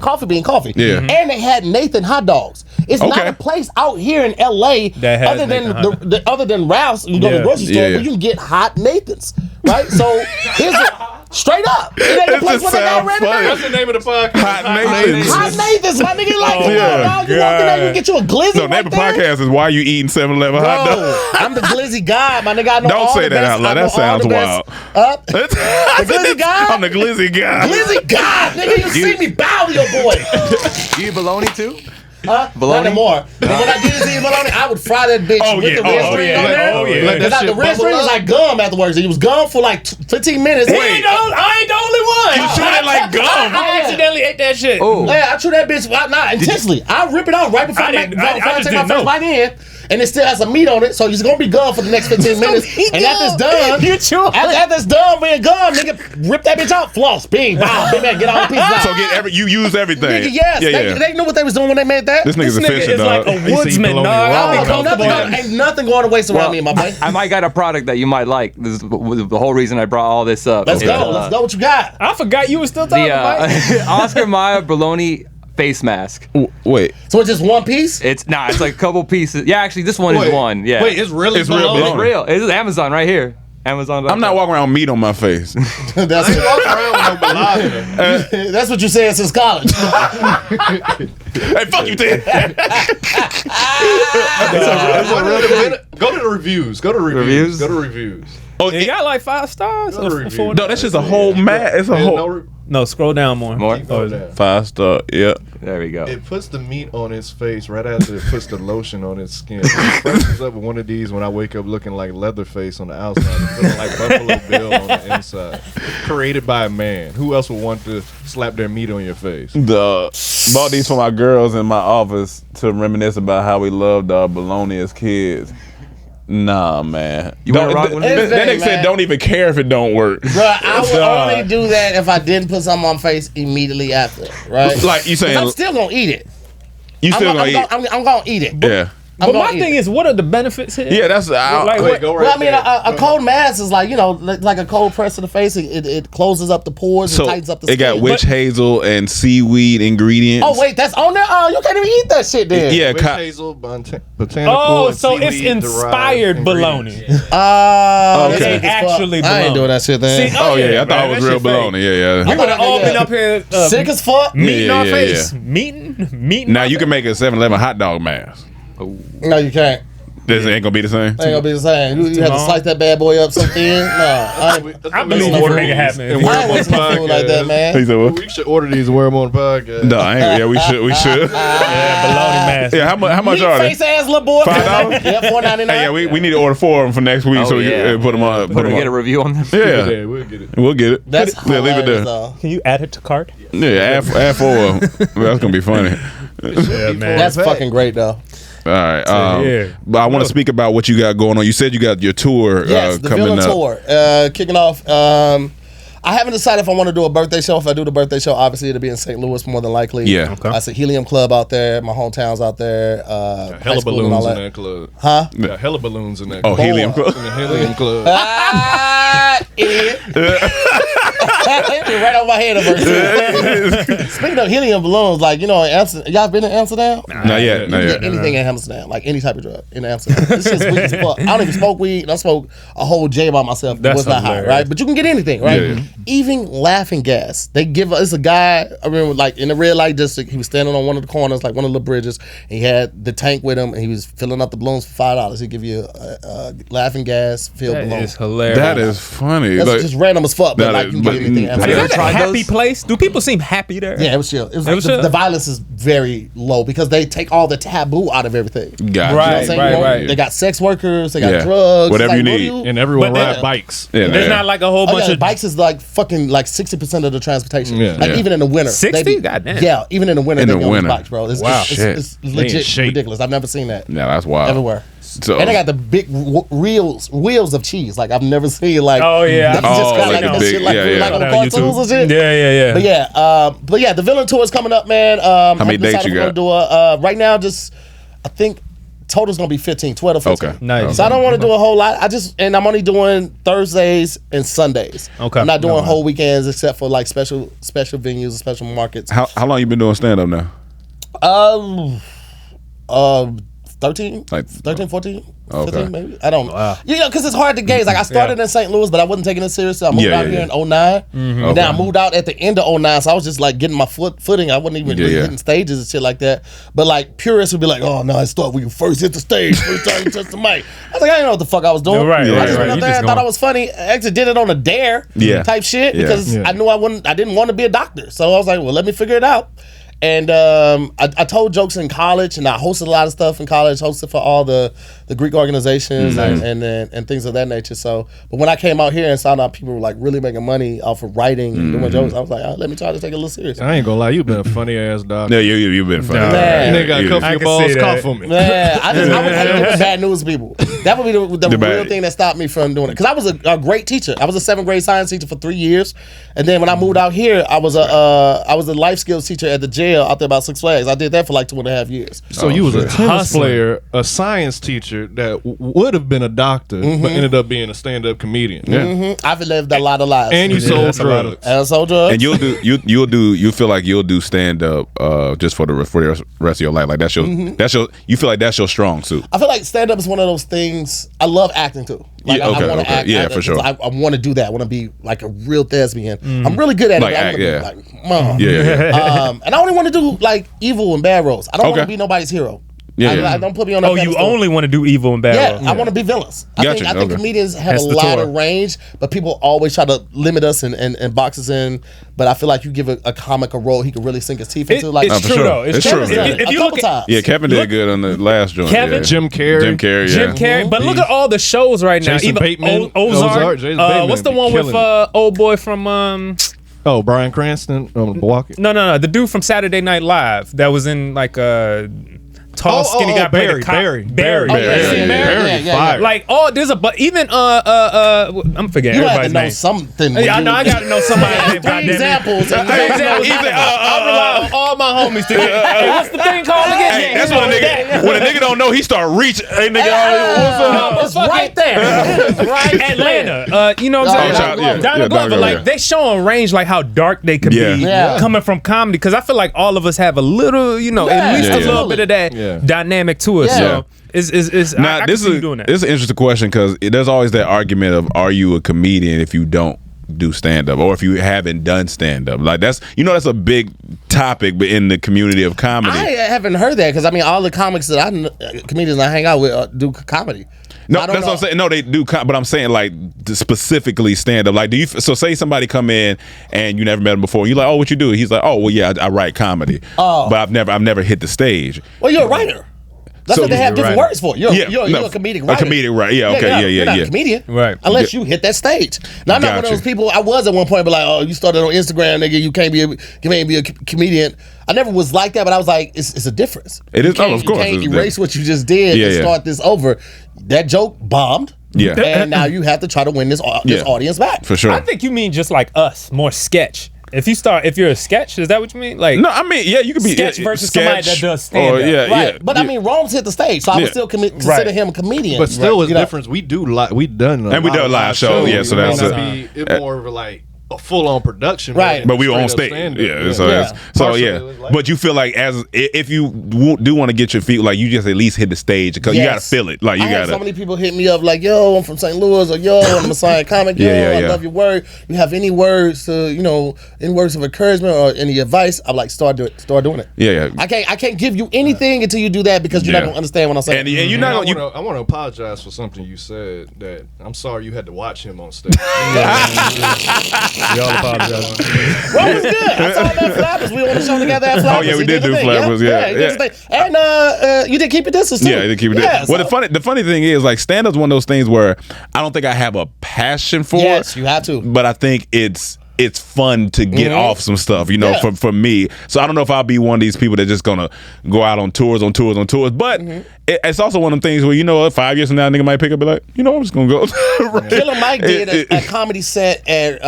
S7: coffee bean coffee.
S1: Yeah.
S7: And they had Nathan hot dogs. It's not
S1: Okay.
S7: a place out here in LA
S6: That has
S7: other than
S6: Nathan hot
S7: other than Ralph's. You go to the
S6: Yeah.
S7: grocery store
S1: Yeah.
S7: where you can get hot Nathans, right? So here's straight up. It ain't a
S1: It
S7: place
S1: just
S7: where they got
S1: sound
S7: red
S1: funny.
S4: That's the name of the podcast.
S1: Hot Nathans.
S7: Hot Nathans, my nigga, like, come
S1: yeah.
S7: on, dog. You walk in there, you get you a glizzy.
S1: So name of the podcast is Why You Eating 7-Eleven Hot
S7: Bro,
S1: Dogs.
S7: I'm the glizzy guy, my nigga. I know
S1: Don't
S7: all
S1: say
S7: the
S1: that
S7: best.
S1: out loud.
S7: I know
S1: That sounds
S7: all the best.
S1: wild.
S7: The glizzy guy?
S1: I'm the glizzy guy.
S7: Glizzy guy, nigga. You see me bow to your boy.
S8: You eat bologna too?
S7: Huh?
S8: Bologna?
S7: Not anymore. But when I did see bologna, I would fry that bitch
S1: Oh,
S7: with
S1: yeah.
S7: the red
S1: Oh,
S7: string
S1: yeah.
S7: on there.
S6: Oh, yeah.
S4: Let that
S7: Because the
S4: shit
S7: red string
S4: bubble
S7: was
S4: up.
S7: like gum afterwards. It was gum for like 15 minutes.
S1: Wait.
S6: I ain't the only one.
S1: You chewing it like gum.
S6: I accidentally ate that shit.
S8: Oh.
S7: Yeah, I chew that bitch not intentionally. I rip it off right before
S6: I
S7: I
S6: didn't-
S7: before
S6: I
S7: I
S6: just
S7: take my
S6: didn't
S7: first
S6: know.
S7: bite in. And it still has some meat on it, so it's gonna be gum for the next 15 minutes. And after it's done,
S6: You chew it.
S7: after it's done being gum, nigga, rip that bitch out, floss, bing, bow, bing, bang, get all the pieces out.
S1: So you use everything.
S7: Nigga, yes, they knew what they was doing when they made that.
S1: This nigga's
S6: This nigga
S1: efficient,
S6: is like
S1: dog.
S6: a woodsman, dog. I'll be
S7: Oh,
S6: comfortable.
S7: ain't nothing going to waste around me, my boy.
S8: I might got a product that you might like. This is the whole reason I brought all this up.
S7: Let's
S8: is,
S7: go. Let's go. What you got?
S6: I forgot you were still talking
S8: The
S6: about it.
S8: Oscar Mayer bologna face mask.
S1: Wait.
S7: So it's just one piece?
S8: It's it's like a couple pieces. Yeah, actually, this one is one. Yeah,
S4: Wait, it's really
S1: It's real
S4: bologna?
S8: it's
S1: bologna.
S8: real. It's Amazon right here. Amazon.
S1: I'm not walking around with meat on my face.
S7: That's,
S4: I ain't walking around with no bologna.
S7: that's what you said since college.
S1: Hey, fuck you, Ted.
S4: Go to the reviews. Go to
S8: Reviews?
S4: reviews. Go to reviews.
S1: Oh,
S6: You got like 5 stars?
S4: Go to
S6: Or
S4: reviews.
S6: 4?
S1: no, that's just a whole mat. It's a
S4: There's
S1: whole
S4: no re-
S6: No, scroll down more.
S8: More?
S6: Oh, is it?
S1: 5-star. Yeah.
S8: There we go.
S4: It puts the meat on his face right after it puts the lotion on his skin. It freshes up with one of these when I wake up looking like Leatherface on the outside and feeling like Buffalo Bill on the inside. Created by a man. Who else would want to slap their meat on your face?
S1: Bought these for my girls in my office to reminisce about how we loved bologna as kids. Nah, man.
S8: You wanna rock one of
S7: these?
S1: That nigga
S7: Man.
S1: said don't even care if it don't work.
S7: Bro, I would only do that if I didn't put something on my face immediately after, right?
S1: Like you
S7: 'Cause
S1: saying,
S7: I'm still gonna eat it.
S1: you still gonna eat?
S7: I'm gonna eat it.
S1: Yeah.
S6: But my thing is, what are the benefits here?
S1: Yeah, that's
S6: Like,
S4: Wait, go right
S7: Well, I mean,
S4: there.
S7: a cold mask is like, like a cold press to the face. It closes up the pores and
S1: so
S7: tightens up the
S1: it
S7: skin.
S1: got witch hazel and seaweed ingredients.
S7: Oh, wait, that's on there? Oh, you can't even eat that shit then.
S1: Yeah,
S4: Witch hazel, botanical,
S6: Oh,
S4: and
S6: so it's
S4: seaweed-derived
S6: inspired
S4: ingredients.
S6: bologna.
S7: Oh,
S1: Okay.
S6: It's actually
S7: I ain't
S6: bologna.
S7: doing that shit then.
S6: See,
S1: Oh yeah, I thought
S6: man,
S1: it was
S6: that
S1: real
S6: shit fake.
S1: bologna. Yeah,
S6: We
S1: yeah.
S6: would have all
S7: Yeah.
S6: been up here
S7: Sick as fuck?
S6: meeting
S1: Yeah,
S6: our
S1: yeah,
S6: face. Meeting
S1: Now
S6: our
S1: you can make a 7-Eleven hot dog mask.
S7: No, you can't.
S1: This ain't gonna be the same.
S7: Ain't gonna be the same. You have to slice that bad boy up so thin. I
S6: believe you can make it happen.
S7: I ain't want some food like that, man.
S1: He said, what?
S4: We should order these and wear them on the podcast.
S1: No, I ain't, yeah, we should.
S6: Yeah, bologna mask.
S1: Yeah, how much
S7: Meat
S1: are they?
S7: face ass little boy.
S1: $5?
S7: Yeah, $4.99.
S1: Hey, yeah, we need to order 4 of them for next week, so we can put them on.
S8: Put get a review on them.
S1: Yeah,
S4: Yeah, we'll get it.
S1: we'll get it.
S7: That's
S1: yeah, leave it there.
S7: hilarious, though.
S6: Can you add it to cart?
S1: Yeah, add 4 of them. That's gonna be funny.
S6: Yeah, man.
S7: That's fucking great, though.
S1: All right,
S6: yeah.
S1: but I want to speak about what you got going on. You said you got your tour
S7: Yes, the
S1: coming
S7: Villain
S1: up.
S7: Tour kicking off. I haven't decided if I want to do a birthday show. If I do the birthday show, obviously it'll be in St. Louis more than likely.
S1: Yeah.
S6: Okay.
S7: I see Helium Club out there. My hometown's out there. High
S4: Hella
S7: school and all
S4: balloons in
S7: that.
S4: that club.
S7: Huh?
S4: Got hella balloons in that
S1: Oh,
S4: club.
S1: Helium Club.
S4: In the Helium Club.
S7: Idiot. Right on my head. Speaking of helium balloons, like, you know, in Amsterdam, y'all been in Amsterdam?
S1: Not yet.
S7: You can get anything in Amsterdam, like any type of drug in Amsterdam. This shit's weak as fuck. I don't even smoke weed. I smoke a whole J by myself. It
S6: That's
S7: was not high,
S6: hilarious.
S7: right? But you can get anything, right?
S1: Yeah.
S7: Even laughing gas. They give it's a guy, I remember, like in the red light district, he was standing on one of the corners, like one of the bridges, and he had the tank with him, and he was filling up the balloons for $5. He'd give you a laughing gas filled
S6: That
S7: balloon.
S6: is hilarious.
S1: That is funny.
S7: That's
S1: Like,
S7: just random as fuck, but
S1: that
S7: like
S1: is-
S7: you can get
S1: but-
S7: anything.
S1: Have
S6: Is
S1: you
S6: that
S7: Amsterdam.
S6: a
S8: tried
S6: happy
S8: those?
S6: place? Do people seem happy there?
S7: Yeah, it was chill. It was,
S6: It was chill?
S7: the violence is very low because they take all the taboo out of everything.
S1: Gotcha.
S7: You know what I'm
S6: Right,
S7: saying?
S6: right,
S7: You know,
S6: right.
S7: They got sex workers, they got
S1: Yeah.
S7: drugs.
S1: Whatever
S7: It's
S1: you
S7: what
S1: need.
S7: do you-
S4: And everyone
S6: But
S4: ride
S6: then-
S4: bikes.
S1: Yeah,
S6: There's
S1: yeah.
S6: not like a whole
S7: Oh,
S6: bunch
S7: yeah,
S6: of
S7: bikes is like fucking like 60% of the transportation.
S4: Yeah.
S7: Like
S1: Yeah.
S7: even in the winter.
S6: 60?
S7: They be-
S6: Goddamn.
S7: Yeah, even in the winter
S1: In
S7: they
S1: the
S7: be on these
S1: winter.
S7: bikes, bro. It's,
S6: Wow.
S1: Shit.
S7: it's
S4: They in
S7: legit
S4: shape.
S7: ridiculous. I've never seen that
S1: Yeah, that's wild.
S7: everywhere.
S1: So,
S7: And they got the big wheels of cheese. Like I've never seen like.
S6: Oh, yeah.
S7: They just
S1: Oh,
S7: got
S1: like
S7: like
S1: the
S7: that
S1: big-
S7: shit like,
S1: yeah, yeah.
S7: like on
S6: on
S7: cartoons
S6: YouTube.
S7: and shit.
S6: Yeah.
S7: But yeah, the Villain Tour is coming up, man.
S1: How many dates you got?
S7: Do right now, just I think total's gonna be 15, 12 to 15.
S1: Okay.
S6: Nice.
S7: So I don't want to do a whole lot. And I'm only doing Thursdays and Sundays.
S6: Okay.
S7: I'm not doing
S6: No.
S7: whole weekends except for like special venues and special markets.
S1: How long you been doing stand up now?
S7: 13,
S1: Like
S7: 13, 14,
S1: Okay.
S7: 15 maybe. I don't know. You know, because it's hard to gauge. Like I started in St. Louis, but I wasn't taking it seriously. I moved
S1: Yeah,
S7: out
S1: yeah,
S7: here
S1: yeah.
S7: in 09. And then I
S1: Okay.
S7: moved out at the end of 09, so I was just like getting my footing. I wasn't even really
S1: Yeah.
S7: hitting stages and shit like that. But like purists would be like, oh no, I start when you first hit the stage, first time you touch the mic. I was like, I didn't know what the fuck I was doing.
S6: Right,
S7: I
S1: right,
S7: just
S1: right.
S7: went up
S6: You
S7: there
S6: just
S7: and thought
S6: going-
S7: I was funny. I actually did it on a dare type shit
S1: Yeah.
S7: because
S4: Yeah.
S7: I knew I didn't want to be a doctor. So I was like, well, let me figure it out. And I told jokes in college, and I hosted a lot of stuff in college. Hosted for all the Greek organizations and things of that nature. So, but when I came out here and found out people were like really making money off of writing and doing jokes, I was like, let me try to take it a little serious.
S4: I ain't gonna lie, you've been a funny ass dog.
S1: Yeah, you've been funny.
S7: Man.
S4: You ain't got to
S1: You-
S4: cuff
S6: I
S4: your
S6: can
S4: balls,
S6: see
S4: cough
S6: that.
S4: for me.
S7: Man, I would hate with bad news people. That would be the real
S1: bad-
S7: thing that stopped me from doing it. Because I was a great teacher. I was a 7th grade science teacher for 3 years, and then when I moved out here, I was a life skills teacher at the jail out there about Six Flags. I did that for like 2.5 years.
S4: So you was a
S1: shit.
S4: tennis
S6: Hustling.
S4: player, a science teacher that would have been a doctor, but ended up being a stand-up comedian.
S7: I've lived a lot of lives.
S4: And you sold
S6: that's a lot of-
S4: drugs.
S7: And I sold drugs.
S1: And you feel like you'll do stand up just for the rest of your life. Like that's your you feel like that's your strong suit.
S7: I feel like stand up is one of those things. I love acting too. Like
S1: Yeah, okay,
S7: I want
S1: okay.
S7: to act.
S1: Yeah, for sure.
S7: I want to do that. I want to be like a real thespian. I'm really good at
S1: Like
S7: it. but I
S1: act,
S7: wanna
S1: yeah.
S7: be like, Mom.
S1: Yeah.
S7: And I only want to do like evil and bad roles. I don't want
S1: Okay.
S7: to be nobody's hero.
S1: Yeah,
S7: I,
S1: yeah.
S7: I don't put me on. a
S6: Oh, you
S7: pedestal.
S6: only want to do evil and bad
S7: Yeah,
S6: roles.
S7: I want to be villains.
S1: Gotcha,
S7: I think
S1: okay.
S7: comedians have
S6: Hence
S7: a
S6: the
S7: lot
S6: tour.
S7: of range, but people always try to limit us and box us in. But I feel like you give a comic a role he can really sink his teeth into. Like
S6: it's
S1: for
S6: true
S1: sure.
S6: though. It's,
S1: It's
S6: true.
S1: true.
S6: If you look at
S1: Yeah, Kevin did good on the last joint.
S6: Kevin?
S1: yeah.
S4: Jim Carrey.
S1: Jim Carrey. Yeah.
S6: Jim Carrey, but look at all the shows right now.
S4: Jason
S6: Even
S4: Bateman.
S6: Ozark.
S4: Ozark, Jason Bateman
S6: what's the
S4: be
S6: one with
S4: killing
S6: old boy from
S4: Oh, Bryan Cranston, Milwaukee.
S6: No, the dude from Saturday Night Live that was in like a tall, skinny guy. played a cop.
S4: Barry.
S6: Barry.
S7: Oh, yeah,
S6: Yeah.
S7: Barry. Yeah.
S4: fire.
S6: Like there's a but even I'm forgetting
S7: You have to
S6: everybody's
S7: know
S6: name.
S7: something.
S6: Yeah, I know. I gotta know somebody's name.
S7: Three
S6: Goddamn it.
S7: examples. And
S6: Three examples. I rely on all my homies to get. Hey, what's the thing called again?
S1: Hey, that's when a nigga when a nigga don't know, he start reaching. Hey nigga,
S6: No,
S7: It's right there. It's right
S6: Atlanta. You know what I'm
S1: Oh,
S6: saying?
S1: yeah,
S6: Donald
S1: yeah,
S6: Glover,
S1: Donald,
S6: like
S1: yeah.
S6: they showing range like how dark they could
S1: Yeah.
S6: be
S7: Yeah.
S6: coming from comedy. Because I feel like all of us have a little,
S7: Yeah,
S6: at least
S1: yeah,
S6: a little
S7: absolutely.
S6: bit of that
S4: Yeah.
S6: dynamic to us.
S7: Yeah.
S6: So it's
S1: Now
S6: I
S1: this
S6: can see
S1: is
S6: you doing that.
S1: this is an interesting question because there's always that argument of are you a comedian if you don't do stand up, or if you haven't done stand up. Like that's that's a big topic in the community of comedy.
S7: I haven't heard that because I mean all the comics that comedians I hang out with do comedy.
S1: No, that's what I'm saying. No, they do, but I'm saying like specifically stand up. Like, do you? So say somebody come in and you never met him before. You like, oh, what you do? He's like, oh, well, yeah, I write comedy. Oh, but I've never hit the stage.
S7: Well, you're a writer. That's what they have different words for. You're a comedic writer.
S1: A comedic writer. Yeah, okay,
S7: you're not a comedian,
S6: right?
S7: Unless you hit that stage. Now I'm not one of those people. I was at one point, but like, oh, you started on Instagram, nigga. You can't be a comedian. I never was like that, but I was like, it's a difference.
S1: It is. Oh, of course.
S7: You can't erase what you just did and start this over. That joke bombed.
S1: Yeah,
S7: and now you have to try to win this audience back.
S1: For sure.
S6: I think you mean just like us, more sketch. If you're a sketch, is that what you mean? Like,
S1: no, I mean, yeah, you could be
S6: sketch versus somebody that does stand up.
S7: Right. But I mean, Rome's hit the stage, so I would still consider him a comedian.
S4: But still, it's difference. We done a live show.
S1: Yeah, so that's
S4: it's more of like a full-on production,
S7: right?
S1: But we were on stage, But you feel like if you do want to get your feet, like you just at least hit the stage because you gotta feel it. Like you gotta.
S7: So many people hit me up like, "Yo, I'm from St. Louis," or "Yo, I'm a Messiah comic." Yo, I love your work. You have any words to any words of encouragement or any advice? I'm like, start doing it.
S1: Yeah.
S7: I can't give you anything until you do that because you're not gonna understand what I'm saying.
S1: And you're not.
S4: I want to apologize for something you said. That I'm sorry you had to watch him on stage. Y'all apologize.
S7: Rome was good. I saw that Flappers. We were on the show together at Flappers.
S1: Oh yeah, we did do Flappers. Yeah.
S7: He did his thing. And you did Keep It Distance too.
S1: Yeah, you did Keep It Distance. Well, the funny thing is, like, stand up's one of those things where I don't think I have a passion for it.
S7: Yes, you have to.
S1: But I think it's fun to get off some stuff, for me. So I don't know if I'll be one of these people that's just gonna go out on tours. But it's also one of them things where 5 years from now, a nigga might pick up and be like, I'm just gonna go.
S7: Right. Killer Mike did a comedy set at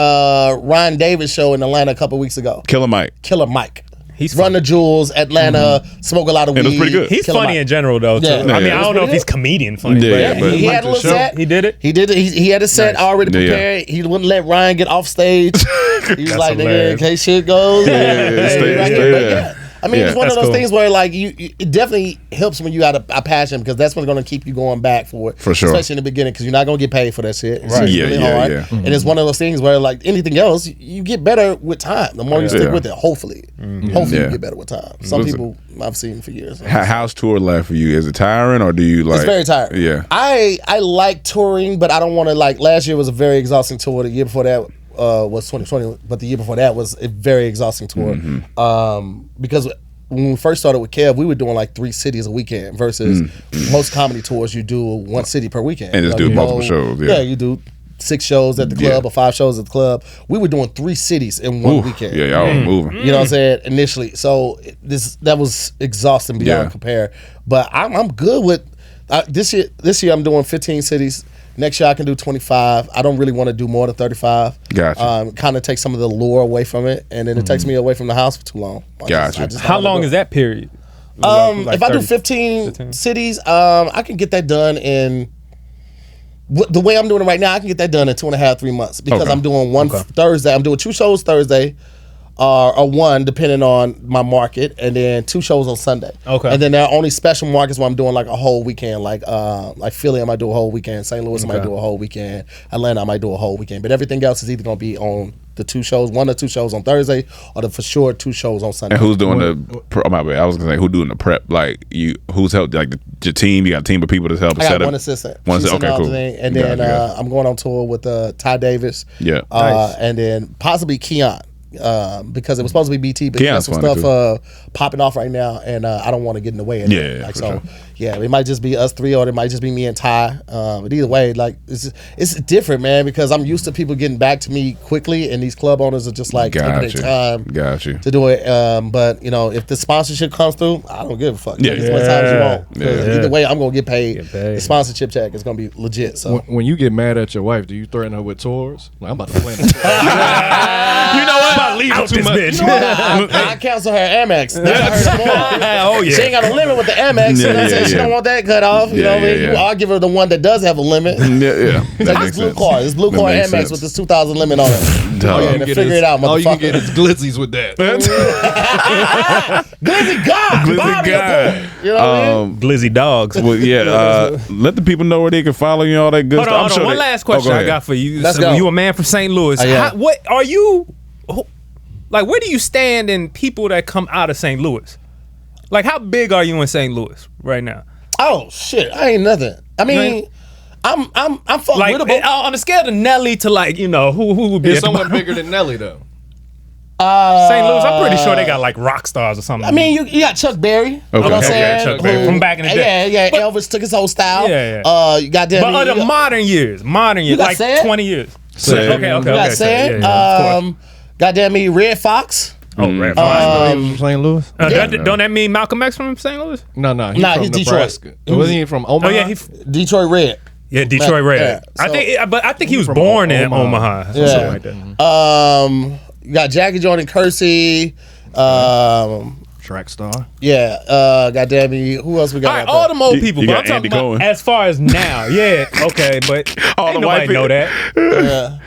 S7: Ryan Davis' show in Atlanta a couple weeks ago.
S1: Killer Mike.
S7: He's Run the Jewels, Atlanta, smoke a lot of weed.
S1: It was pretty good.
S6: He's funny in general, though, too.
S7: Yeah.
S6: I mean, I don't know if he's comedian funny.
S1: Yeah,
S7: but he had a little set.
S6: He did it?
S7: He did it. He had a set already prepared. He wouldn't let Ryan get off stage. He was like, nigga, in case shit goes. I mean, it's one of those things where, like, it definitely helps when you got a passion because that's what's going to keep you going back for it.
S1: For sure.
S7: Especially in the beginning because you're not going to get paid for that shit. It's
S1: right.
S7: really hard. Yeah. And it's one of those things where, like, anything else, you get better with time. The more you stick with it, hopefully. Hopefully you get better with time. Some people I've seen for years.
S1: How's tour life for you? Is it tiring or do you like...
S7: It's very tiring.
S1: Yeah.
S7: I like touring, but I don't want to, like, last year was a very exhausting tour. The year before that was 2020, but the year before that was a very exhausting tour. Because when we first started with Kev, we were doing like 3 cities a weekend versus most comedy tours you do 1 city per weekend.
S1: And just do multiple shows. Yeah,
S7: you do 6 shows at the club or 5 shows at the club. We were doing 3 cities in 1 weekend.
S1: Yeah, y'all were moving.
S7: You know what I'm saying? Initially. So that was exhausting beyond compare. But I'm good with this year I'm doing 15 cities. Next year I can do 25. I don't really want to do more than 35.
S1: Gotcha.
S7: Kind of take some of the lure away from it, and then it takes me away from the house for too long.
S1: Gotcha.
S6: How long is that period?
S7: If I do 15 cities, I can get that done in... The way I'm doing it right now, I can get that done in 2.5, 3 months because I'm doing one Thursday. I'm doing 2 shows Thursday. Or 1 depending on my market, and then 2 shows on Sunday. Okay. And then there are only special markets where I'm doing like a whole weekend, like Philly I might do a whole weekend, St. Louis I might do a whole weekend, Atlanta I might do a whole weekend. But everything else is either gonna be on the 2 shows, 1 or 2 shows on Thursday, or for sure 2 shows on Sunday.
S1: And who's doing my bad. I was gonna say who's doing the prep? Like who's helped? Like your team? You got a team of people to help
S7: set
S1: up.
S7: One assistant.
S1: Okay, cool.
S7: And then I'm going on tour with Ty Davis.
S1: Yeah. Nice.
S7: And then possibly Keon. Because it was supposed to be BT, but there's some stuff popping off right now, and I don't want to get in the way of it. It might just be us 3, or it might just be me and Ty. But either way, like it's different, man, because I'm used to people getting back to me quickly, and these club owners are just like taking their time to do it. But if the sponsorship comes through, I don't give a fuck. As much time as you want. Either way, I'm gonna get paid. The sponsorship check is gonna be legit. So
S4: when you get mad at your wife, do you threaten her with tours? Like, I'm about to plan a tour.
S1: You know what?
S6: about to leave out this bitch.
S7: I cancel her Amex. That's her more.
S6: Oh yeah.
S7: She ain't got a limit with the Amex. You know what I'm saying? She don't want that cut off. You know what I mean? I'll give her the one that does have a limit.
S1: Yeah.
S7: Like this blue card. This blue card
S1: makes
S7: Amex
S1: sense.
S7: with this 2,000 limit on it.
S1: Dog.
S7: Yeah, to figure it out,
S4: All you can
S7: motherfucker.
S4: get is glizzies with that.
S7: Glizzy God.
S1: Glizzy
S7: Bobby
S1: God.
S7: Report. You know what I mean?
S6: Glizzy dogs.
S1: Well, yeah. Let the people know where they can follow you and all that good
S6: Hold
S1: stuff.
S6: on,
S1: I'm
S6: hold on.
S1: sure
S6: One
S1: they-
S6: last question
S1: go
S6: I
S1: ahead.
S6: got for you.
S7: Let's
S6: So
S7: go.
S6: You a man from St. Louis.
S7: yeah.
S6: What are you? Like, where do you stand in people that come out of St. Louis? Like, how big are you in St. Louis right now?
S7: Oh shit, I ain't nothing. I mean, I'm fuck
S6: Like,
S7: with it.
S6: on the scale of Nelly to like, you know, who would be
S4: It's
S6: at the
S4: someone
S6: bottom?
S4: bigger than Nelly though.
S6: St. Louis? I'm pretty sure they got like rock stars or something.
S7: I mean, you got Chuck Berry. You know what I'm
S1: Okay,
S7: saying?
S6: Chuck Berry from back in the day.
S7: Yeah. Elvis took his whole style.
S6: Yeah.
S7: You got them.
S6: but of the modern years,
S7: got
S6: like
S7: Sam?
S6: 20 years.
S1: Sam.
S6: Okay.
S7: You got
S6: so,
S7: Sam.
S6: of course.
S7: Goddamn me, Red Fox.
S6: Oh, Red
S4: From St. Louis?
S6: Don't that mean Malcolm X from St. Louis?
S4: No, he's
S7: Nah,
S4: from
S7: he's Detroit.
S4: Nebraska. Wasn't he from Omaha?
S6: Oh yeah,
S7: Detroit Red.
S6: Detroit Red.
S7: Yeah,
S6: I think he was
S4: from
S6: born in
S4: Omaha.
S6: Omaha.
S7: Yeah.
S6: Something like that.
S7: You got Jackie Jordan Kersey.
S4: Track star.
S7: Goddamn me. Who else we got?
S6: All right,
S7: out
S6: all
S7: there?
S6: them old people,
S1: you
S6: but
S1: got
S6: I'm talking
S1: Andy
S6: about
S1: Cohen.
S6: as far as now. Yeah, okay, but
S1: All
S6: ain't
S1: the white
S6: nobody know
S1: people.
S6: that.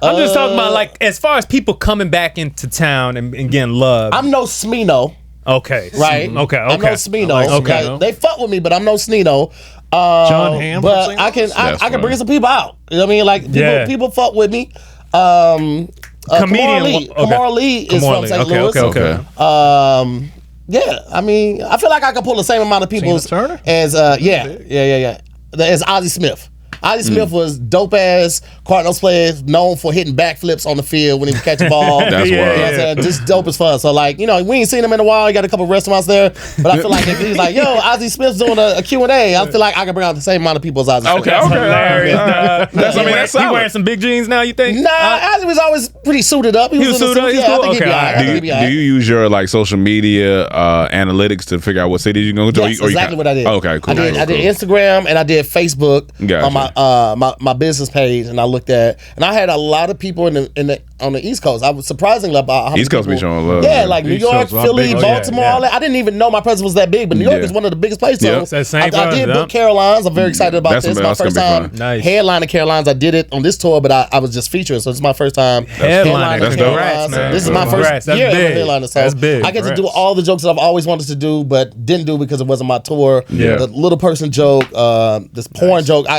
S6: I'm just talking about like as far as people coming back into town and getting love.
S7: I'm no Smino,
S6: Okay,
S7: right?
S6: Okay.
S7: I'm no Smino.
S4: I like
S7: Okay.
S4: Smino.
S7: They fuck with me, but I'm no Smino.
S4: John Hamm from
S7: But
S4: St.
S7: I can
S4: Louis?
S7: I
S1: That's
S7: can
S1: fine.
S7: bring some people out. You know what I mean? Like people fuck with me.
S6: Comedian.
S7: Kamar Lee.
S6: Okay.
S7: Kamar Lee is
S6: Kamar
S7: from
S6: Lee.
S7: St.
S6: Okay,
S7: Louis.
S6: okay.
S7: Yeah, I mean, I feel like I can pull the same amount of people
S4: Tina Turner?
S7: as as Ozzie Smith. Ozzie Smith was dope ass Cardinals player, known for hitting backflips on the field when he would catch a ball.
S1: That's
S7: You know
S1: wild.
S7: what I'm saying? Just dope as fun. So like, you know, we ain't seen him in a while. He got a couple restaurants there, but I feel like if he's like, yo, Ozzie Smith's doing a Q&A, I feel like I can bring out the same amount of people as Ozzie Smith.
S1: Okay,
S6: That's
S1: okay.
S6: hilarious.
S1: That's,
S6: He
S1: that's
S6: wearing
S1: solid.
S6: some big jeans now. You think?
S7: Nah, Ozzie was always pretty suited up. He was in
S6: suited
S7: the
S6: up?
S7: suit.
S6: He's
S7: Yeah, I
S6: cool?
S7: think he'd be
S6: Okay,
S7: all right. I
S6: alright.
S7: think he'd be all
S1: Do
S7: right.
S1: you use your like social media analytics to figure out what cities you're gonna go to?
S7: Yes, exactly what I did.
S1: Okay, cool.
S7: I did Instagram and I did Facebook
S1: Gotcha.
S7: on my business page, and I looked at, and I had a lot of people on the East Coast. I was surprisingly about how many
S1: East Coast be
S7: people-
S1: showing love.
S7: Yeah, like New
S4: East
S7: York,
S4: Coast, our
S7: Philly,
S4: big-
S7: Baltimore,
S6: yeah.
S7: all that. I didn't even know my presence was that big, but New York
S1: Yeah.
S7: is one of the biggest places.
S1: Yeah.
S7: So
S6: That's the same
S7: I did
S6: vibes,
S7: book Carolines. I'm very excited about
S1: That's
S7: this.
S1: gonna-
S7: My
S1: that's
S7: first
S1: gonna
S7: time
S1: be
S6: fun. Nice.
S7: headlining Carolines. I did it on this tour, but I was just featuring, so this is my first time
S6: Headlining.
S1: That's dope.
S7: Carolines.
S6: man.
S7: This is my
S6: Congrats.
S7: first
S6: That's
S7: year
S6: big.
S7: of headlining, so
S6: That's big.
S7: I get to do
S6: Congrats.
S7: all the jokes that I've always wanted to do, but didn't do because it wasn't my tour.
S1: Yeah.
S7: The little person joke, this porn joke. I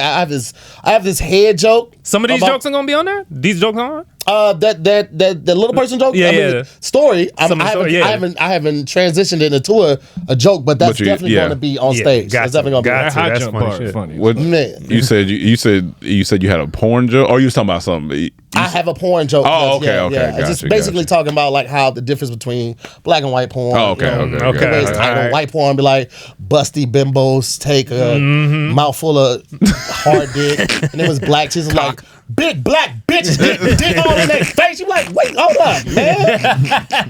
S7: have this head joke.
S6: Some of these
S7: about-
S6: jokes are gonna be on there. These jokes are.
S7: that little person joke.
S6: Yeah,
S7: I mean,
S6: yeah.
S7: story.
S6: Some of the story, yeah.
S7: I haven't transitioned into a joke, but that's
S1: But you-
S7: definitely
S1: yeah.
S7: going to be on
S6: Yeah,
S7: stage.
S6: got
S7: It's definitely
S6: to,
S7: going to
S6: got
S7: be.
S6: to.
S4: High
S6: That's
S4: jump
S6: funny
S4: part
S6: shit.
S4: is funny.
S1: What
S7: Man.
S1: you said you had a porn joke, or you was talking about something?
S7: I have a porn joke.
S1: Oh,
S7: that's-
S1: okay, okay,
S7: It's just
S1: gotcha,
S7: basically
S1: gotcha.
S7: talking about like how the difference between black and white porn.
S1: Oh, okay, okay,
S7: The
S6: okay.
S7: way it's titled,
S6: Alright.
S7: white porn be like busty bimbos take a mouthful of hard dick, and it was black chicks was like big black bitches getting dick all in their face. You like, wait, hold up, man,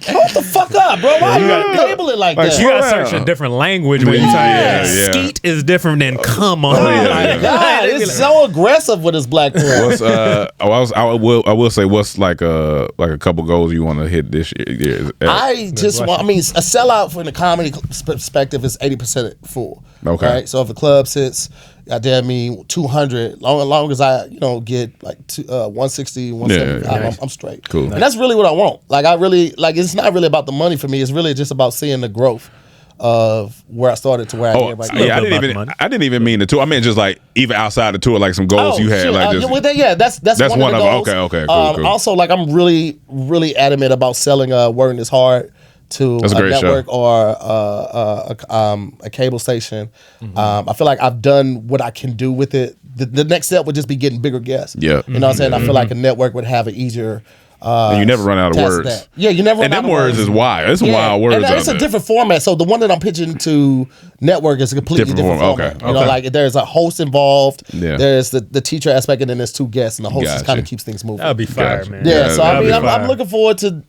S7: hold the fuck up, bro. Why you gotta label it like that?
S6: You gotta
S1: Wow.
S6: search a different language when you type
S1: Yeah,
S6: it.
S1: yeah.
S6: Skeet is different than come on.
S7: Oh
S1: yeah,
S7: my
S1: yeah.
S7: God, it's so aggressive with this black porn.
S1: What's I will say what's like a couple goals you want to hit this year?
S7: I just want, I mean, a sellout from the comedy perspective is 80% full.
S1: Okay.
S7: Right? So if a club sits, goddamn me, 200, long as I, get like 160, 175,
S1: Yeah,
S7: I'm straight.
S1: Cool.
S7: And that's really what I want. Like, I really, like, it's not really about the money for me. It's really just about seeing the growth of where I started to where I am right now.
S1: yeah,
S6: bit about the money.
S1: I didn't even mean the tour. I mean just like even outside the tour, like some goals you had,
S7: shit.
S1: like just.
S7: That's one of the
S1: them.
S7: goals.
S1: Okay, cool.
S7: Also, like, I'm really, really adamant about selling Working Is Hard to
S1: That's a
S7: a
S1: great show.
S7: network or a cable station. I feel like I've done what I can do with it. The next step would just be getting bigger guests.
S1: Yeah.
S7: You know what I'm saying? I feel like a network would have an easier.
S1: And you never run out of
S7: task
S1: words.
S7: that. Yeah, you never run
S1: And
S7: out
S1: them
S7: of
S1: words is wild. It's some
S7: Yeah,
S1: wild words
S7: and
S1: out
S7: it's
S1: there.
S7: a different format. So the one that I'm pitching to network is a completely
S1: Different
S7: different
S1: form,
S7: format.
S1: okay,
S7: You know,
S1: okay.
S7: like there's a host involved.
S1: Yeah.
S7: There's the teacher aspect, and then there's 2 guests, and the host
S1: Gotcha.
S7: kind of keeps things moving.
S6: That'll be fire,
S1: Gotcha.
S6: man.
S7: Yeah,
S1: Yeah,
S7: so I
S1: that'd
S7: mean,
S1: be
S7: I'm
S6: fire.
S7: looking forward to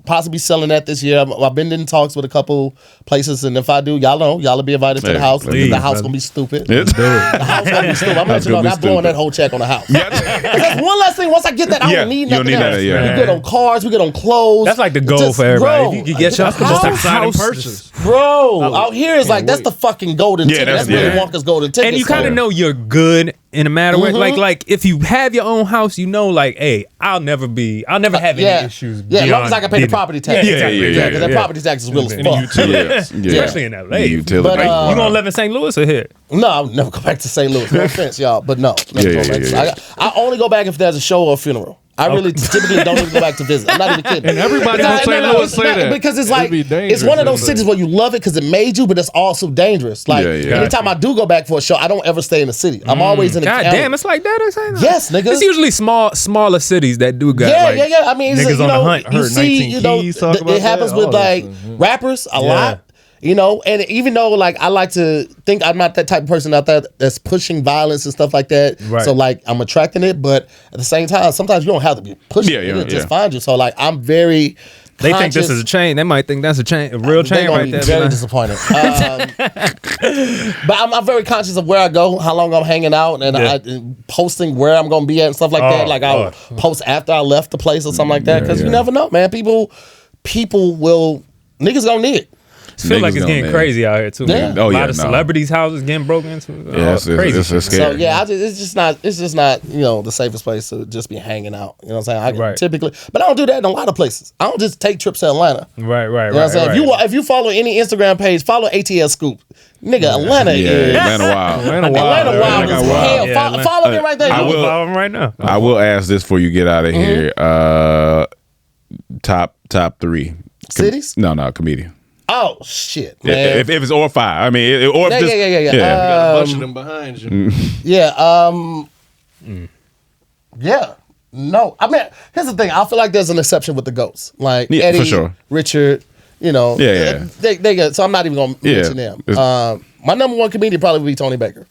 S7: possibly selling that this year. I've been in talks with a couple places, and if I do, y'all will be invited to the
S1: Hey,
S7: house.
S6: please,
S7: The house
S6: brother.
S7: gonna be stupid.
S1: It's-
S7: The house gonna be stupid. I'm
S1: House
S7: let you know,
S1: gonna be
S7: not blowing
S1: stupid.
S7: that whole check on the house.
S1: Yeah.
S7: That's one last thing. Once I get that, I
S1: Yeah,
S7: don't need
S1: you don't
S7: nothing
S1: need
S7: else.
S1: that, yeah.
S7: We good on cars. We good on clothes.
S6: That's like the goal
S7: Just,
S6: for everybody.
S7: bro,
S6: If you could get your
S7: the house-
S6: exciting
S4: purchase.
S7: Bro, out here is like that's the fucking golden ticket.
S1: that's-
S7: That's Willy
S1: yeah.
S7: Wonka's golden ticket.
S6: And you kind
S7: so-
S6: of know you're good in a matter of like if you have your own house, you know, like, hey, I'll never have any issues.
S7: Yeah, as long as I can pay the
S6: beyond
S7: property tax.
S6: Yeah, exactly.
S1: yeah,
S7: because that property tax is real as fuck.
S6: Especially in LA.
S1: Utility.
S7: But,
S6: You gonna live in St. Louis or here?
S7: No, I'll never go back to St. Louis. No offense, y'all, but no. Never
S1: Yeah,
S7: go back.
S1: yeah, yeah.
S7: I only go back if there's a show or a funeral. I really typically don't even go back to visit. I'm not even kidding.
S4: And everybody
S7: Because
S4: in St. Louis say that.
S7: because it's
S4: It'd
S7: like
S4: be dangerous,
S7: it's one of those
S4: isn't it?
S7: cities where you love it because it made you, but it's also dangerous. Like
S1: Yeah, yeah.
S7: anytime I do go back for a show, I don't ever stay in the city. I'm always in the
S6: God
S7: county.
S6: damn, it's like that. Or something?
S7: Yes, nigga.
S6: It's usually smaller cities that do got
S7: Yeah,
S6: like,
S7: yeah. I mean, it's,
S6: niggas
S7: you
S6: on the
S7: know,
S6: hunt.
S7: you
S4: Heard
S7: see,
S4: 19
S7: you know,
S4: Keys talk about
S7: it happens
S4: that,
S7: with
S4: all
S7: like
S4: that stuff,
S7: rappers a lot. You know, and even though like I like to think I'm not that type of person out there that's pushing violence and stuff like that.
S6: Right.
S7: So like I'm attracting it, but at the same time, sometimes you don't have to be pushing.
S1: Yeah,
S7: it.
S1: yeah,
S7: It'll just
S1: yeah.
S7: find you. So like I'm very.
S6: They think this
S7: conscious-
S6: is a chain. They might think that's a real
S7: they
S6: chain
S7: gonna
S6: right
S7: be
S6: there.
S7: very
S6: man.
S7: disappointed. But I'm very conscious of where I go, how long I'm hanging out, and
S6: Yeah.
S7: posting where I'm gonna be at and stuff like that. Like I'll post after I left the place or something like that because you never know, man. People will niggas gonna need it.
S6: I feel like
S1: Niggas
S6: it's
S1: don't,
S6: getting
S1: man.
S6: crazy out here too.
S7: Yeah.
S6: Man.
S1: Oh,
S6: a
S1: yeah,
S6: lot of
S1: no.
S6: celebrities' houses getting broken into.
S1: Yeah, it's
S6: crazy.
S1: it's
S6: shit.
S1: scary.
S7: So yeah, it's just not you know the safest place to just be hanging out. You know what I'm saying?
S6: Right.
S7: Typically, but I don't do that in a lot of places. I don't just take trips to Atlanta.
S6: Right.
S7: You know what I'm saying? If you follow any Instagram page, follow ATL Scoop. Nigga, Atlanta
S1: Yeah,
S7: is
S1: Atlanta Wild.
S7: Atlanta wild as
S1: Wild.
S7: hell.
S6: Yeah,
S7: Follow me right there.
S1: I
S6: I
S1: will-
S6: will follow them right now.
S1: I will ask this before you get out of here. Top 3
S7: Cities?
S1: No, comedian.
S7: Oh shit, man.
S1: If it's or 5, I mean, or if
S7: Yeah,
S1: just,
S7: yeah.
S4: Got a bunch of them behind you.
S7: Yeah. No, I mean, here's the thing. I feel like there's an exception with the GOATs, like
S1: Yeah,
S7: Eddie,
S1: for sure.
S7: Richard. You know,
S1: Yeah.
S7: They got. So I'm not even gonna
S1: Yeah.
S7: mention them.
S1: It's-
S7: My number one comedian probably would be Tony Baker.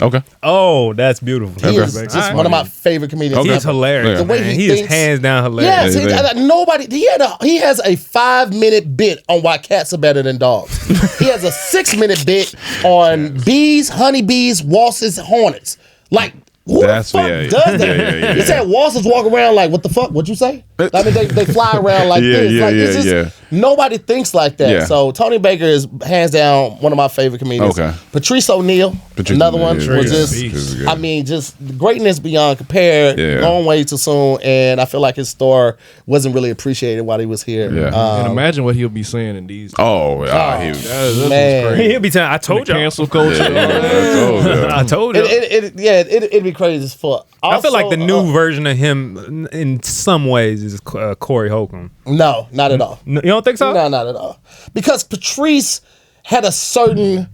S1: Okay.
S6: Oh, that's beautiful.
S7: He is just one of my favorite comedians.
S1: Okay.
S6: He's hilarious.
S1: The
S7: way
S6: man.
S7: he
S6: He is
S7: thinks-
S6: hands down hilarious.
S7: Yes, nobody. He has a 5-minute bit on why cats are better than dogs. He has a 6-minute bit on bees, honeybees, wasps, hornets. Like who
S1: That's-
S7: the fuck
S1: yeah,
S7: does that?
S1: yeah.
S7: He said wasps walk around like what the fuck? What'd you say? I mean they fly around like
S1: Yeah,
S7: this.
S1: yeah,
S7: Like it's
S1: yeah,
S7: just nobody thinks like that.
S1: Yeah.
S7: So Tony Baker is hands down one of my favorite comedians.
S1: Okay.
S7: Patrice O'Neal,
S1: Patrice
S7: another
S1: O'Neal,
S7: one
S1: yeah,
S7: was
S1: yeah.
S7: just.
S1: Patrice is good.
S7: I mean, just greatness beyond compare.
S1: Yeah.
S7: Gone way too soon, and I feel like his star wasn't really appreciated while he was here.
S1: Yeah.
S4: And imagine what he'll be saying in these.
S1: Oh, he was
S7: man.
S4: crazy.
S6: He'll be telling. I told
S4: The
S6: you.
S4: cancel culture.
S6: I told you.
S7: It'd be crazy as fuck.
S6: I feel like the
S7: Also,
S6: new version of him, in some ways, is Corey Holcomb.
S7: No, not at all.
S6: No, you don't think so?
S7: No, not at all. Because Patrice had a certain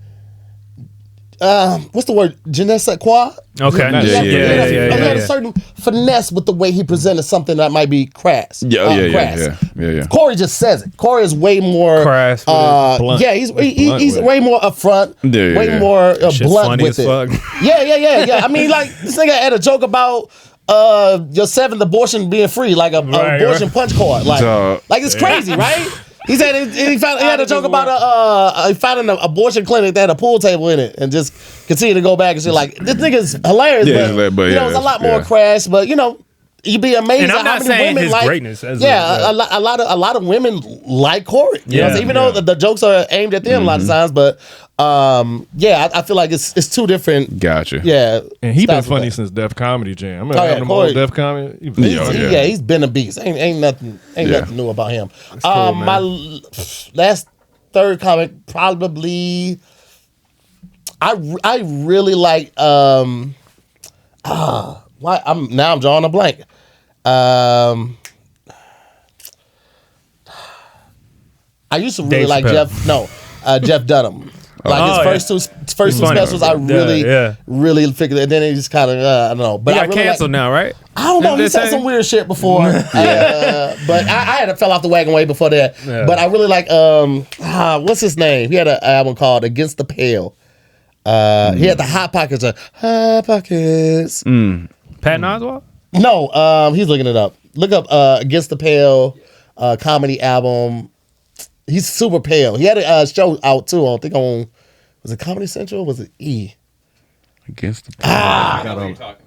S7: what's the word? Je ne sais quoi?
S6: Okay.
S1: Yeah,
S7: He had
S6: yeah.
S7: a certain finesse with the way he presented something that might be crass.
S1: Yeah.
S7: Corey just says it. Corey is way more
S6: Crass with it, blunt.
S7: Yeah, he's
S4: Blunt
S7: he's
S4: with it.
S7: way more upfront.
S1: Yeah,
S7: way
S1: yeah.
S7: more
S6: Shit's
S7: blunt
S6: funny
S7: with
S6: as
S7: it.
S6: fuck.
S7: Yeah. I mean, like this nigga had a joke about your 7th abortion being free, like a
S6: Right,
S7: abortion
S6: right.
S7: punch card, like it's crazy, right? He said he had a joke about he found an abortion clinic that had a pool table in it, and just continue to go back and say like this nigga's hilarious,
S1: Yeah,
S7: but
S1: but
S7: you know
S1: yeah,
S7: it's a lot more
S1: yeah.
S7: crash, but you know. You'd be amazed
S6: And I'm
S7: at how
S6: not
S7: many
S6: saying
S7: women
S6: his
S7: like
S6: greatness as
S7: a lot of women like Corey. You know what I'm saying? Even though
S6: yeah.
S7: the jokes are aimed at them a lot of times, but I feel like it's two different.
S1: Gotcha.
S7: Yeah,
S4: And he been
S7: styles of
S4: funny
S7: that.
S4: since Def Comedy Jam. I remember
S7: yeah,
S4: having him
S7: Corey.
S4: on Def Comedy.
S7: He's been a beast. Ain't nothing new about him. My last third comic probably. I really like why I'm drawing a blank. I used to really
S6: Dave
S7: like
S6: Chappelle.
S7: Jeff Dunham. Like his first two specials, I really figured. And then it just kind of I don't know. But
S6: he
S7: I
S6: got
S7: really
S6: canceled now, right?
S7: I don't know. He said some weird shit before, but I had fell off the wagon way before that. Yeah. But I really like what's his name? He had an album called Against the Pale. He had the Hot Pockets. Hot Pockets.
S6: Patton Oswalt?
S7: No, he's looking it up. Look up Against the Pale comedy album. He's super pale. He had a show out too. I think was it Comedy Central? Or was it E?
S1: Against the Pale.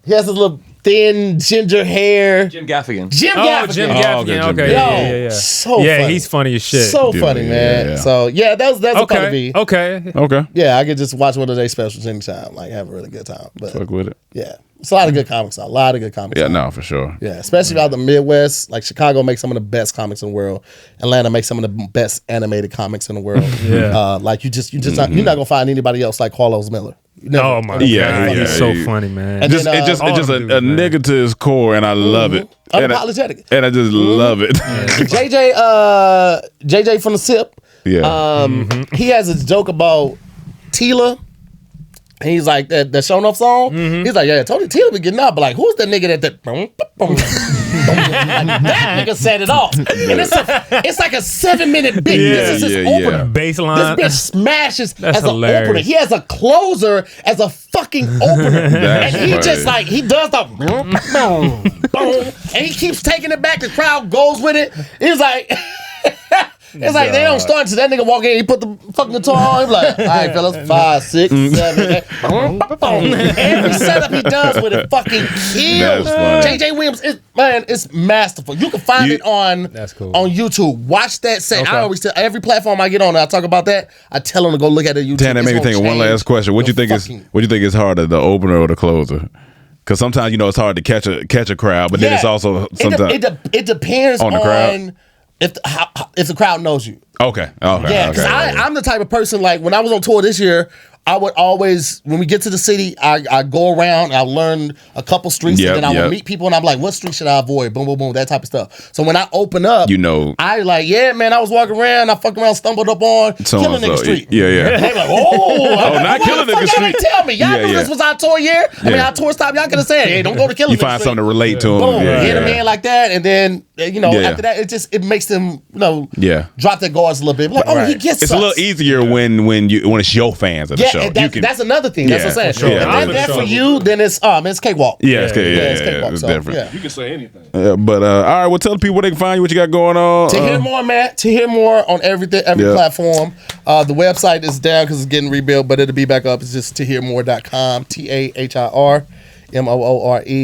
S7: He has his little thin ginger hair.
S8: Jim Gaffigan.
S6: Jim Gaffigan. Okay. Yeah.
S7: So funny.
S6: He's funny as shit.
S7: So funny, man. Yeah. So that's a funny be.
S6: Okay.
S7: Yeah, I could just watch one of their specials anytime. Like have a really good time. But
S1: fuck with it.
S7: Yeah. It's a lot of good comics out. A lot of good comics.
S1: Yeah, no, for sure.
S7: Yeah, especially out the Midwest. Like Chicago makes some of the best comics in the world. Atlanta makes some of the best animated comics in the world. Like you're not gonna find anybody else like Carlos Miller.
S6: Oh my god, he's so funny, man.
S1: And just it's just a nigga to his core, and I love it.
S7: Unapologetic.
S1: And I just love it.
S7: JJ from the SIP.
S1: Yeah.
S7: He has a joke about Tila. And he's like, that Show Enough song? He's like, yeah, Tony Tila be getting up, but like, who's that nigga that that nigga set it off. And it's like a 7-minute bit. This is his opener.
S6: Baseline.
S7: This bitch smashes
S6: That's
S7: as an
S6: hilarious.
S7: opener. He has a closer as a fucking opener. And he just like, he does the boom, and he keeps taking it back. The crowd goes with it. He's like... It's like they don't start until that nigga walk in. He put the fucking guitar on. He's like, all right, fellas, 5, 6, 7, 8. Every setup he does with it fucking kills. JJ Williams, it's masterful. You can find it on YouTube. Watch that set. Okay. I always tell every platform I get on, I talk about that. I tell them to go look at it. YouTube.
S1: Tan, that made me think of one last question. What you think is harder, the opener or the closer? Because sometimes it's hard to catch a crowd, but then it's also sometimes
S7: it depends on the crowd. If the crowd knows you.
S1: Okay.
S7: Yeah, because I'm the type of person, like, when I was on tour this year, I would always, when we get to the city, I go around, I learn a couple streets, and then I would meet people, and I'm like, what street should I avoid? Boom, boom, boom, that type of stuff. So when I open up, I like, yeah, man, I was walking around, I fucked around, stumbled up on Killing Nigga Street.
S1: Yeah.
S7: They like, not
S1: Killing Nigga Street.
S7: Y'all didn't tell me. Y'all knew this was our tour year. I mean, our tour stop, y'all could have said, hey, don't go to Killing Nigga Street.
S1: You find something to relate to them.
S7: Boom, hit them in like that, and then, after that, it makes them, drop their guards a little bit. Like, he gets
S1: it's a little easier when it's your fans at the show.
S7: That's another thing. That's what I'm saying. If that's for you, then it's cakewalk.
S1: It's cakewalk.
S4: It's different. You can say anything.
S1: But all right, well, tell the people where they can find you, what you got going on.
S7: Tahir Moore, man. Tahir Moore on every platform. The website is down because it's getting rebuilt, but it'll be back up. It's just tahirmoore.com. TAHIRMOORE,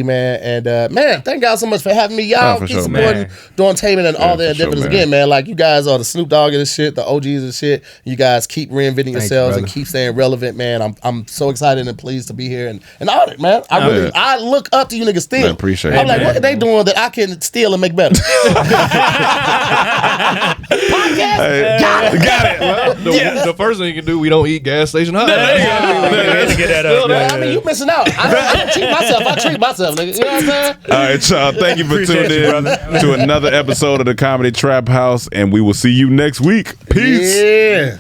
S7: man. And man, thank y'all so much for having me. Y'all keep supporting Dormtainment and all their endeavors again, man. Like, you guys are the Snoop Dogg of this shit, the OGs of this shit. You guys keep reinventing yourselves and keep staying relevant, man. I'm so excited and pleased to be here and honored, man. I look up to you niggas still.
S1: I appreciate it.
S7: I'm like, what are they doing that I can steal and make better? Podcast? Got it.
S4: Well, the first thing you can do, we don't eat gas station hot.
S7: I mean, you missing out. I treat myself, nigga. You know what I'm saying?
S1: All right, y'all. Thank you for tuning in to another episode of the Comedy Trap House, and we will see you next week. Peace.
S7: Yeah.